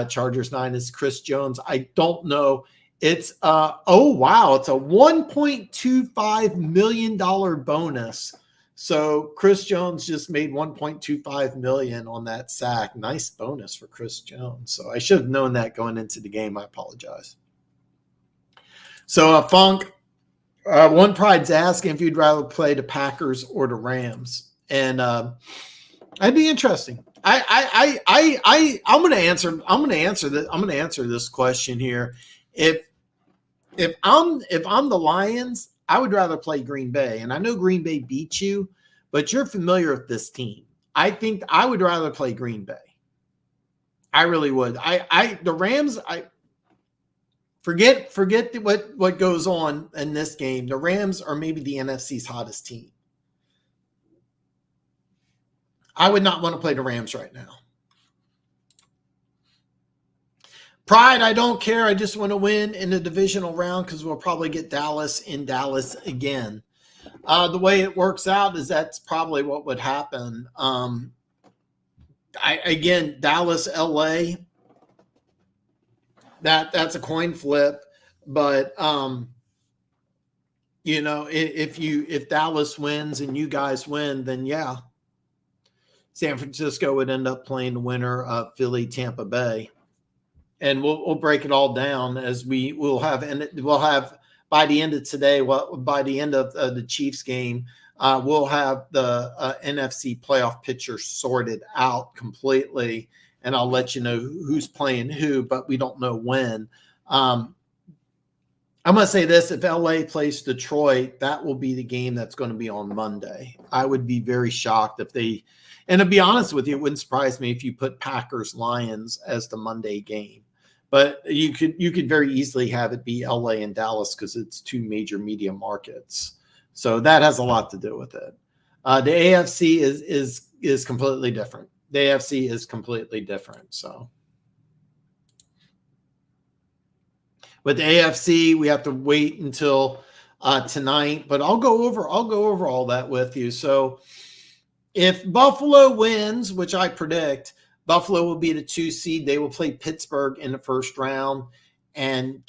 Chargers 9. Is Chris Jones. I don't know. It's it's a $1.25 million bonus. So Chris Jones just made $1.25 million on that sack. Nice bonus for Chris Jones. So I should have known that going into the game. I apologize. So Funk, One Pride's asking if you'd rather play the Packers or the Rams, and that'd be interesting. I'm going to answer. I'm going to answer this question here. If I'm the Lions, I would rather play Green Bay, and I know Green Bay beat you, but you're familiar with this team. I think I would rather play Green Bay. I really would. The Rams. Forget what goes on in this game. The Rams are maybe the NFC's hottest team. I would not want to play the Rams right now. Pride, I don't care. I just want to win in the divisional round because we'll probably get Dallas in Dallas again. The way it works out is that's probably what would happen. Again, Dallas, LA, that's a coin flip, but if Dallas wins and you guys win, then yeah, San Francisco would end up playing the winner of Philly, Tampa Bay, and we'll break it all down as we'll have by the end of today. By the end of the Chiefs game, we'll have the NFC playoff picture sorted out completely, and I'll let you know who's playing who, but we don't know when. I'm going to say this. If LA plays Detroit, that will be the game that's going to be on Monday. I would be very shocked if they, and to be honest with you, it wouldn't surprise me if you put Packers-Lions as the Monday game. But you could very easily have it be LA and Dallas because it's two major media markets. So that has a lot to do with it. The AFC is completely different. The AFC is completely different. So with the AFC, we have to wait until tonight. But I'll go over all that with you. So if Buffalo wins, which I predict, Buffalo will be the 2 seed. They will play Pittsburgh in the first round, and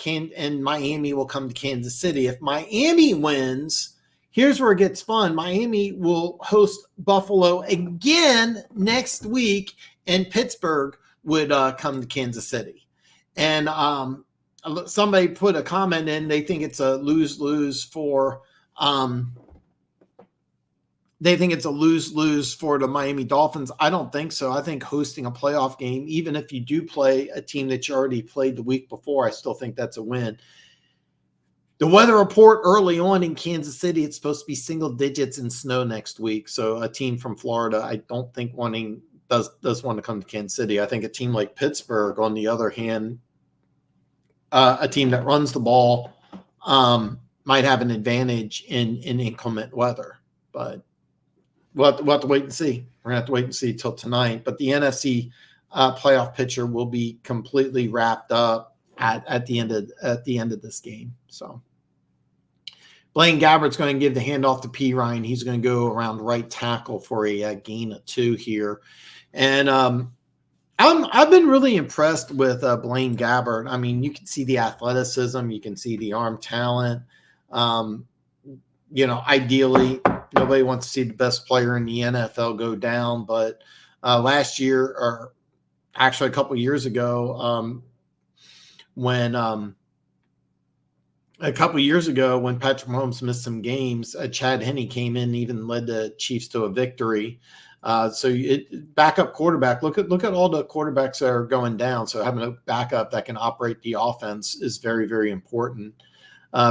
Miami will come to Kansas City. If Miami wins, here's where it gets fun. Miami will host Buffalo again next week, and Pittsburgh would come to Kansas City. And somebody put a comment in. They think it's a lose-lose for they think it's a lose-lose for the Miami Dolphins. I don't think so. I think hosting a playoff game, even if you do play a team that you already played the week before, I still think that's a win. The weather report early on in Kansas City, it's supposed to be single digits in snow next week. So a team from Florida, I don't think does want to come to Kansas City. I think a team like Pittsburgh, on the other hand, a team that runs the ball might have an advantage in inclement weather. But we'll have to wait and see. We're going to have to wait and see till tonight. But the NFC playoff picture will be completely wrapped up at the end of this game. So Blaine Gabbert's going to give the handoff to P. Ryan. He's going to go around right tackle for a gain of 2 here. And I've been really impressed with Blaine Gabbert. I mean, you can see the athleticism. You can see the arm talent. Ideally, nobody wants to see the best player in the NFL go down. But last year, or actually a couple of years ago, when Patrick Mahomes missed some games, Chad Henne came in and even led the Chiefs to a victory. Backup quarterback. Look at all the quarterbacks that are going down. So having a backup that can operate the offense is very, very important.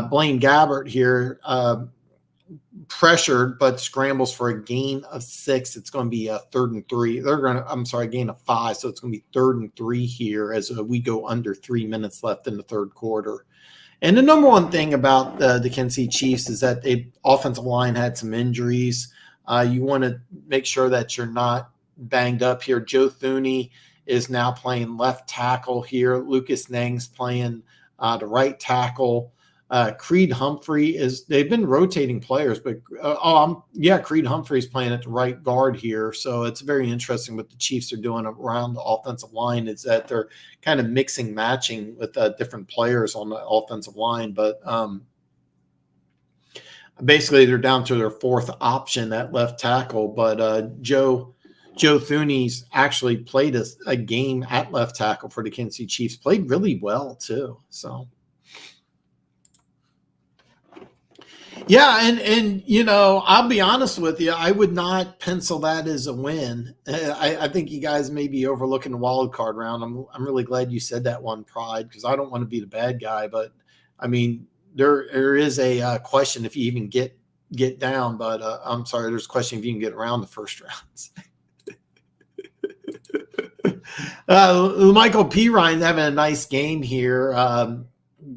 Blaine Gabbert here, pressured but scrambles for a gain of 6. It's going to be a 3rd and 3. A gain of 5. So it's going to be 3rd and 3 here as we go under 3 minutes left in the third quarter. And the number one thing about the Kansas City Chiefs is that the offensive line had some injuries. You want to make sure that you're not banged up here. Joe Thuney is now playing left tackle here. Lucas Nang's playing the right tackle. Creed Humphrey they've been rotating players, but Creed Humphrey's playing at the right guard here. So it's very interesting what the Chiefs are doing around the offensive line is that they're kind of matching with different players on the offensive line. But basically they're down to their 4th option at left tackle. But Joe Thuney's actually played a game at left tackle for the Kansas City Chiefs, played really well too. So. Yeah, and I'll be honest with you, I would not pencil that as a win. I think you guys may be overlooking the wild card round. I'm really glad you said that one, Pride, because I don't want to be the bad guy. But I mean, there is a question if you even get down. But I'm sorry, there's a question if you can get around the first rounds. Michael P. Ryan having a nice game here.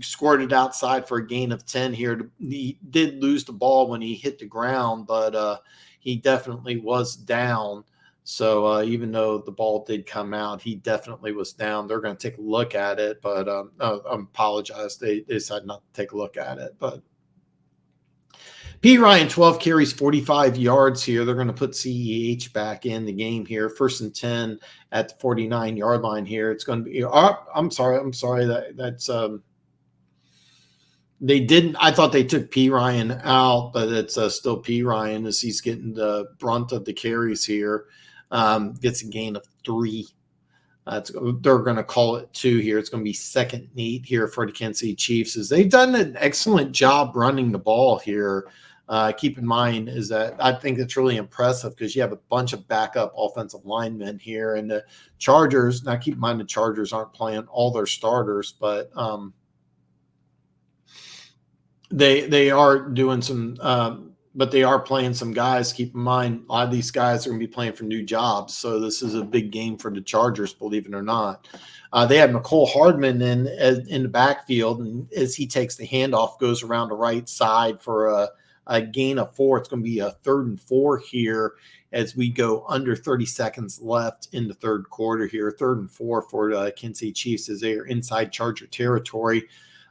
Scored it outside for a gain of 10 here. He did lose the ball when he hit the ground, but he definitely was down. So even though the ball did come out, he definitely was down. They're going to take a look at it, but I apologize. They decided not to take a look at it. But P. Ryan, 12 carries, 45 yards here. They're going to put CEH back in the game here. 1st and 10 at the 49-yard line here. It's going to be. I'm sorry. That's they didn't. I thought they took P. Ryan out, but it's still P. Ryan as he's getting the brunt of the carries here. Gets a gain of 3. They're going to call it 2 here. It's going to be 2nd and 8 here for the Kansas City Chiefs. As they've done an excellent job running the ball here. Keep in mind is that I think it's really impressive because you have a bunch of backup offensive linemen here, and the Chargers. Now, keep in mind the Chargers aren't playing all their starters, but they are doing some. But they are playing some guys. Keep in mind, a lot of these guys are going to be playing for new jobs. So this is a big game for the Chargers, believe it or not. They had McCole Hardman in the backfield, and as he takes the handoff, goes around the right side for a gain of 4. It's going to be a 3rd and 4 here as we go under 30 seconds left in the 3rd quarter here. 3rd and 4 for the Kansas City Chiefs as they are inside Charger territory.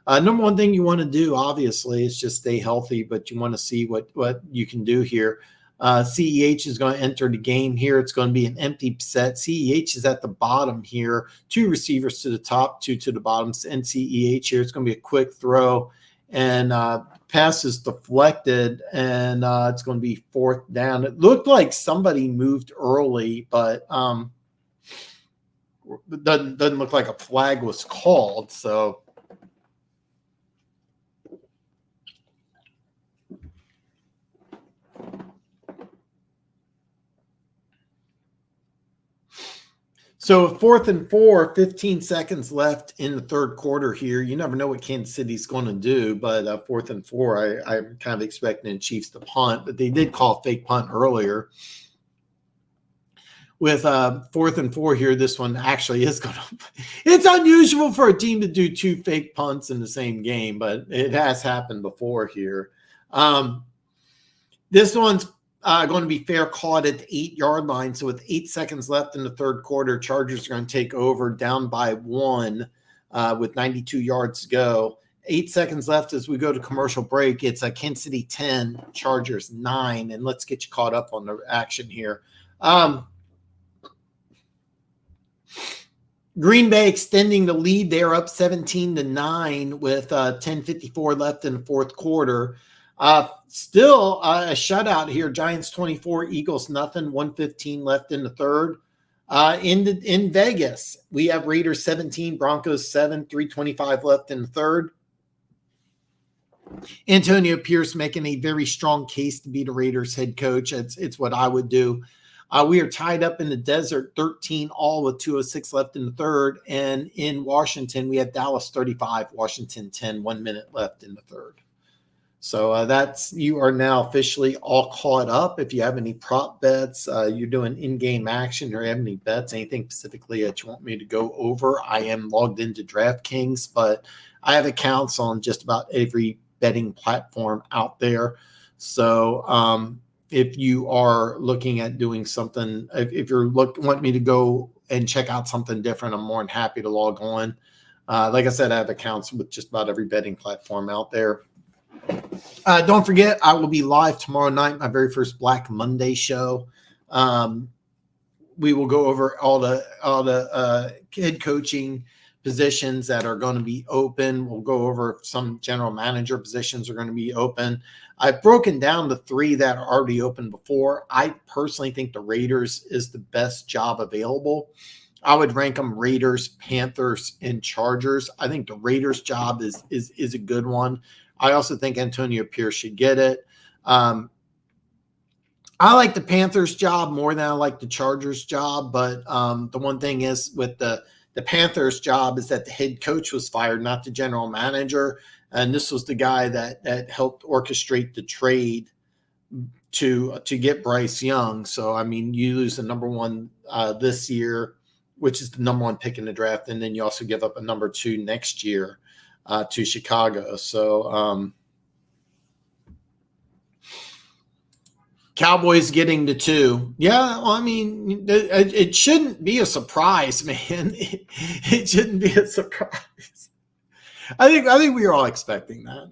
Number one thing you want to do, obviously, is just stay healthy, but you want to see what you can do here. CEH is going to enter the game here. It's going to be an empty set. CEH is at the bottom here. 2 receivers to the top, 2 to the bottom. And CEH here. It's going to be a quick throw, and pass is deflected, and it's going to be 4th down. It looked like somebody moved early, but it doesn't look like a flag was called, so. So 4th and 4, 15 seconds left in the 3rd quarter here. You never know what Kansas City's going to do, but 4th and 4, I'm kind of expecting the Chiefs to punt, but they did call a fake punt earlier. With 4th and 4 here, this one actually is going to – it's unusual for a team to do 2 fake punts in the same game, but it has happened before here. This one's going to be fair caught at the 8-yard line. So with 8 seconds left in the 3rd quarter, Chargers are going to take over down by 1 with 92 yards to go. 8 seconds left as we go to commercial break. It's a Kansas City 10, Chargers 9. And let's get you caught up on the action here. Green Bay extending the lead. They're up 17-9 with 10:54 left in the 4th quarter. Still a shutout here. Giants 24, Eagles nothing. 1:15 left in the 3rd. In Vegas, we have Raiders 17, Broncos 7, 3:25 left in the 3rd. Antonio Pierce making a very strong case to be the Raiders head coach. It's what I would do. We are tied up in the desert, 13 all with 2:06 left in the 3rd. And in Washington, we have Dallas 35, Washington 10, 1 minute left in the 3rd. So you are now officially all caught up. If you have any prop bets, you're doing in-game action, or have any bets, anything specifically that you want me to go over, I am logged into DraftKings, but I have accounts on just about every betting platform out there. So if you are looking at doing something, if you're want me to go and check out something different, I'm more than happy to log on. Like I said, I have accounts with just about every betting platform out there. Don't forget, I will be live tomorrow night, my very first Black Monday show. We will go over all the head coaching positions that are going to be open. We'll go over some general manager positions are going to be open. I've broken down the 3 that are already open before. I personally think the Raiders is the best job available. I would rank them Raiders, Panthers, and Chargers. I think the Raiders job is a good one. I also think Antonio Pierce should get it. I like the Panthers job more than I like the Chargers job, but the one thing is with the Panthers job is that the head coach was fired, not the general manager. And this was the guy that helped orchestrate the trade to get Bryce Young. So, I mean, you lose the number 1 this year, which is the number 1 pick in the draft. And then you also give up a number 2 next year to Chicago. So Cowboys getting the 2. Yeah, well, I mean, it shouldn't be a surprise, man. It shouldn't be a surprise. I think we were all expecting that.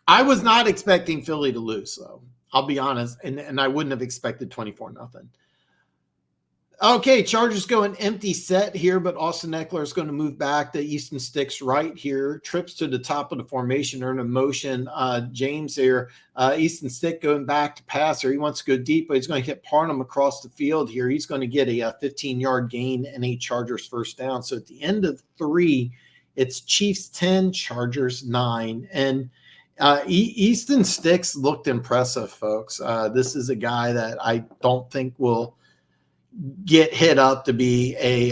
I was not expecting Philly to lose, though. I'll be honest, and I wouldn't have expected 24-0. Okay, Chargers go an empty set here, but Austin Eckler is going to move back. The Easton Sticks right here, trips to the top of the formation, earn a motion. James here, Easton Stick going back to passer. He wants to go deep, but he's going to hit Parnham across the field here. He's going to get a 15-yard gain and a Chargers first down. So at the end of 3, it's Chiefs 10, Chargers 9. And Easton Sticks looked impressive, folks. This is a guy that I don't think will get hit up to be a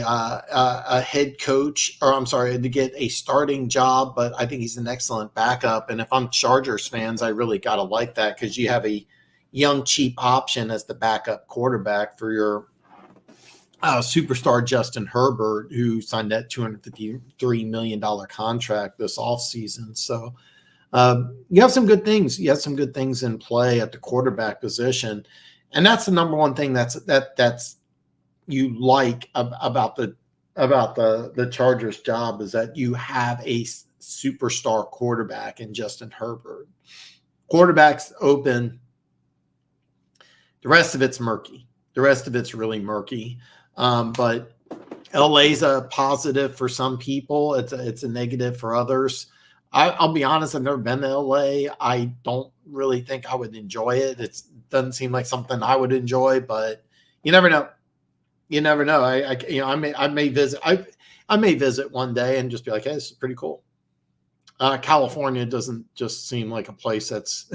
head coach, or I'm sorry, to get a starting job, but I think he's an excellent backup. And if I'm Chargers fans, I really got to like that, because you have a young, cheap option as the backup quarterback for your superstar Justin Herbert, who signed that $253 million contract this offseason. So you have some good things. You have some good things in play at the quarterback position. And that's the number one thing that's you like about the Chargers job, is that you have a superstar quarterback in Justin Herbert. Quarterback's open. The rest of it's murky. The rest of it's really murky. But LA's a positive for some people. It's a negative for others. I'll be honest, I've never been to LA. I don't really think I would enjoy it. It doesn't seem like something I would enjoy, but you never know. You never know. I may visit. I may visit one day and just be like, hey, this is pretty cool. California doesn't just seem like a place that's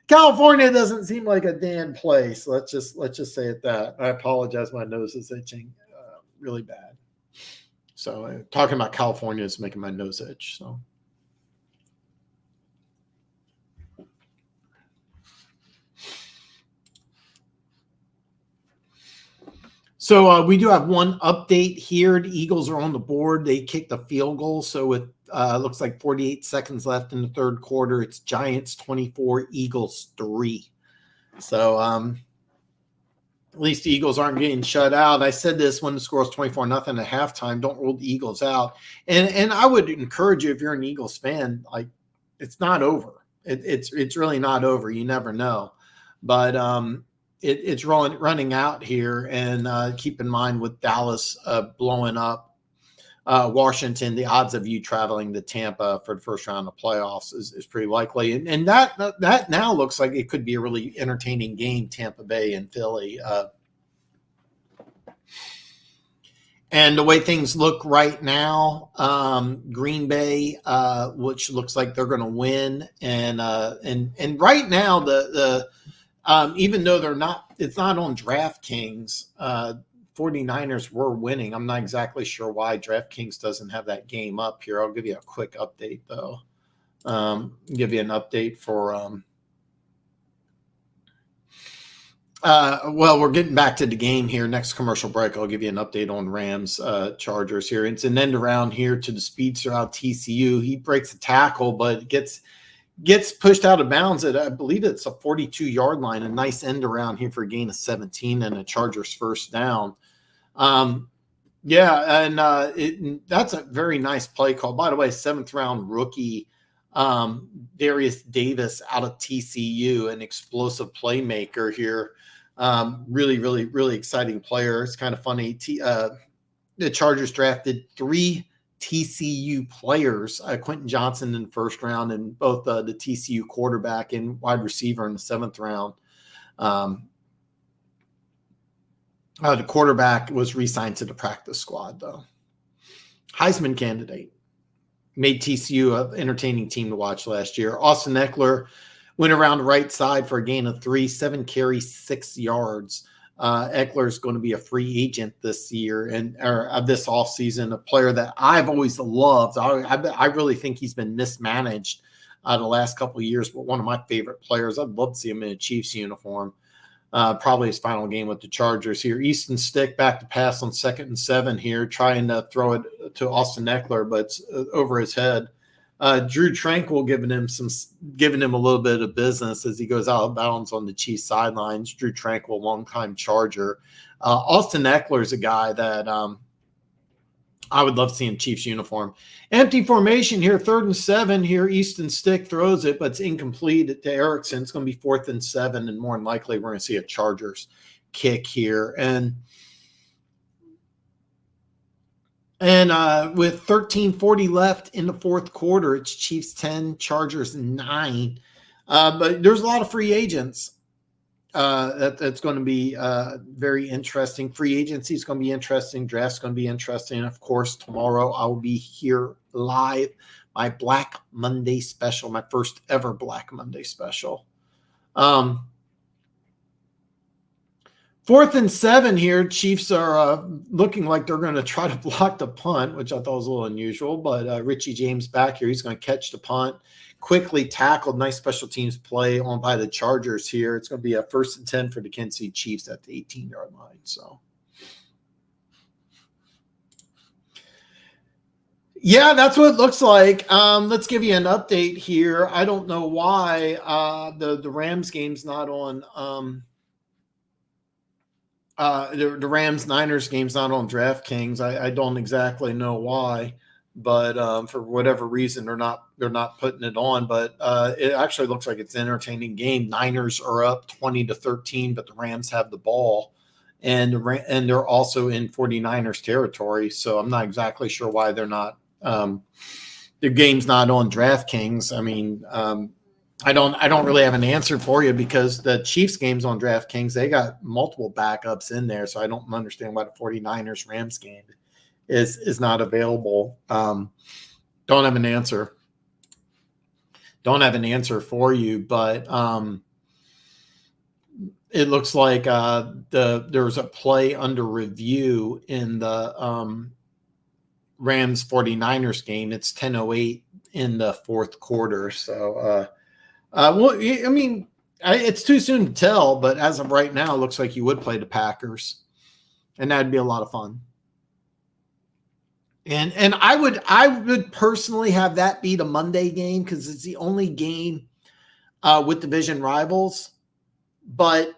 California doesn't seem like a damn place. Let's just say it that. I apologize. My nose is itching really bad. So talking about California is making my nose itch. So we do have one update here. The Eagles are on the board. They kicked a field goal. So it looks like 48 seconds left in the third quarter. It's Giants 24, Eagles 3. So at least the Eagles aren't getting shut out. I said this when the score was 24-0 at halftime. Don't rule the Eagles out. And I would encourage you, if you're an Eagles fan, like, it's not over. It's really not over. You never know. But it's running out here, and keep in mind with Dallas blowing up Washington, the odds of you traveling to Tampa for the first round of playoffs is pretty likely. And that now looks like it could be a really entertaining game, Tampa Bay and Philly. And the way things look right now, Green Bay, which looks like they're going to win, and right now the even though it's not on DraftKings, 49ers were winning. I'm not exactly sure why DraftKings doesn't have that game up here. I'll give you a quick update, though. Give you an update for well, we're getting back to the game here. Next commercial break, I'll give you an update on Rams Chargers here. It's an end around here to the speedster out TCU. He breaks a tackle, but gets pushed out of bounds at, I believe it's a 42-yard line. A nice end around here for a gain of 17 and a Chargers first down. Yeah, and that's a very nice play call. By the way, 7th-round rookie Darius Davis out of TCU, an explosive playmaker here. Really, really, really exciting player. It's kind of funny. The Chargers drafted 3 TCU players, Quentin Johnson in the first round, and both the TCU quarterback and wide receiver in the 7th round. The quarterback was re-signed to the practice squad, though. Heisman candidate. Made TCU an entertaining team to watch last year. Austin Eckler went around the right side for a gain of 3, 7 carries, 6 yards. Eckler is going to be a free agent this year or this offseason, a player that I've always loved. I really think he's been mismanaged the last couple of years, but one of my favorite players. I'd love to see him in a Chiefs uniform. Probably his final game with the Chargers here. Easton Stick back to pass on 2nd and 7 here, trying to throw it to Austin Eckler, but it's over his head. Drew Tranquil giving him a little bit of business as he goes out of bounds on the Chiefs sidelines. Drew Tranquil, longtime Charger. Austin Eckler is a guy that I would love seeing Chiefs uniform. Empty formation here, 3rd and 7 here. Easton Stick throws it, but it's incomplete to Erickson. It's going to be 4th and 7, and more than likely we're going to see a Chargers kick here. And with 13:40 left in the 4th quarter, it's Chiefs 10, Chargers 9. But there's a lot of free agents. That's going to be very interesting. Free agency is going to be interesting. Draft's going to be interesting. And of course, tomorrow I will be here live. My Black Monday special, my first ever Black Monday special. 4th and 7 here. Chiefs are looking like they're going to try to block the punt, which I thought was a little unusual. But Richie James back here. He's going to catch the punt. Quickly tackled. Nice special teams play on by the Chargers here. It's going to be a 1st and 10 for the Kansas City Chiefs at the 18-yard line. So, yeah, that's what it looks like. Let's give you an update here. I don't know why the Rams game's not on. The Rams-Niners game's not on DraftKings. I don't exactly know why. But for whatever reason, they're not putting it on. But it actually looks like it's an entertaining game. Niners are up 20-13, but the Rams have the ball, and they're also in 49ers territory. So I'm not exactly sure why they're not. The game's not on DraftKings. I mean, I don't really have an answer for you because the Chiefs game's on DraftKings. They got multiple backups in there, so I don't understand why the 49ers Rams game is not available. Don't have an answer. Don't have an answer for you, but it looks like there's a play under review in the Rams 49ers game. It's 10:08 in the 4th quarter. So, well, I mean, it's too soon to tell, but as of right now, it looks like you would play the Packers, and that'd be a lot of fun. And I would personally have that be the Monday game because it's the only game with division rivals. But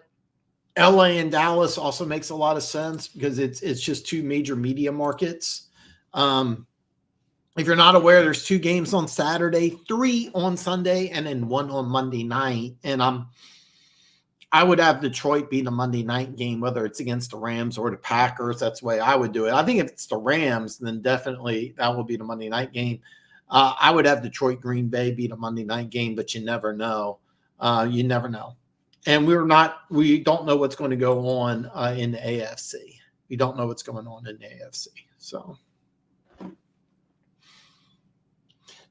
LA and Dallas also makes a lot of sense because it's just 2 major media markets. If you're not aware, there's 2 games on Saturday, 3 on Sunday, and then 1 on Monday night. And I would have Detroit be the Monday night game, whether it's against the Rams or the Packers. That's the way I would do it. I think if it's the Rams, then definitely that will be the Monday night game. I would have Detroit Green Bay be the Monday night game, but you never know. You never know. And we don't know what's going to go on in the AFC. We don't know what's going on in the AFC. So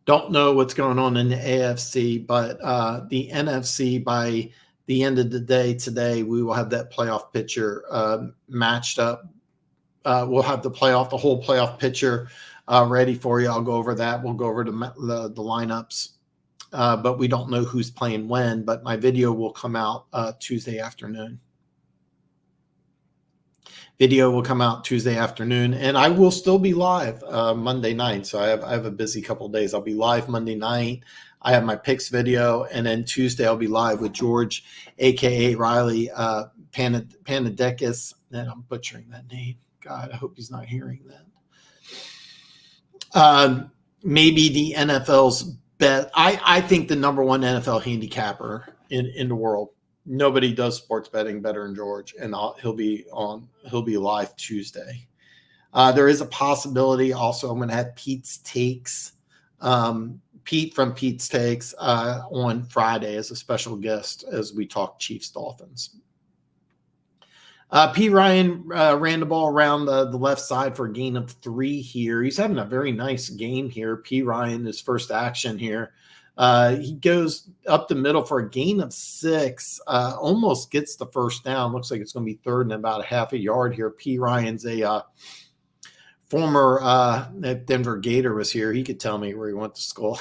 don't know what's going on in the AFC, but the NFC by the end of the day today, we will have that playoff picture matched up. We'll have the whole playoff picture ready for you. I'll go over that. We'll go over the lineups, but we don't know who's playing when. But my video will come out Tuesday afternoon. And I will still be live Monday night. So I have a busy couple of days. I'll be live Monday night. I have my picks video, and then Tuesday I'll be live with George, a.k.a. Riley Panadekis. And I'm butchering that name. God, I hope he's not hearing that. Maybe the NFL's bet. I think the number 1 NFL handicapper in the world. Nobody does sports betting better than George, and he'll be live Tuesday. There is a possibility also I'm going to have Pete's Takes. Pete from Pete's Takes on Friday as a special guest as we talk Chiefs Dolphins. P. Ryan ran the ball around the left side for a gain of 3 here. He's having a very nice game here. P. Ryan, his first action here. He goes up the middle for a gain of 6, almost gets the first down. Looks like it's going to be 3rd and about a half a yard here. P. Ryan's a former Denver Gator was here. He could tell me where he went to school.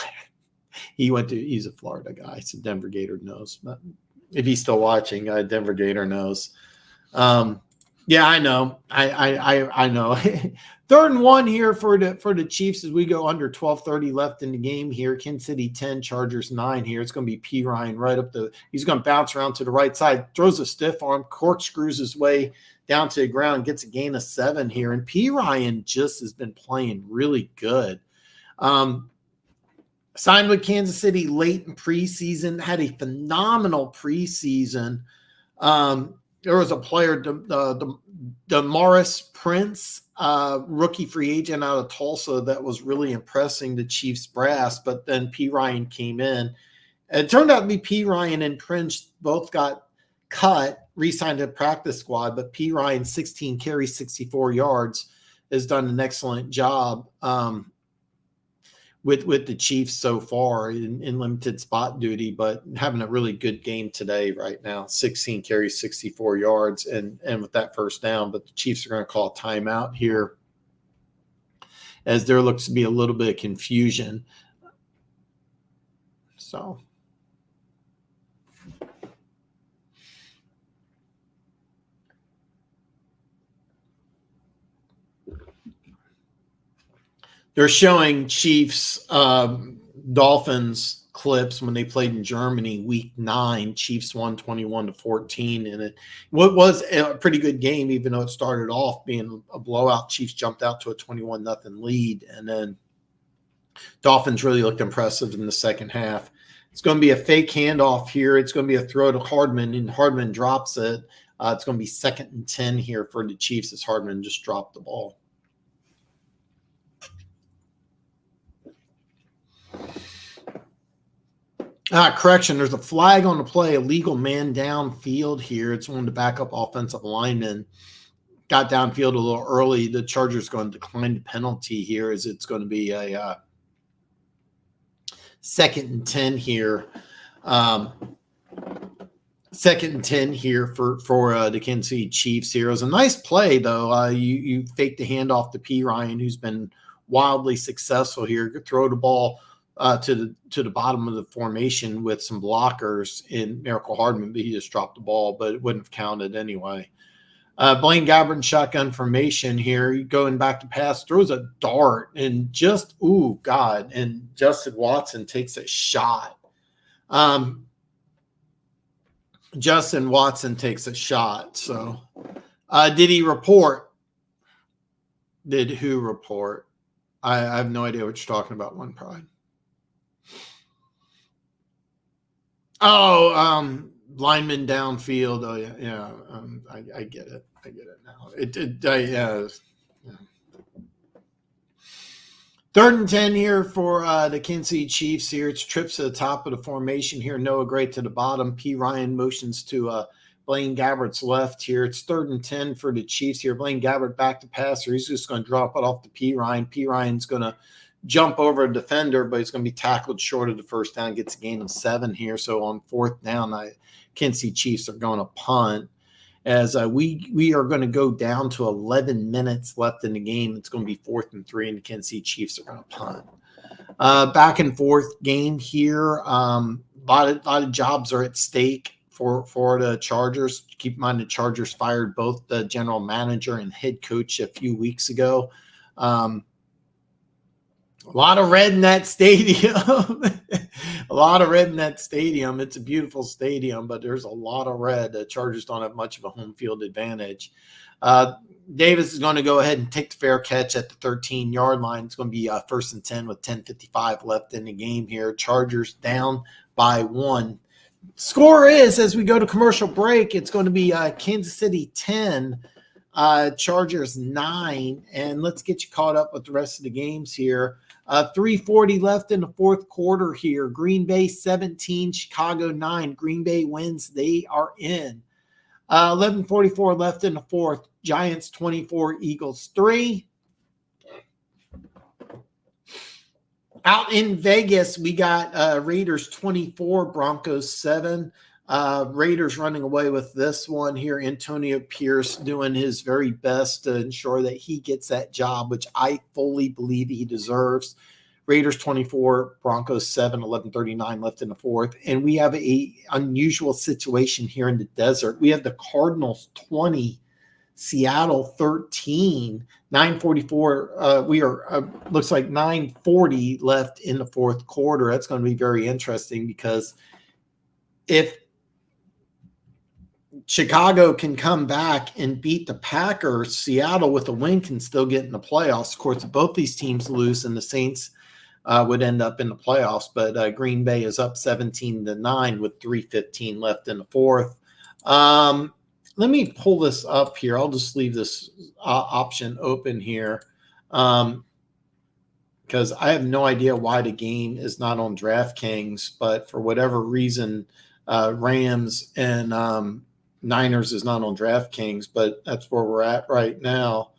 He's a Florida guy, so Denver Gator knows. But if he's still watching, Denver Gator knows. Yeah, I know. I know. 3rd and 1 here for the Chiefs as we go under 12:30 left in the game here. Kansas City 10, Chargers 9 here. It's going to be P. Ryan right up he's going to bounce around to the right side, throws a stiff arm, corkscrews his way down to the ground, gets a gain of 7 here. And P. Ryan just has been playing really good. Signed with Kansas City late in preseason, had a phenomenal preseason. There was a player, Damaris Prince, rookie free agent out of Tulsa, that was really impressing the Chiefs brass, but then P. Ryan came in. It turned out to be P. Ryan and Prince both got cut, re-signed to the practice squad, but P. Ryan, 16 carries, 64 yards, has done an excellent job with the Chiefs so far in limited spot duty, but having a really good game today right now. 16 carries, 64 yards, and with that first down. But the Chiefs are going to call a timeout here as there looks to be a little bit of confusion. So they're showing Chiefs Dolphins clips when they played in Germany week 9. Chiefs won 21-14, and it was a pretty good game, even though it started off being a blowout. Chiefs jumped out to a 21-0 lead, and then Dolphins really looked impressive in the second half. It's going to be a fake handoff here. It's going to be a throw to Hardman, and Hardman drops it. It's going to be 2nd and 10 here for the Chiefs as Hardman just dropped the ball. Correction, there's a flag on the play, illegal man downfield here. It's one of the backup offensive linemen. Got downfield a little early. The Chargers going to decline the penalty here as it's going to be a 2nd and 10 here. 2nd and 10 here for the Kansas City Chiefs here. It was a nice play, though. You faked the handoff to P. Ryan, who's been wildly successful here. Could throw the ball to the bottom of the formation with some blockers in Miracle Hardman, but he just dropped the ball, but it wouldn't have counted anyway. Blaine Gabbert shotgun formation here, going back to pass, throws a dart, and just, ooh, God, and Justin Watson takes a shot. Justin Watson takes a shot. So did he report? Did who report? I have no idea what you're talking about, One Pride. Oh, lineman downfield. Oh yeah. I get it. I get it now. Yeah. 3rd and 10 here for the Kansas City Chiefs here. It's trips to the top of the formation here. Noah Gray to the bottom. P. Ryan motions to Blaine Gabbert's left here. It's 3rd and 10 for the Chiefs here. Blaine Gabbert back to passer. He's just going to drop it off to P. Ryan. P. Ryan's going to jump over a defender, but he's going to be tackled short of the first down, gets a gain of 7 here. So on 4th down, Kansas City Chiefs are going to punt as we are going to go down to 11 minutes left in the game. It's going to be 4th and 3, and the Kansas City Chiefs are going to punt. Back and forth game here. A lot of jobs are at stake for the Chargers. Keep in mind the Chargers fired both the general manager and head coach a few weeks ago. A lot of red in that stadium. A lot of red in that stadium. It's a beautiful stadium, but there's a lot of red. The Chargers don't have much of a home field advantage. Davis is going to go ahead and take the fair catch at the 13-yard line. It's going to be 1st and 10 with 10:55 left in the game here. Chargers down by 1. Score is, as we go to commercial break, it's going to be Kansas City 10, Chargers 9. And let's get you caught up with the rest of the games here. 3:40 left in the 4th quarter here. Green Bay 17, Chicago 9. Green Bay wins. They are in. 11:44 left in the 4th. Giants 24, Eagles 3. Out in Vegas, we got Raiders 24, Broncos 7. Raiders running away with this one here. Antonio Pierce doing his very best to ensure that he gets that job, which I fully believe he deserves. Raiders 24, Broncos 7, 11:39 left in the 4th. And we have a unusual situation here in the desert. We have the Cardinals 20, Seattle 13, 9:44. We are looks like 9:40 left in the fourth quarter. That's going to be very interesting because if Chicago can come back and beat the Packers, Seattle with a win can still get in the playoffs. Of course, if both these teams lose, and the Saints would end up in the playoffs. But Green Bay is up 17-9 with 3:15 left in the fourth. Let me pull this up here. I'll just leave this option open here because I have no idea why the game is not on DraftKings, but for whatever reason, Rams and Niners is not on DraftKings, but that's where we're at right now.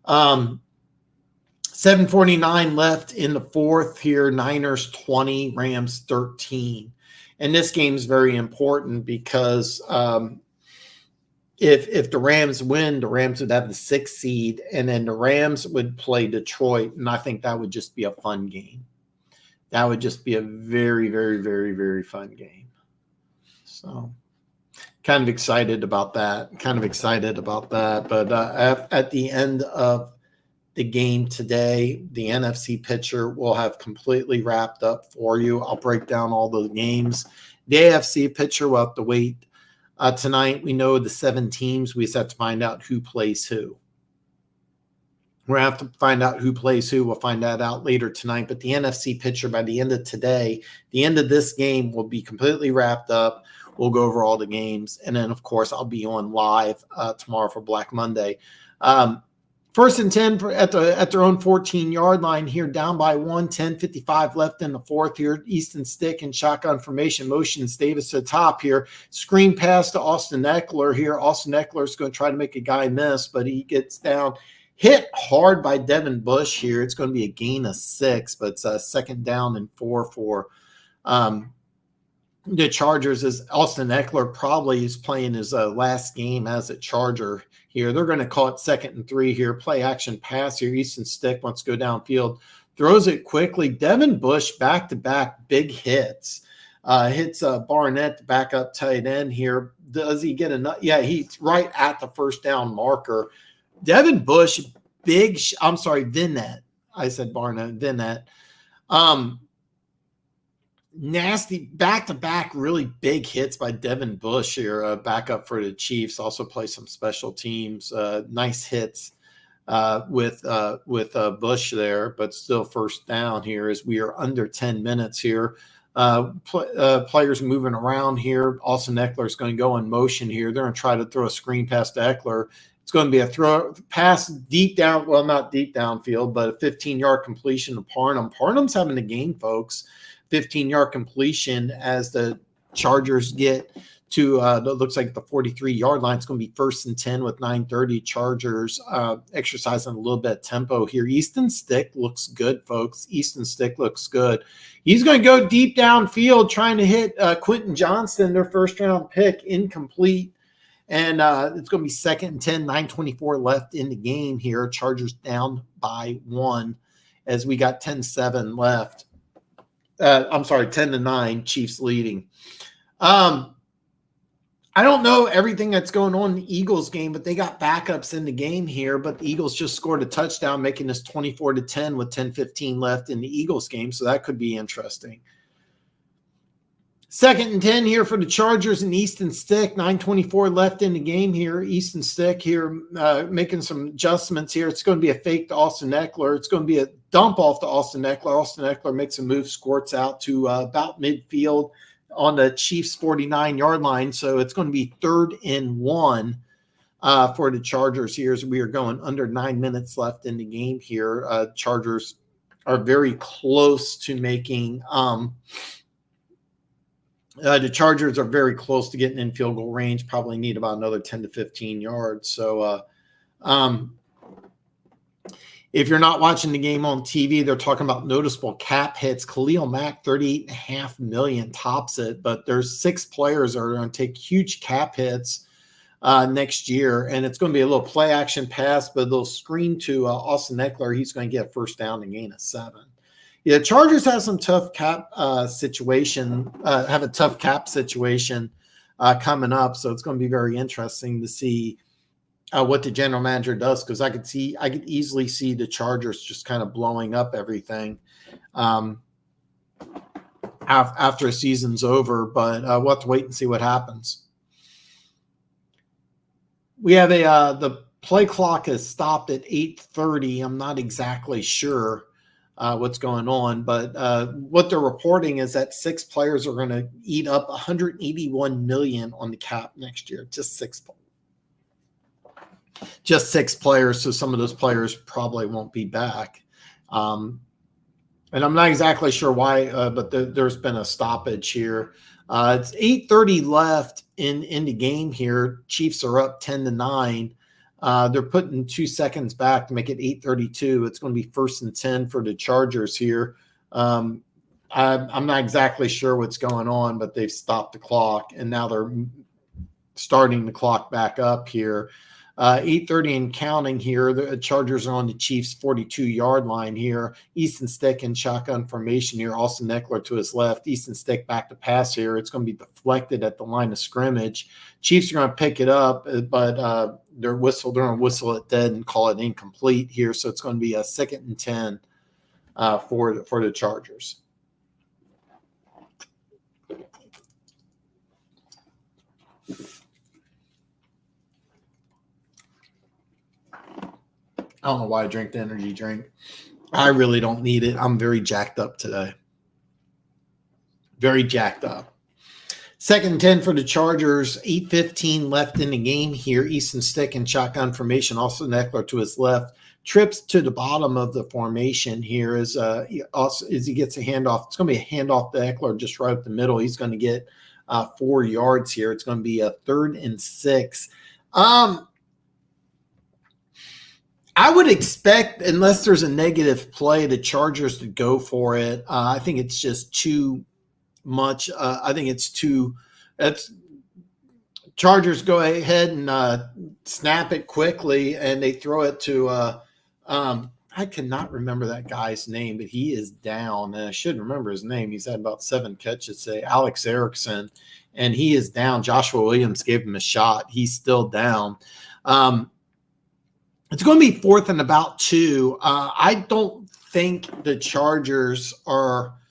7:49 left in the fourth here. Niners 20, Rams 13. And this game is very important because if the Rams win, the Rams would have the 6th seed, and then the Rams would play Detroit, and I think that would just be a fun game. That would just be a very, very, very, very fun game. So kind of excited about that. But at the end of the game today, the NFC picture will have completely wrapped up for you. I'll break down all the games. The AFC picture will have to wait. Tonight, we know the 7 teams. We just have to find out who plays who. We're going to have to find out who plays who. We'll find that out later tonight. But the NFC picture by the end of today, the end of this game will be completely wrapped up. We'll go over all the games. And then, of course, I'll be on live tomorrow for Black Monday. First and 10 at their own 14-yard line here, down by 1, 10:55 left in the fourth here. Easton Stick and shotgun formation motions Davis to the top here. Screen pass to Austin Eckler here. Austin Eckler is going to try to make a guy miss, but he gets down. Hit hard by Devin Bush here. It's going to be a gain of 6, but it's a 2nd down and 4 for the Chargers. As Austin Eckler probably is playing his last game as a Charger here. They're going to call it 2nd and 3 here. Play action pass here. Easton Stick wants to go downfield. Throws it quickly. Devin Bush back-to-back big hits. Hits Barnett, the backup tight end here. Does he get enough? Yeah, he's right at the first down marker. Devin Bush, Vinnett. I said Barnett, Vinnett. Nasty back-to-back really big hits by Devin Bush here, backup for the Chiefs. Also play some special teams. Nice hits with Bush there, but still first down here as we are under 10 minutes here. Players moving around here. Austin Eckler is going to go in motion here. They're going to try to throw a screen pass to Eckler. It's going to be a throw pass deep down, well, not deep downfield, but a 15-yard completion to Parham. Parham's having a game, folks. 15-yard completion as the Chargers get to it looks like the 43-yard line. It's going to be 1st and 10 with 9:30. Chargers exercising a little bit of tempo here. Easton Stick looks good, folks. Easton Stick looks good. He's going to go deep downfield trying to hit Quentin Johnston, their first-round pick, incomplete. And it's going to be 2nd and 10, 9:24 left in the game here. Chargers down by 1 as we got 10-7 left. 10-9, Chiefs leading. I don't know everything that's going on in the Eagles game, but they got backups in the game here. But the Eagles just scored a touchdown, making this 24-10 with 10:15 left in the Eagles game. So that could be interesting. 2nd and 10 here for the Chargers and Easton Stick. 9:24 left in the game here. Easton Stick here making some adjustments here. It's going to be a fake to Austin Eckler. It's going to be a dump off to Austin Eckler. Austin Eckler makes a move, squirts out to about midfield on the Chiefs' 49-yard line. So it's going to be 3rd and 1 for the Chargers here as we are going under 9 minutes left in the game here. Chargers are very close to making the Chargers are very close to getting in field goal range, probably need about another 10 to 15 yards. So if you're not watching the game on TV, they're talking about noticeable cap hits. Khalil Mack, $38.5 million tops it, but there's 6 players that are going to take huge cap hits next year, and it's going to be a little play action pass, but a little screen to Austin Eckler. He's going to get a first down and gain a 7. Yeah, Chargers have some tough cap situation, have a tough cap situation coming up, so it's going to be very interesting to see what the general manager does, because I could easily see the Chargers just kind of blowing up everything after a season's over. But we'll have to wait and see what happens. We have the play clock has stopped at 8:30. I'm not exactly sure what's going on, but what they're reporting is that 6 players are going to eat up $181 million on the cap next year. Just six players. So some of those players probably won't be back. And I'm not exactly sure why, but there's been a stoppage here. It's 8:30 left in the game here. Chiefs are up 10-9. They're putting 2 seconds back to make it 8:32. It's going to be 1st and 10 for the Chargers here. I'm not exactly sure what's going on, but they've stopped the clock, and now they're starting the clock back up here. 8:30 and counting here. The Chargers are on the Chiefs' 42-yard line here. Easton Stick in shotgun formation here. Austin Eckler to his left. Easton Stick back to pass here. It's going to be deflected at the line of scrimmage. Chiefs are going to pick it up, but they're going to whistle it dead and call it incomplete here. So it's going to be a 2nd and 10 for the Chargers. I don't know why I drink the energy drink. I really don't need it. I'm very jacked up today. Very jacked up. 2nd and 10 for the Chargers. 8:15 left in the game here. Easton Stick in shotgun formation. Also Eckler to his left. Trips to the bottom of the formation here as he gets a handoff. It's going to be a handoff to Eckler just right up the middle. He's going to get 4 yards here. It's going to be a 3rd and 6. I would expect, unless there's a negative play, the Chargers to go for it. I think it's just too much. I think it's too – Chargers go ahead and snap it quickly, and they throw it to I cannot remember that guy's name, but he is down. And I should remember his name. He's had about 7 catches today. Alex Erickson, and he is down. Joshua Williams gave him a shot. He's still down. It's going to be 4th and about 2. I don't think the Chargers are –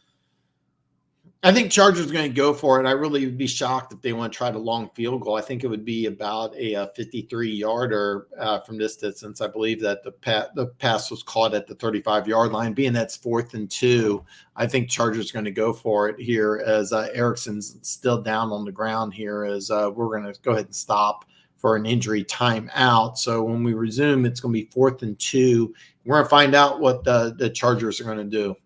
I think Chargers are going to go for it. I really would be shocked if they want to try the long field goal. I think it would be about a 53-yarder from this distance. I believe that the pass was caught at the 35-yard line. Being that's 4th and 2, I think Chargers are going to go for it here as Erickson's still down on the ground here as we're going to go ahead and stop for an injury timeout. So when we resume, it's going to be 4th and 2. We're going to find out what the Chargers are going to do.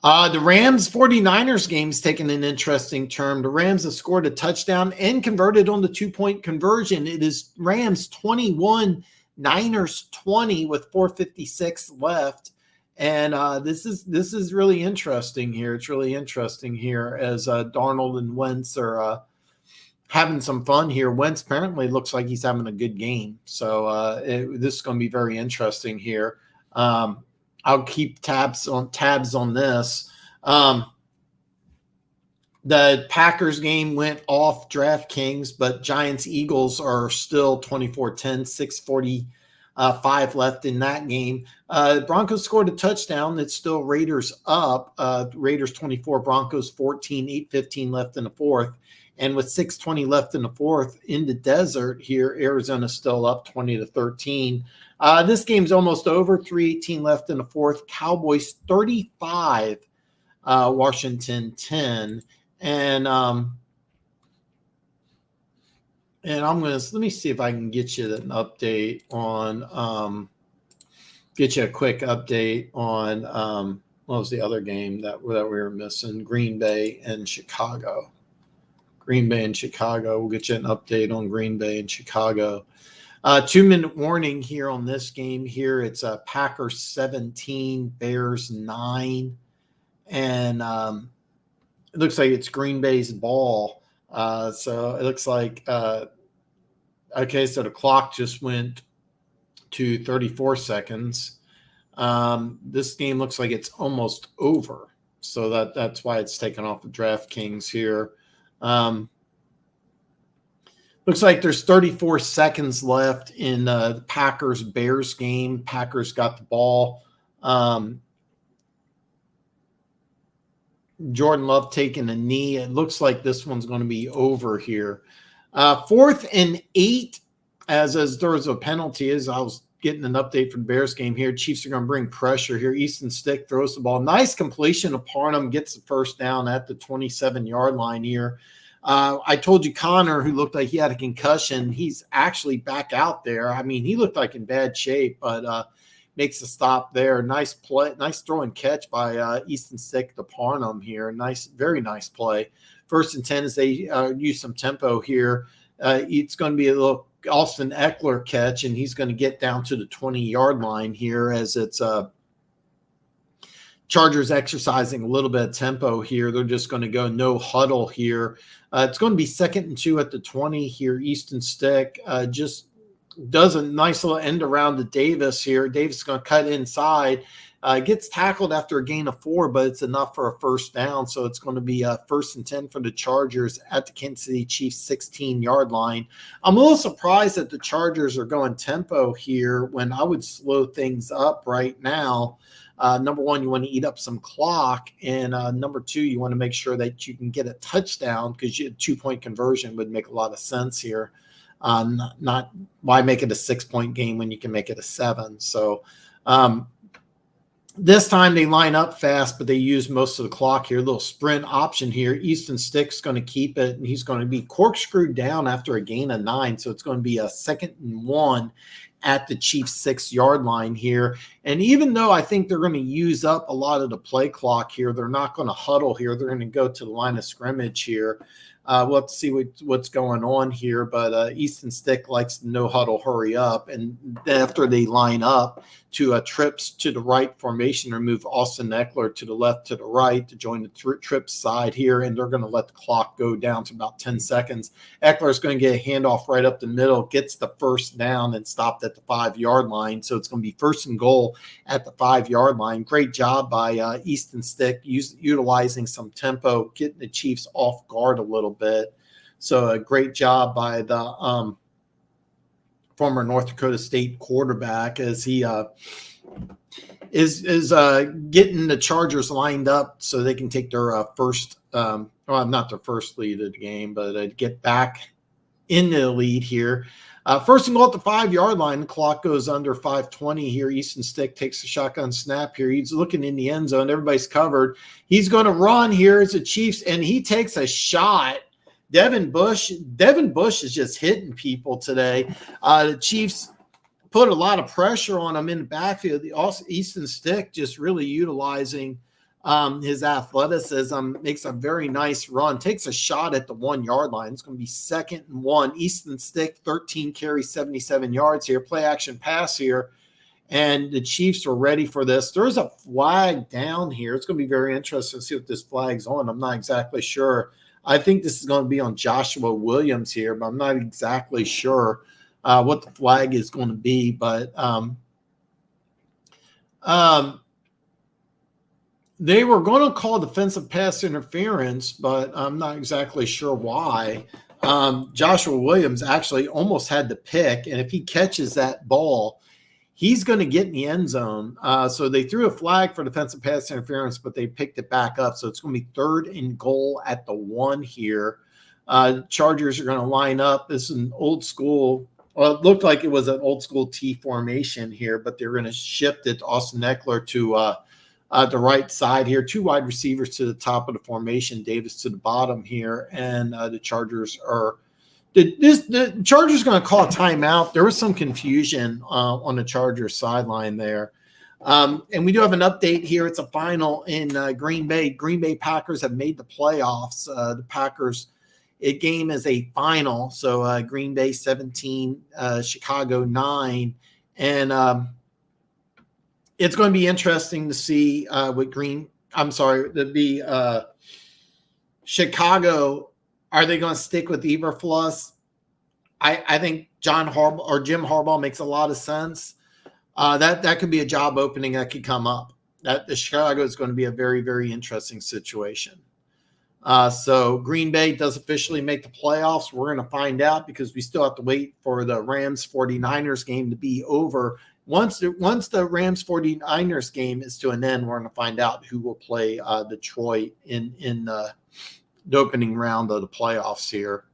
The Rams-49ers game is taking an interesting turn. The Rams have scored a touchdown and converted on the 2-point conversion. It is Rams 21, Niners 20 with 4:56 left. And this is really interesting here. It's really interesting here as Darnold and Wentz are having some fun here. Wentz apparently looks like he's having a good game. So this is going to be very interesting here. I'll keep tabs on this. The Packers game went off DraftKings, but Giants-Eagles are still 24-10, 6:45 left in that game. Broncos scored a touchdown. It's still Raiders up. Raiders 24, Broncos 14, 8:15 left in the 4th. And with 6:20 left in the 4th in the desert here, Arizona's still up 20-13. This game's almost over. 3:18 left in the 4th. Cowboys 35, Washington 10. And I'm gonna let me see if I can get you an update on get you a quick update on what was the other game that we were missing? Green Bay and Chicago. Green Bay and Chicago. We'll get you an update on Green Bay and Chicago. 2-minute warning here on this game here. It's Packers 17, Bears 9. And it looks like it's Green Bay's ball. So it looks like, okay, so the clock just went to 34 seconds. This game looks like it's almost over. So that's why it's taken off of DraftKings here. Looks like there's 34 seconds left in the Packers-Bears game. Packers got the ball. Jordan Love taking a knee. It looks like this one's going to be over here. 4th and 8, as there was a penalty. As I was getting an update from the Bears game here, Chiefs are going to bring pressure here. Easton Stick throws the ball. Nice completion to Parham. Gets the first down at the 27-yard line here. I told you Connor, who looked like he had a concussion, he's actually back out there. I mean, he looked like in bad shape, but makes a stop there. Nice play, nice throw and catch by Easton Stick to Parham here. Nice, very nice play. 1st and 10 as they use some tempo here. It's going to be a little Austin Eckler catch, and he's going to get down to the 20-yard line here as it's Chargers exercising a little bit of tempo here. They're just going to go no huddle here. It's going to be 2nd and 2 at the 20 here. Easton Stick just does a nice little end around to Davis here. Davis is going to cut inside. Gets tackled after a gain of 4, but it's enough for a first down. So it's going to be 1st and 10 for the Chargers at the Kansas City Chiefs 16-yard line. I'm a little surprised that the Chargers are going tempo here when I would slow things up right now. Number one, you want to eat up some clock. And number 2, you want to make sure that you can get a touchdown because a 2-point conversion would make a lot of sense here. Not why make it a 6-point game when you can make it a 7. So this time they line up fast, but they use most of the clock here. A little sprint option here. Easton Stick's going to keep it, and he's going to be corkscrewed down after a gain of 9. So it's going to be a 2nd and 1 at the Chiefs 6-yard line here. And even though I think they're going to use up a lot of the play clock here, they're not going to huddle here. They're going to go to the line of scrimmage here. We'll have to see what's going on here, but Easton Stick likes to no huddle, hurry up. And after they line up to trips to the right formation, or move Austin Eckler to the left to the right to join the trips side here, and they're going to let the clock go down to about 10 seconds. Eckler is going to get a handoff right up the middle, gets the first down, and stopped at the 5-yard line. So it's going to be 1st and goal at the 5-yard line. Great job by Easton Stick, utilizing some tempo, getting the Chiefs off guard a little bit. So a great job by the former North Dakota State quarterback as he is getting the Chargers lined up so they can take their first, not their first lead of the game, but get back in the lead here. 1st and goal at the 5-yard line. The clock goes under 5:20 here. Easton Stick takes a shotgun snap here. He's looking in the end zone. Everybody's covered. He's going to run here as the Chiefs, and he takes a shot. Devin Bush is just hitting people today. The Chiefs put a lot of pressure on him in the backfield. Easton Stick just really utilizing his athleticism, makes a very nice run, takes a shot at the 1-yard line. It's going to be 2nd and 1. Easton Stick, 13 carries, 77 yards here. Play action pass here. And the Chiefs are ready for this. There's a flag down here. It's going to be very interesting to see what this flag's on. I'm not exactly sure. I think this is going to be on Joshua Williams here, but I'm not exactly sure what the flag is going to be. But they were going to call defensive pass interference, but I'm not exactly sure why. Joshua Williams actually almost had the pick, and if he catches that ball, he's going to get in the end zone. So they threw a flag for defensive pass interference, but they picked it back up. So it's going to be 3rd and goal at the 1 here. Chargers are going to line up. This is an old school. Well, it looked like it was an old school T formation here, but they're going to shift it to Austin Eckler to the right side here. 2 wide receivers to the top of the formation, Davis to the bottom here, and the Chargers are. The Chargers going to call a timeout. There was some confusion on the Chargers sideline there. And we do have an update here. It's a final in Green Bay. Green Bay Packers have made the playoffs. The Packers game is a final. So Green Bay 17, Chicago 9. And it's going to be interesting to see what Chicago. Are they going to stick with Eberflus? I think Jim Harbaugh makes a lot of sense. That could be a job opening that could come up. That the Chicago is going to be a very, very interesting situation. So Green Bay does officially make the playoffs. We're going to find out because we still have to wait for the Rams 49ers game to be over. Once the Rams 49ers game is to an end, we're going to find out who will play Detroit in the opening round of the playoffs here.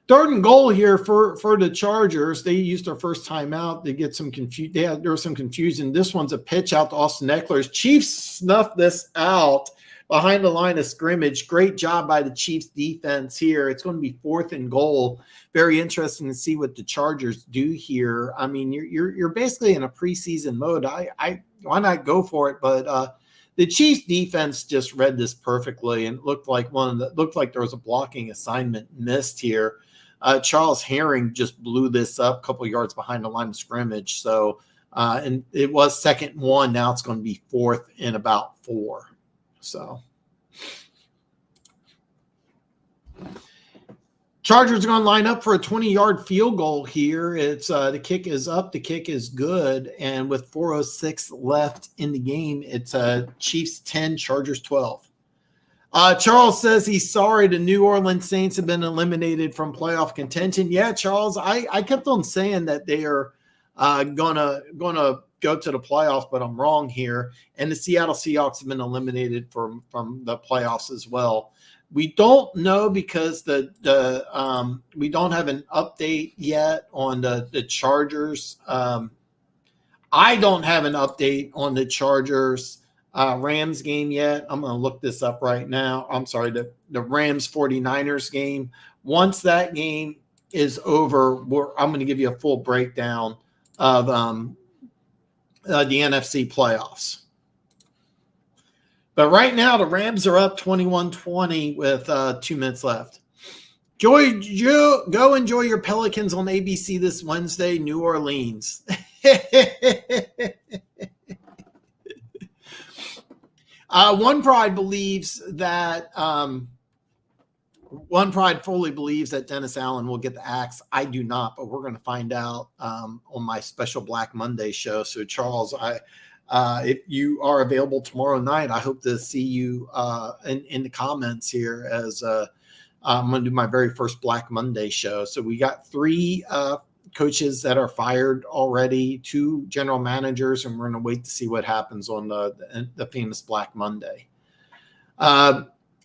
3rd and goal here for the Chargers. They used their first timeout. They get some there was some confusion. This one's a pitch out to Austin Eckler. Chiefs snuffed this out behind the line of scrimmage. Great job by the Chiefs defense here. It's going to be 4th and goal. Very interesting to see what the Chargers do here. I mean, you're basically in a preseason mode. Why not go for it? But the Chiefs defense just read this perfectly, and it looked like there was a blocking assignment missed here. Charles Herring just blew this up a couple yards behind the line of scrimmage. So, and it was 2nd and 1. Now it's going to be 4th and about 4. So Chargers are going to line up for a 20-yard field goal here. It's the kick is up, the kick is good, and with 4:06 left in the game, it's Chiefs 10, Chargers 12. Charles says he's sorry the New Orleans Saints have been eliminated from playoff contention. Yeah, Charles, I kept on saying that they are gonna go to the playoffs, but I'm wrong here. And the Seattle Seahawks have been eliminated from the playoffs as well. We don't know because we don't have an update yet on the Chargers. I don't have an update on the Chargers Rams game yet. I'm going to look this up right now. I'm sorry, the Rams 49ers game. Once that game is over, I'm going to give you a full breakdown of the NFC playoffs. But right now, the Rams are up 21-20 with 2 minutes left. Go enjoy your Pelicans on ABC this Wednesday, New Orleans. One Pride fully believes that Dennis Allen will get the axe. I do not, but we're going to find out on my special Black Monday show. So, Charles, if you are available tomorrow night, I hope to see you in the comments here as I'm going to do my very first Black Monday show. So we got 3 coaches that are fired already, 2 general managers, and we're going to wait to see what happens on the famous Black Monday.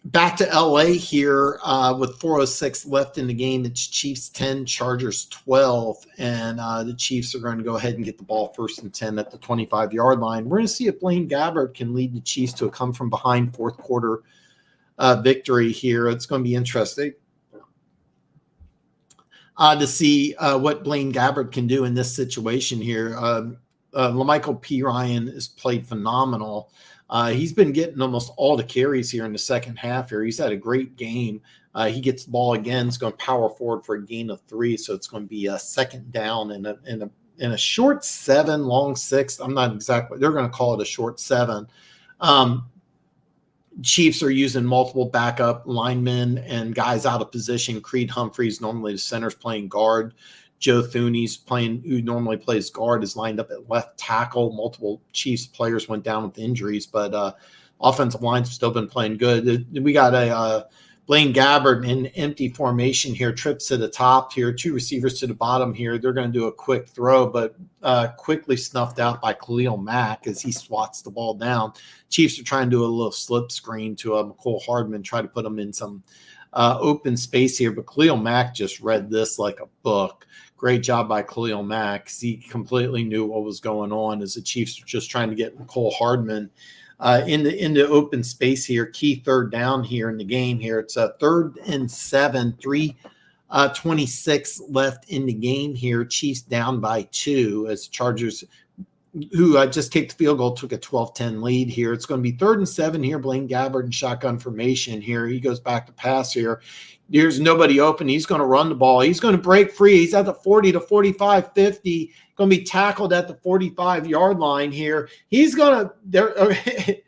Back to LA here with 4:06 left in the game. It's Chiefs 10, Chargers 12, and the Chiefs are going to go ahead and get the ball 1st and 10 at the 25-yard line. We're going to see if Blaine Gabbert can lead the Chiefs to a come-from-behind 4th quarter victory here. It's going to be interesting to see what Blaine Gabbert can do in this situation here. LaMichael P. Ryan has played phenomenal. He's been getting almost all the carries here in the second half here. He's had a great game. He gets the ball again. It's going to power forward for a gain of 3. So it's going to be a 2nd down in a short 7, long 6. I'm not exactly, they're going to call it a short 7. Chiefs are using multiple backup linemen and guys out of position. Creed Humphreys, normally the center's playing guard. Joe Thuney's who normally plays guard, is lined up at left tackle. Multiple Chiefs players went down with injuries, but offensive line's still been playing good. We got a Blaine Gabbert in empty formation here, trips to the top here, 2 receivers to the bottom here. They're going to do a quick throw, but quickly snuffed out by Khalil Mack as he swats the ball down. Chiefs are trying to do a little slip screen to McCole Hardman, try to put him in some open space here, but Khalil Mack just read this like a book. Great job by Khalil Mack. He completely knew what was going on as the Chiefs are just trying to get McCole Hardman in the open space here. Key 3rd down here in the game here. It's a 3rd and 7, 3:26 left in the game here. Chiefs down by 2 as Chargers, who just kicked the field goal, took a 12-10 lead here. It's going to be 3rd and 7 here. Blaine Gabbert in shotgun formation here. He goes back to pass here. There's nobody open. He's going to run the ball. He's going to break free. He's at the 40 to 45, 50. Going to be tackled at the 45-yard line here. He's going to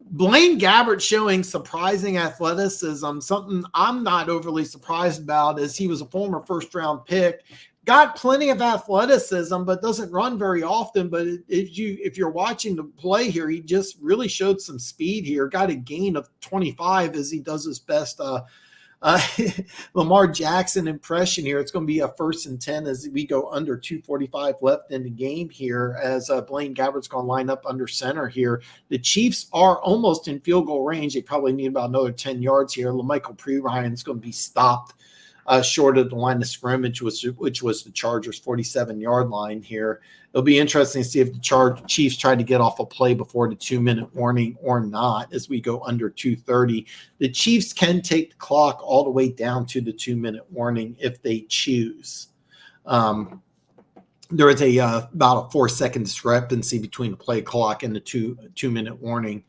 Blaine Gabbert showing surprising athleticism, something I'm not overly surprised about, as he was a former first-round pick. got plenty of athleticism, but doesn't run very often. But if you're watching the play here, he just really showed some speed here. Got a gain of 25 as he does his best Lamar Jackson impression here. It's going to be a 1st and 10 as we go under 2:45 left in the game here, as Blaine Gabbert's going to line up under center here. The Chiefs are almost in field goal range. They probably need about another 10 yards here. LaMichael Perine going to be stopped short of the line of scrimmage, which was the Chargers' 47-yard line here. It'll be interesting to see if the Chiefs try to get off a play before the 2-minute warning or not as we go under 2:30. The Chiefs can take the clock all the way down to the 2-minute warning if they choose. There is about a 4-second discrepancy between the play clock and the two-minute warning.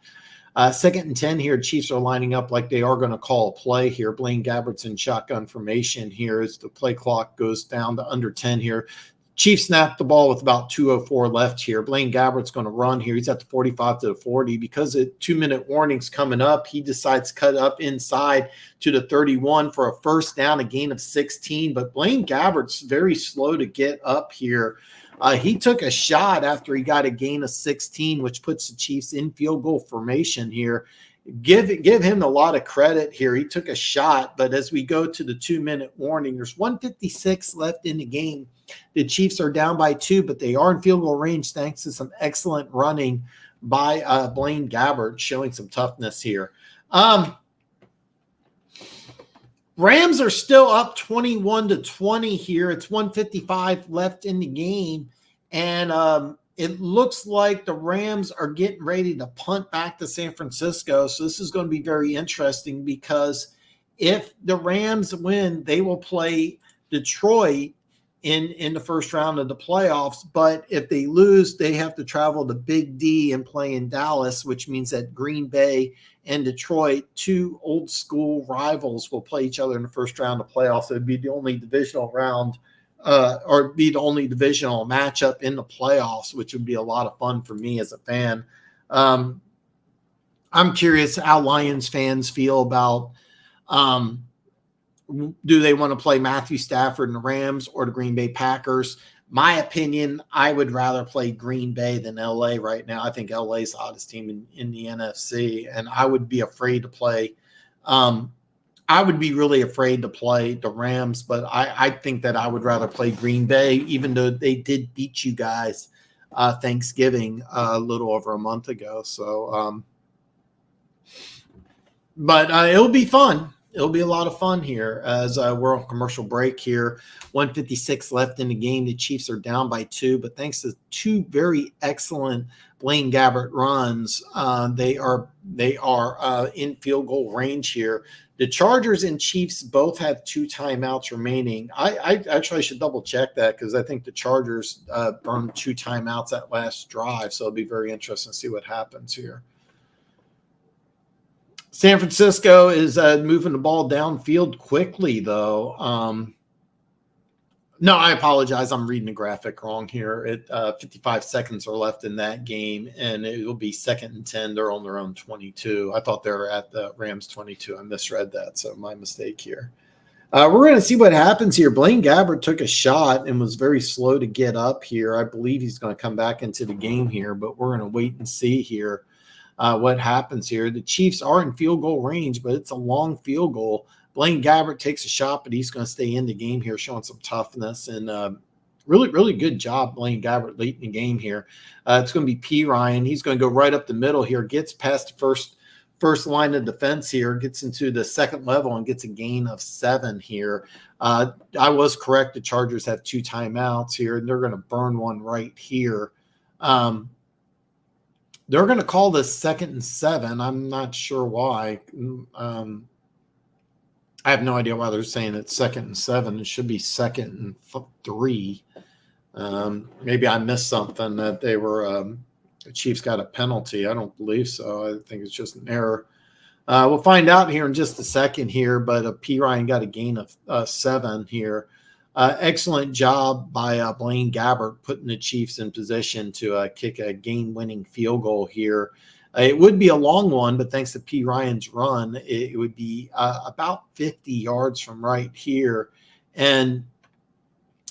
2nd and 10 here. Chiefs are lining up like they are going to call a play here. Blaine Gabbert's in shotgun formation here as the play clock goes down to under 10 here. Chiefs snap the ball with about 2:04 left here. Blaine Gabbert's going to run here. He's at the 45 to the 40. Because the 2-minute warning's coming up, he decides to cut up inside to the 31 for a 1st down, a gain of 16. But Blaine Gabbert's very slow to get up here. He took a shot after he got a gain of 16, which puts the Chiefs in field goal formation here. Give him a lot of credit here. He took a shot, but as we go to the 2-minute warning, there's 1:56 left in the game. The Chiefs are down by 2, but they are in field goal range thanks to some excellent running by Blaine Gabbert, showing some toughness here. Rams are still up 21-20 here. It's 1:55 left in the game, and it looks like the Rams are getting ready to punt back to San Francisco. So this is going to be very interesting because if the Rams win, they will play Detroit in the first round of the playoffs. But if they lose, they have to travel to Big D and play in Dallas, which means that Green Bay and Detroit, 2 old school rivals, will play each other in the first round of playoffs. It would be the only divisional round or be the only divisional matchup in the playoffs, which would be a lot of fun for me as a fan. I'm curious how Lions fans feel about do they want to play Matthew Stafford and the Rams or the Green Bay Packers? My opinion, I would rather play Green Bay than LA right now. I think LA is the hottest team in the NFC, and I would be afraid to play. I would be really afraid to play the Rams, but I think that I would rather play Green Bay, even though they did beat you guys Thanksgiving a little over a month ago. So, but it'll be fun. It'll be a lot of fun here as we're on commercial break here. 1:56 left in the game. The Chiefs are down by 2, but thanks to 2 very excellent Blaine Gabbert runs, they are in field goal range here. The Chargers and Chiefs both have 2 timeouts remaining. I actually should double check that because I think the Chargers burned 2 timeouts that last drive, so it'll be very interesting to see what happens here. San Francisco is moving the ball downfield quickly, though. No, I apologize. I'm reading the graphic wrong here. 55 seconds are left in that game, and it will be 2nd and 10. They're on their own 22. I thought they were at the Rams 22. I misread that, so my mistake here. We're going to see what happens here. Blaine Gabbert took a shot and was very slow to get up here. I believe he's going to come back into the game here, but we're going to wait and see here. What happens here. The Chiefs are in field goal range, but it's a long field goal. Blaine Gabbert takes a shot, but he's going to stay in the game here, showing some toughness. And really, really good job, Blaine Gabbert, late in the game here. It's going to be Perine. He's going to go right up the middle here, gets past the first line of defense here, gets into the second level and gets a gain of 7 here. I was correct. The Chargers have 2 timeouts here, and they're going to burn one right here. They're going to call this 2nd and 7. I'm not sure why. I have no idea why they're saying it's 2nd and 7. It should be 2nd and 3. Maybe I missed something that they were the Chiefs got a penalty. I don't believe so. I think it's just an error. We'll find out here in just a second here, but Perine got a gain of 7 here. Excellent job by Blaine Gabbert putting the Chiefs in position to kick a game-winning field goal here. It would be a long one, but thanks to Perine's run, it would be about 50 yards from right here. And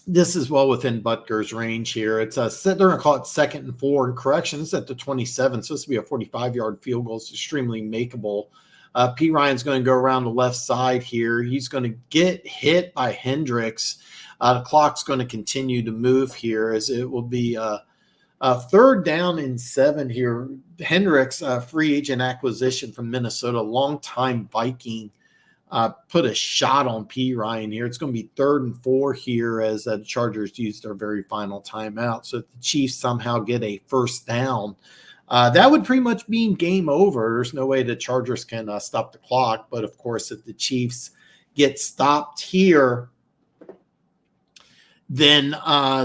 This is well within Butker's range here. It's they're going to call it 2nd and 4. And correction, it's at the 27. So this will be a 45-yard field goal. It's extremely makeable. P. Ryan's going to go around the left side here. He's going to get hit by Hendricks. The clock's going to continue to move here as it will be a 3rd down and 7 here. Hendricks, free agent acquisition from Minnesota, longtime Viking, put a shot on P. Ryan here. It's going to be 3rd and 4 here as the Chargers use their very final timeout. So if the Chiefs somehow get a 1st down, that would pretty much mean game over. There's no way the Chargers can stop the clock. But, of course, if the Chiefs get stopped here, then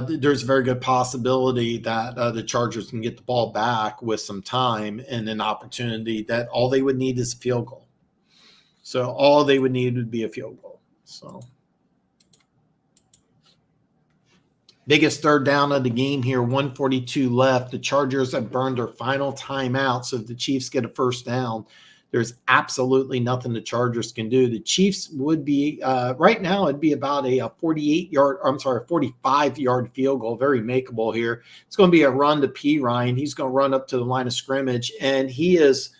there's a very good possibility that the Chargers can get the ball back with some time and an opportunity that all they would need is a field goal. So all they would need would be a field goal. So biggest 3rd down of the game here, 1:42 left. The Chargers have burned their final timeout. So if the Chiefs get a 1st down, there's absolutely nothing the Chargers can do. The Chiefs would be right now, it'd be about a 45-yard field goal, very makeable here. It's going to be a run to P. Ryan. He's going to run up to the line of scrimmage, and he is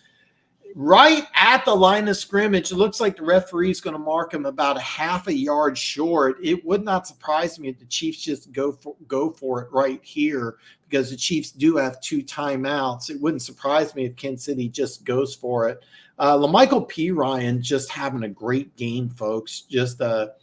right at the line of scrimmage. It looks like the referee is going to mark him about a half a yard short. It would not surprise me if the Chiefs just go for it right here, because the Chiefs do have 2 timeouts. It wouldn't surprise me if Kansas City just goes for it. LaMichael P. Ryan just having a great game, folks. Just a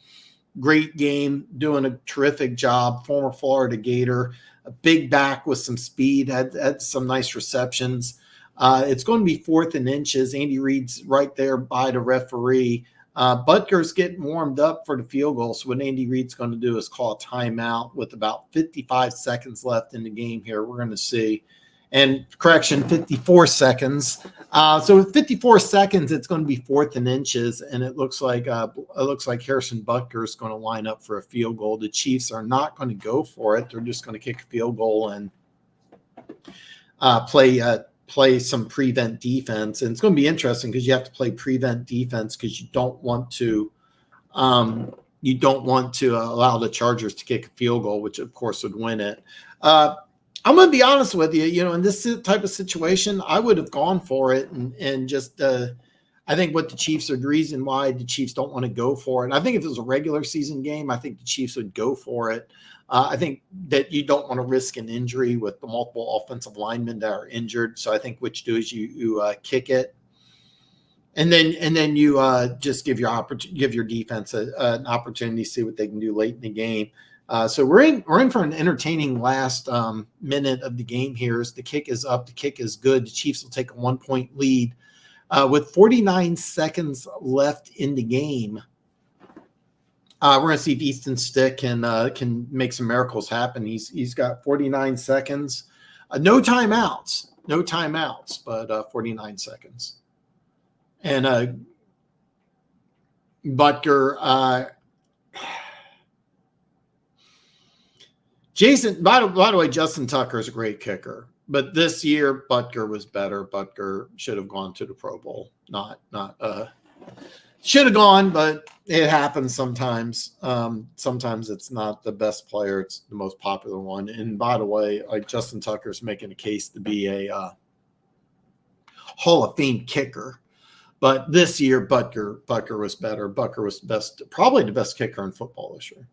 great game, doing a terrific job. Former Florida Gator, a big back with some speed, had some nice receptions. It's going to be 4th and inches. Andy Reid's right there by the referee. Butker's getting warmed up for the field goal. So what Andy Reid's going to do is call a timeout with about 55 seconds left in the game here. We're going to see. And correction, 54 seconds. So with 54 seconds, it's going to be 4th and inches. And it looks like Harrison Butker is going to line up for a field goal. The Chiefs are not going to go for it. They're just going to kick a field goal and play some prevent defense. And it's going to be interesting because you have to play prevent defense because you don't want to allow the Chargers to kick a field goal, which of course would win it. I'm going to be honest with you, in this type of situation, I would have gone for it and just I think what the Chiefs are, the reason why the Chiefs don't want to go for it. I think if it was a regular season game, I think the Chiefs would go for it. I think that you don't want to risk an injury with the multiple offensive linemen that are injured. So I think what you do is you kick it, and then you just give your defense an opportunity to see what they can do late in the game. So we're in for an entertaining last minute of the game here. As the kick is up, the kick is good. The Chiefs will take a 1-point lead with 49 seconds left in the game. We're going to see if Easton Stick can make some miracles happen. He's got 49 seconds, no timeouts, but 49 seconds. And Butker, Jason. By the way, Justin Tucker is a great kicker, but this year Butker was better. Butker should have gone to the Pro Bowl. Should have gone, but it happens sometimes. Sometimes it's not the best player; it's the most popular one. And by the way, Justin Tucker's making a case to be a Hall of Fame kicker. But this year, Butker was better. Butker was probably the best kicker in football this year.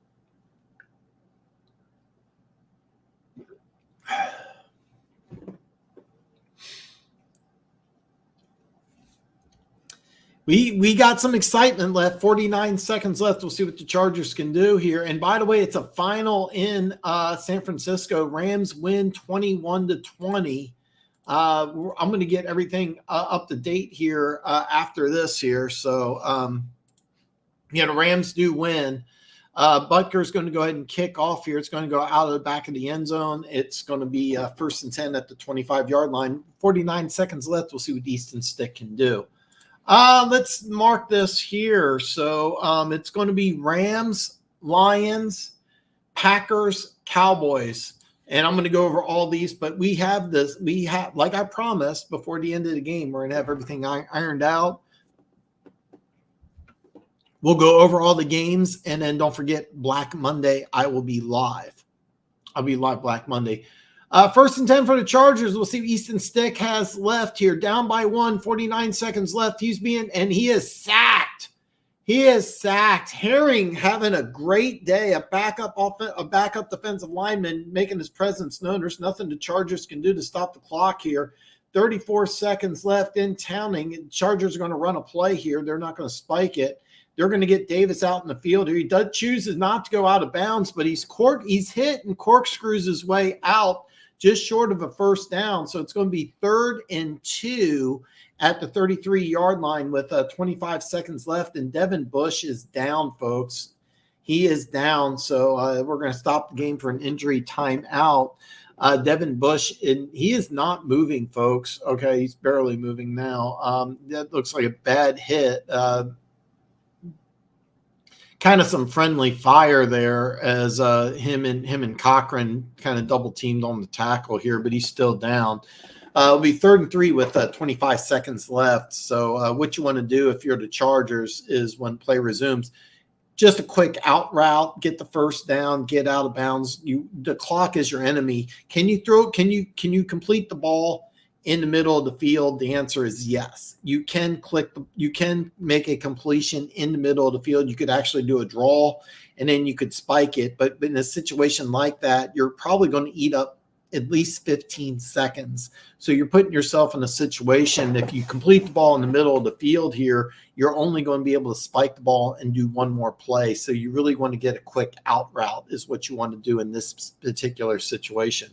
We got some excitement left. 49 seconds left. We'll see what the Chargers can do here. And by the way, it's a final in San Francisco. Rams win 21-20. I'm going to get everything up to date here after this here. So, the Rams do win. Butker's going to go ahead and kick off here. It's going to go out of the back of the end zone. It's going to be 1st and 10 at the 25-yard line. 49 seconds left. We'll see what Easton Stick can do. Let's mark this here. So it's going to be Rams, Lions, Packers, Cowboys. And I'm going to go over all these, but we have, like I promised, before the end of the game, we're going to have everything ironed out. We'll go over all the games, and then don't forget Black Monday. I will be live. I'll be live Black Monday. First and 10 for the Chargers. We'll see what Easton Stick has left here. Down by 1, 49 seconds left. He is sacked. He is sacked. Herring having a great day. A backup defensive lineman making his presence known. There's nothing the Chargers can do to stop the clock here. 34 seconds left in counting. Chargers are going to run a play here. They're not going to spike it. They're going to get Davis out in the field here. He chooses not to go out of bounds, but he's hit and corkscrews his way out just short of a first down. So it's going to be 3rd and 2 at the 33-yard line with 25 seconds left. And Devin Bush is down, folks. He is down. So we're going to stop the game for an injury timeout. Devin Bush, he is not moving, folks. Okay, he's barely moving now. That looks like a bad hit. Kind of some friendly fire there as him and Cochran kind of double teamed on the tackle here, but he's still down. It'll be 3rd and 3 with 25 seconds left. So what you want to do if you're the Chargers is when play resumes, just a quick out route, get the first down, get out of bounds. The clock is your enemy. Can you complete the ball in the middle of the field? The answer is yes. You can make a completion in the middle of the field. You could actually do a draw and then you could spike it. But in a situation like that, you're probably going to eat up at least 15 seconds. So you're putting yourself in a situation, if you complete the ball in the middle of the field here, you're only going to be able to spike the ball and do one more play. So you really want to get a quick out route is what you want to do in this particular situation.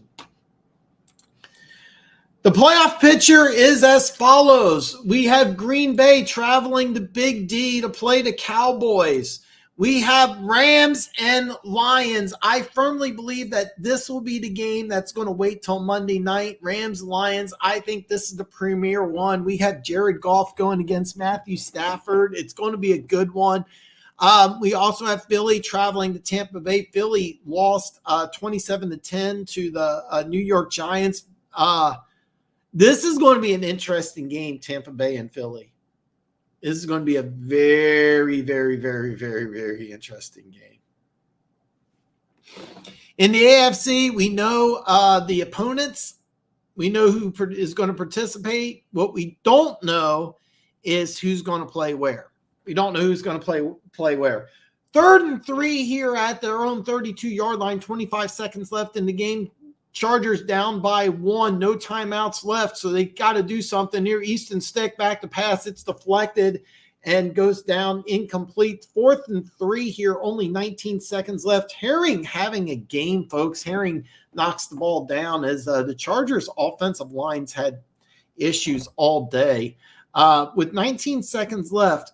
The playoff picture is as follows. We have Green Bay traveling to Big D to play the Cowboys. We have Rams and Lions. I firmly believe that this will be the game that's going to wait till Monday night. Rams, Lions, I think this is the premier one. We have Jared Goff going against Matthew Stafford. It's going to be a good one. We also have Philly traveling to Tampa Bay. Philly lost 27-10 to the New York Giants. This is going to be an interesting game, Tampa Bay and Philly. This is going to be a very, very, very, very, very interesting game. In the AFC, we know the opponents. We know who is going to participate. What we don't know is who's going to play where. We don't know who's going to play where. 3rd and 3 here at their own 32-yard line, 25 seconds left in the game. Chargers down by 1, no timeouts left, so they got to do something here. Easton Stick back to pass. It's deflected and goes down incomplete. 4th and 3 here, only 19 seconds left. Herring having a game, folks. Herring knocks the ball down as the Chargers' offensive lines had issues all day. With 19 seconds left,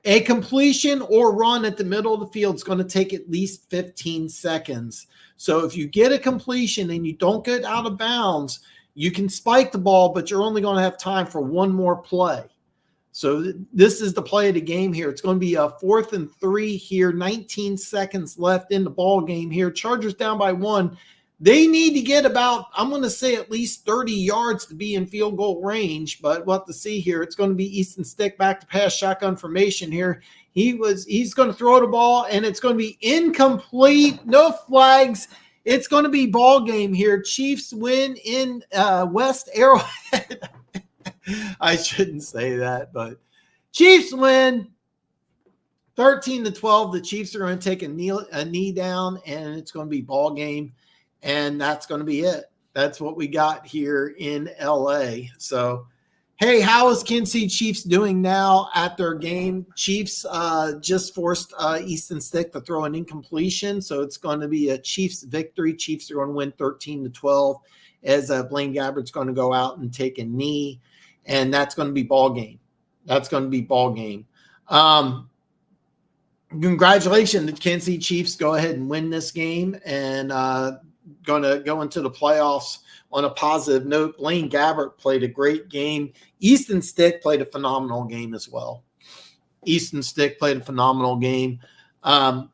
a completion or run at the middle of the field is going to take at least 15 seconds. So if you get a completion and you don't get out of bounds, you can spike the ball, but you're only going to have time for one more play. So this is the play of the game here. It's going to be a 4th and 3 here, 19 seconds left in the ball game here. Chargers down by 1. They need to get about, I'm going to say at least 30 yards to be in field goal range, but we'll have to see here. It's going to be Easton Stick back to pass, shotgun formation here. He's going to throw the ball, and it's going to be incomplete. No flags. It's going to be ball game here. Chiefs win in West Arrowhead. I shouldn't say that, but Chiefs win 13-12. The Chiefs are going to take a knee down, and it's going to be ball game. And that's going to be it. That's what we got here in LA. So, hey, how is Kansas City Chiefs doing now at their game? Chiefs just forced Easton Stick to throw an incompletion. So it's going to be a Chiefs victory. Chiefs are going to win 13-12 as Blaine Gabbert's going to go out and take a knee. And that's going to be ball game. That's going to be ball game. Congratulations, the Kansas City Chiefs. Go ahead and win this game and going to go into the playoffs on a positive note. Blaine Gabbert played a great game. Easton Stick played a phenomenal game as well. Easton Stick played a phenomenal game.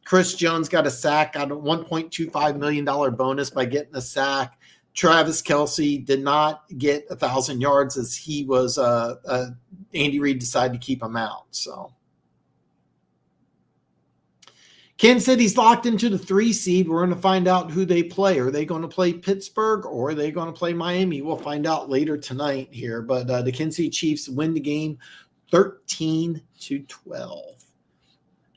Chris Jones got a sack, got a $1.25 million bonus by getting a sack. Travis Kelce did not get 1,000 yards as he was Andy Reid decided to keep him out. So Kansas City's locked into the 3 seed. We're going to find out who they play. Are they going to play Pittsburgh or are they going to play Miami? We'll find out later tonight here. But the Kansas City Chiefs win the game 13-12.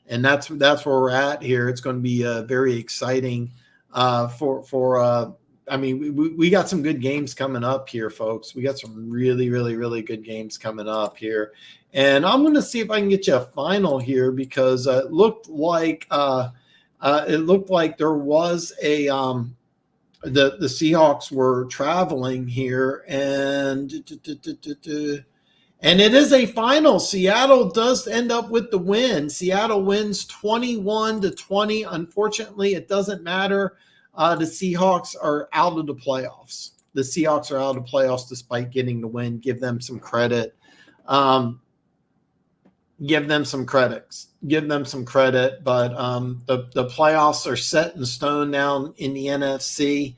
And that's where we're at here. It's going to be very exciting I mean, we got some good games coming up here, folks. We there really good games coming up here. And I'm going to see if I can get you a final here because it looked like there was a the Seahawks were traveling here and it is a final. Seattle does end up with the win. Seattle wins 21-20. Unfortunately, it doesn't matter. The Seahawks are out of the playoffs. The Seahawks are out of the playoffs despite getting the win. Give them some credit. Give them some credit. But the playoffs are set in stone now in the NFC.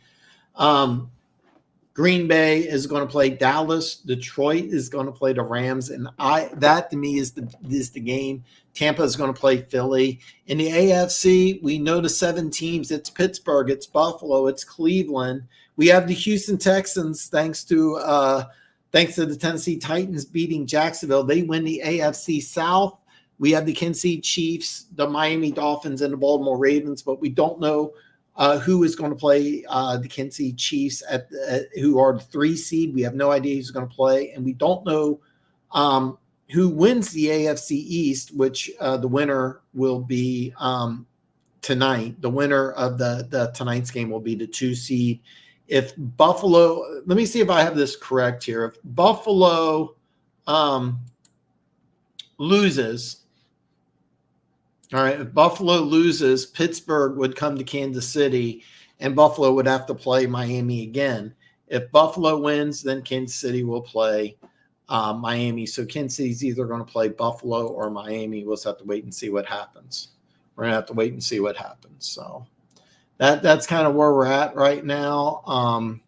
Green Bay is going to play Dallas. Detroit is going to play the Rams, and that to me is the game. Tampa is going to play Philly. In the AFC, we know the 7 teams. It's Pittsburgh, it's Buffalo, it's Cleveland. We have the Houston Texans, thanks to the Tennessee Titans beating Jacksonville. They win the AFC South. We have the Kansas City Chiefs, the Miami Dolphins, and the Baltimore Ravens, but we don't know who is going to play the Kansas City Chiefs who are the 3 seed. We have no idea who's going to play, and we don't know who wins the AFC East, which the winner will be tonight. The winner of the tonight's game will be the 2 seed. If Buffalo, let me see if I have this correct here. If Buffalo loses, all right, if Buffalo loses, Pittsburgh would come to Kansas City, and Buffalo would have to play Miami again. If Buffalo wins, then Kansas City will play Miami. So Kansas City's either going to play Buffalo or Miami. We'll just have to wait and see what happens. We're going to have to wait and see what happens. So that's kind of where we're at right now.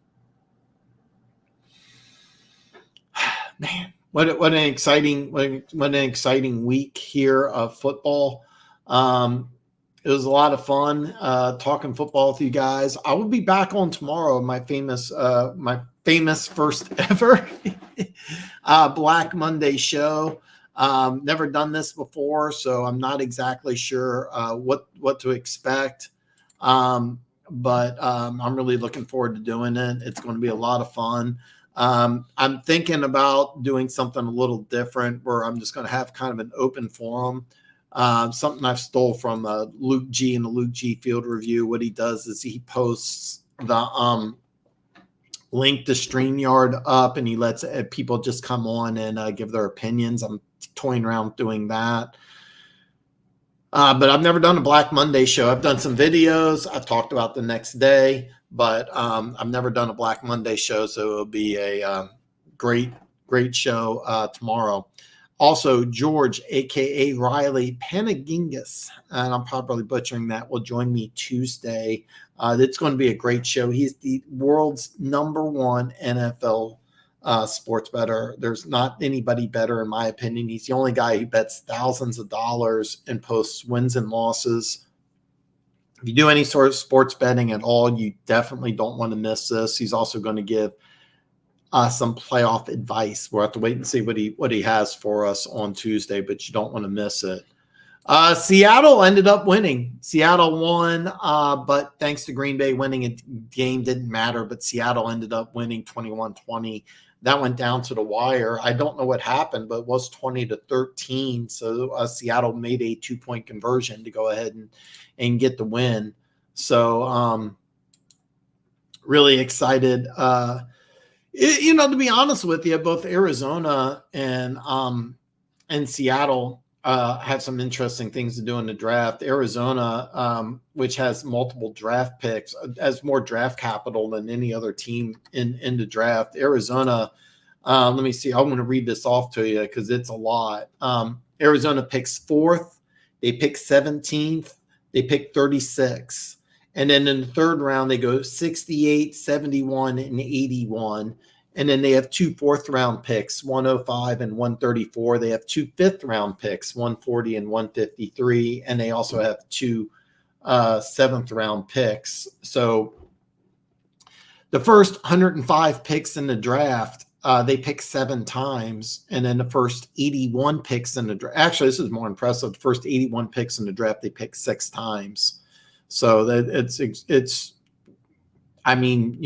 Man, what an exciting week here of football. It was a lot of fun talking football with you guys. I will be back on tomorrow. My famous first ever Black Monday show. Never done this before, so I'm not exactly sure what to expect. But I'm really looking forward to doing it. It's going to be a lot of fun. I'm thinking about doing something a little different where I'm just going to have kind of an open forum. Something I've stole from Luke G in the Luke G Field Review. What he does is he posts the link to StreamYard up, and he lets people just come on and give their opinions. I'm toying around doing that. But I've never done a Black Monday show. I've done some videos. I've talked about the next day, but I've never done a Black Monday show, so it'll be a great show tomorrow. Also, George, a.k.a. Riley Panagingas, and I'm probably butchering that, will join me Tuesday. It's going to be a great show. He's the world's #1 NFL sports bettor. There's not anybody better, in my opinion. He's the only guy who bets thousands of dollars and posts wins and losses. If you do any sort of sports betting at all, you definitely don't want to miss this. He's also going to give some playoff advice. We'll have to wait and see what he has for us on Tuesday, but you don't want to miss it. Seattle ended up winning. Seattle won, but thanks to Green Bay winning, a game didn't matter, but Seattle ended up winning 21-20. That went down to the wire. I don't know what happened, but it was 20-13. So Seattle made a 2-point conversion to go ahead and get the win. So really excited. To be honest with you, both Arizona and Seattle have some interesting things to do in the draft. Arizona, which has multiple draft picks, has more draft capital than any other team in the draft. Arizona, let me see. I'm going to read this off to you because it's a lot. Arizona picks 4th. They pick 17th. They pick 36. And then in the 3rd round, they go 68, 71, and 81. And then they have 2 4th-round picks, 105 and 134. They have 2 5th-round picks, 140 and 153. And they also have 2 7th round picks. So the first 105 picks in the draft, they picked 7 times. And then the first 81 picks in the draft, actually, this is more impressive. The first 81 picks in the draft, they picked 6 times. So that it's, I mean,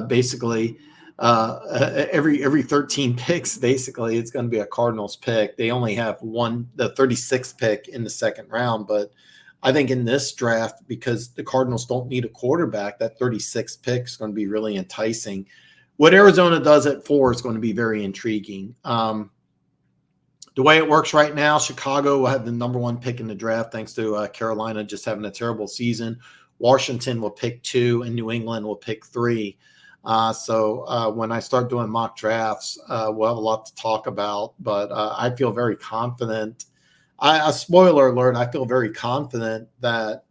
basically every 13 picks, basically, it's going to be a Cardinals pick. They only have the 36th pick in the 2nd round, but I think in this draft, because the Cardinals don't need a quarterback, that 36th pick is going to be really enticing. What Arizona does at 4 is going to be very intriguing. The way it works right now, Chicago will have the number 1 pick in the draft, thanks to Carolina just having a terrible season. Washington will pick 2, and New England will pick 3. So when I start doing mock drafts, we'll have a lot to talk about. But I feel very confident. A spoiler alert, I feel very confident that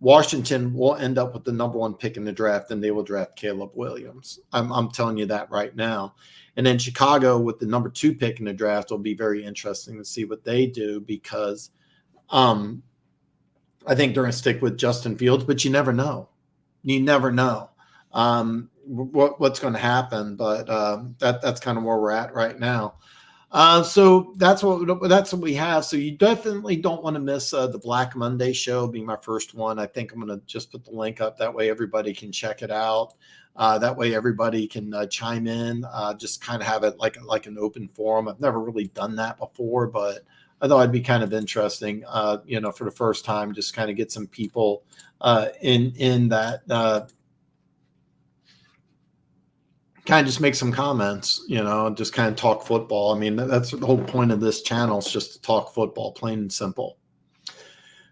Washington will end up with the number 1 pick in the draft, and they will draft Caleb Williams. I'm telling you that right now. And then Chicago with the number 2 pick in the draft will be very interesting to see what they do, because I think they're going to stick with Justin Fields, but you never know. You never know what's going to happen. But that's kind of where we're at right now. So that's what we have. So you definitely don't want to miss the Black Monday show, being my first one. I think I'm going to just put the link up. That way everybody can check it out. That way everybody can chime in, just kind of have it like an open forum. I've never really done that before, but I thought it'd be kind of interesting, for the first time, just kind of get some people in that kind of just make some comments, just kind of talk football. I mean, that's the whole point of this channel, is just to talk football, plain and simple.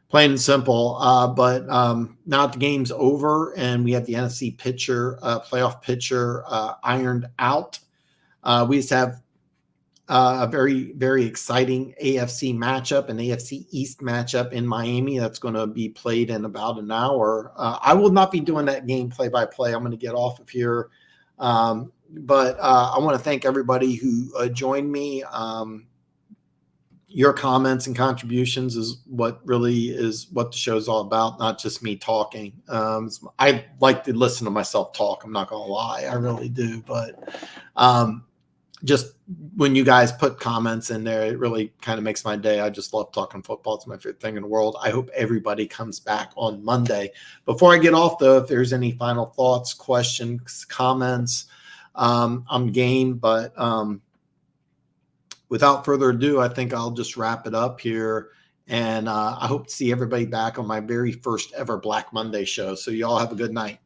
Plain and simple. But now the game's over, and we have the NFC playoff picture ironed out. We just have a very, very exciting AFC matchup, an AFC East matchup in Miami that's going to be played in about an hour. I will not be doing that game play-by-play. I'm going to get off of here. But I want to thank everybody who joined me. Your comments and contributions is what the show is all about, not just me talking. I like to listen to myself talk. I'm not going to lie. I really do. But just when you guys put comments in there, it really kind of makes my day. I just love talking football. It's my favorite thing in the world. I hope everybody comes back on Monday. Before I get off, though, if there's any final thoughts, questions, comments, I'm game. But without further ado, I think I'll just wrap it up here. And I hope to see everybody back on my very first ever Black Monday show. So you all have a good night.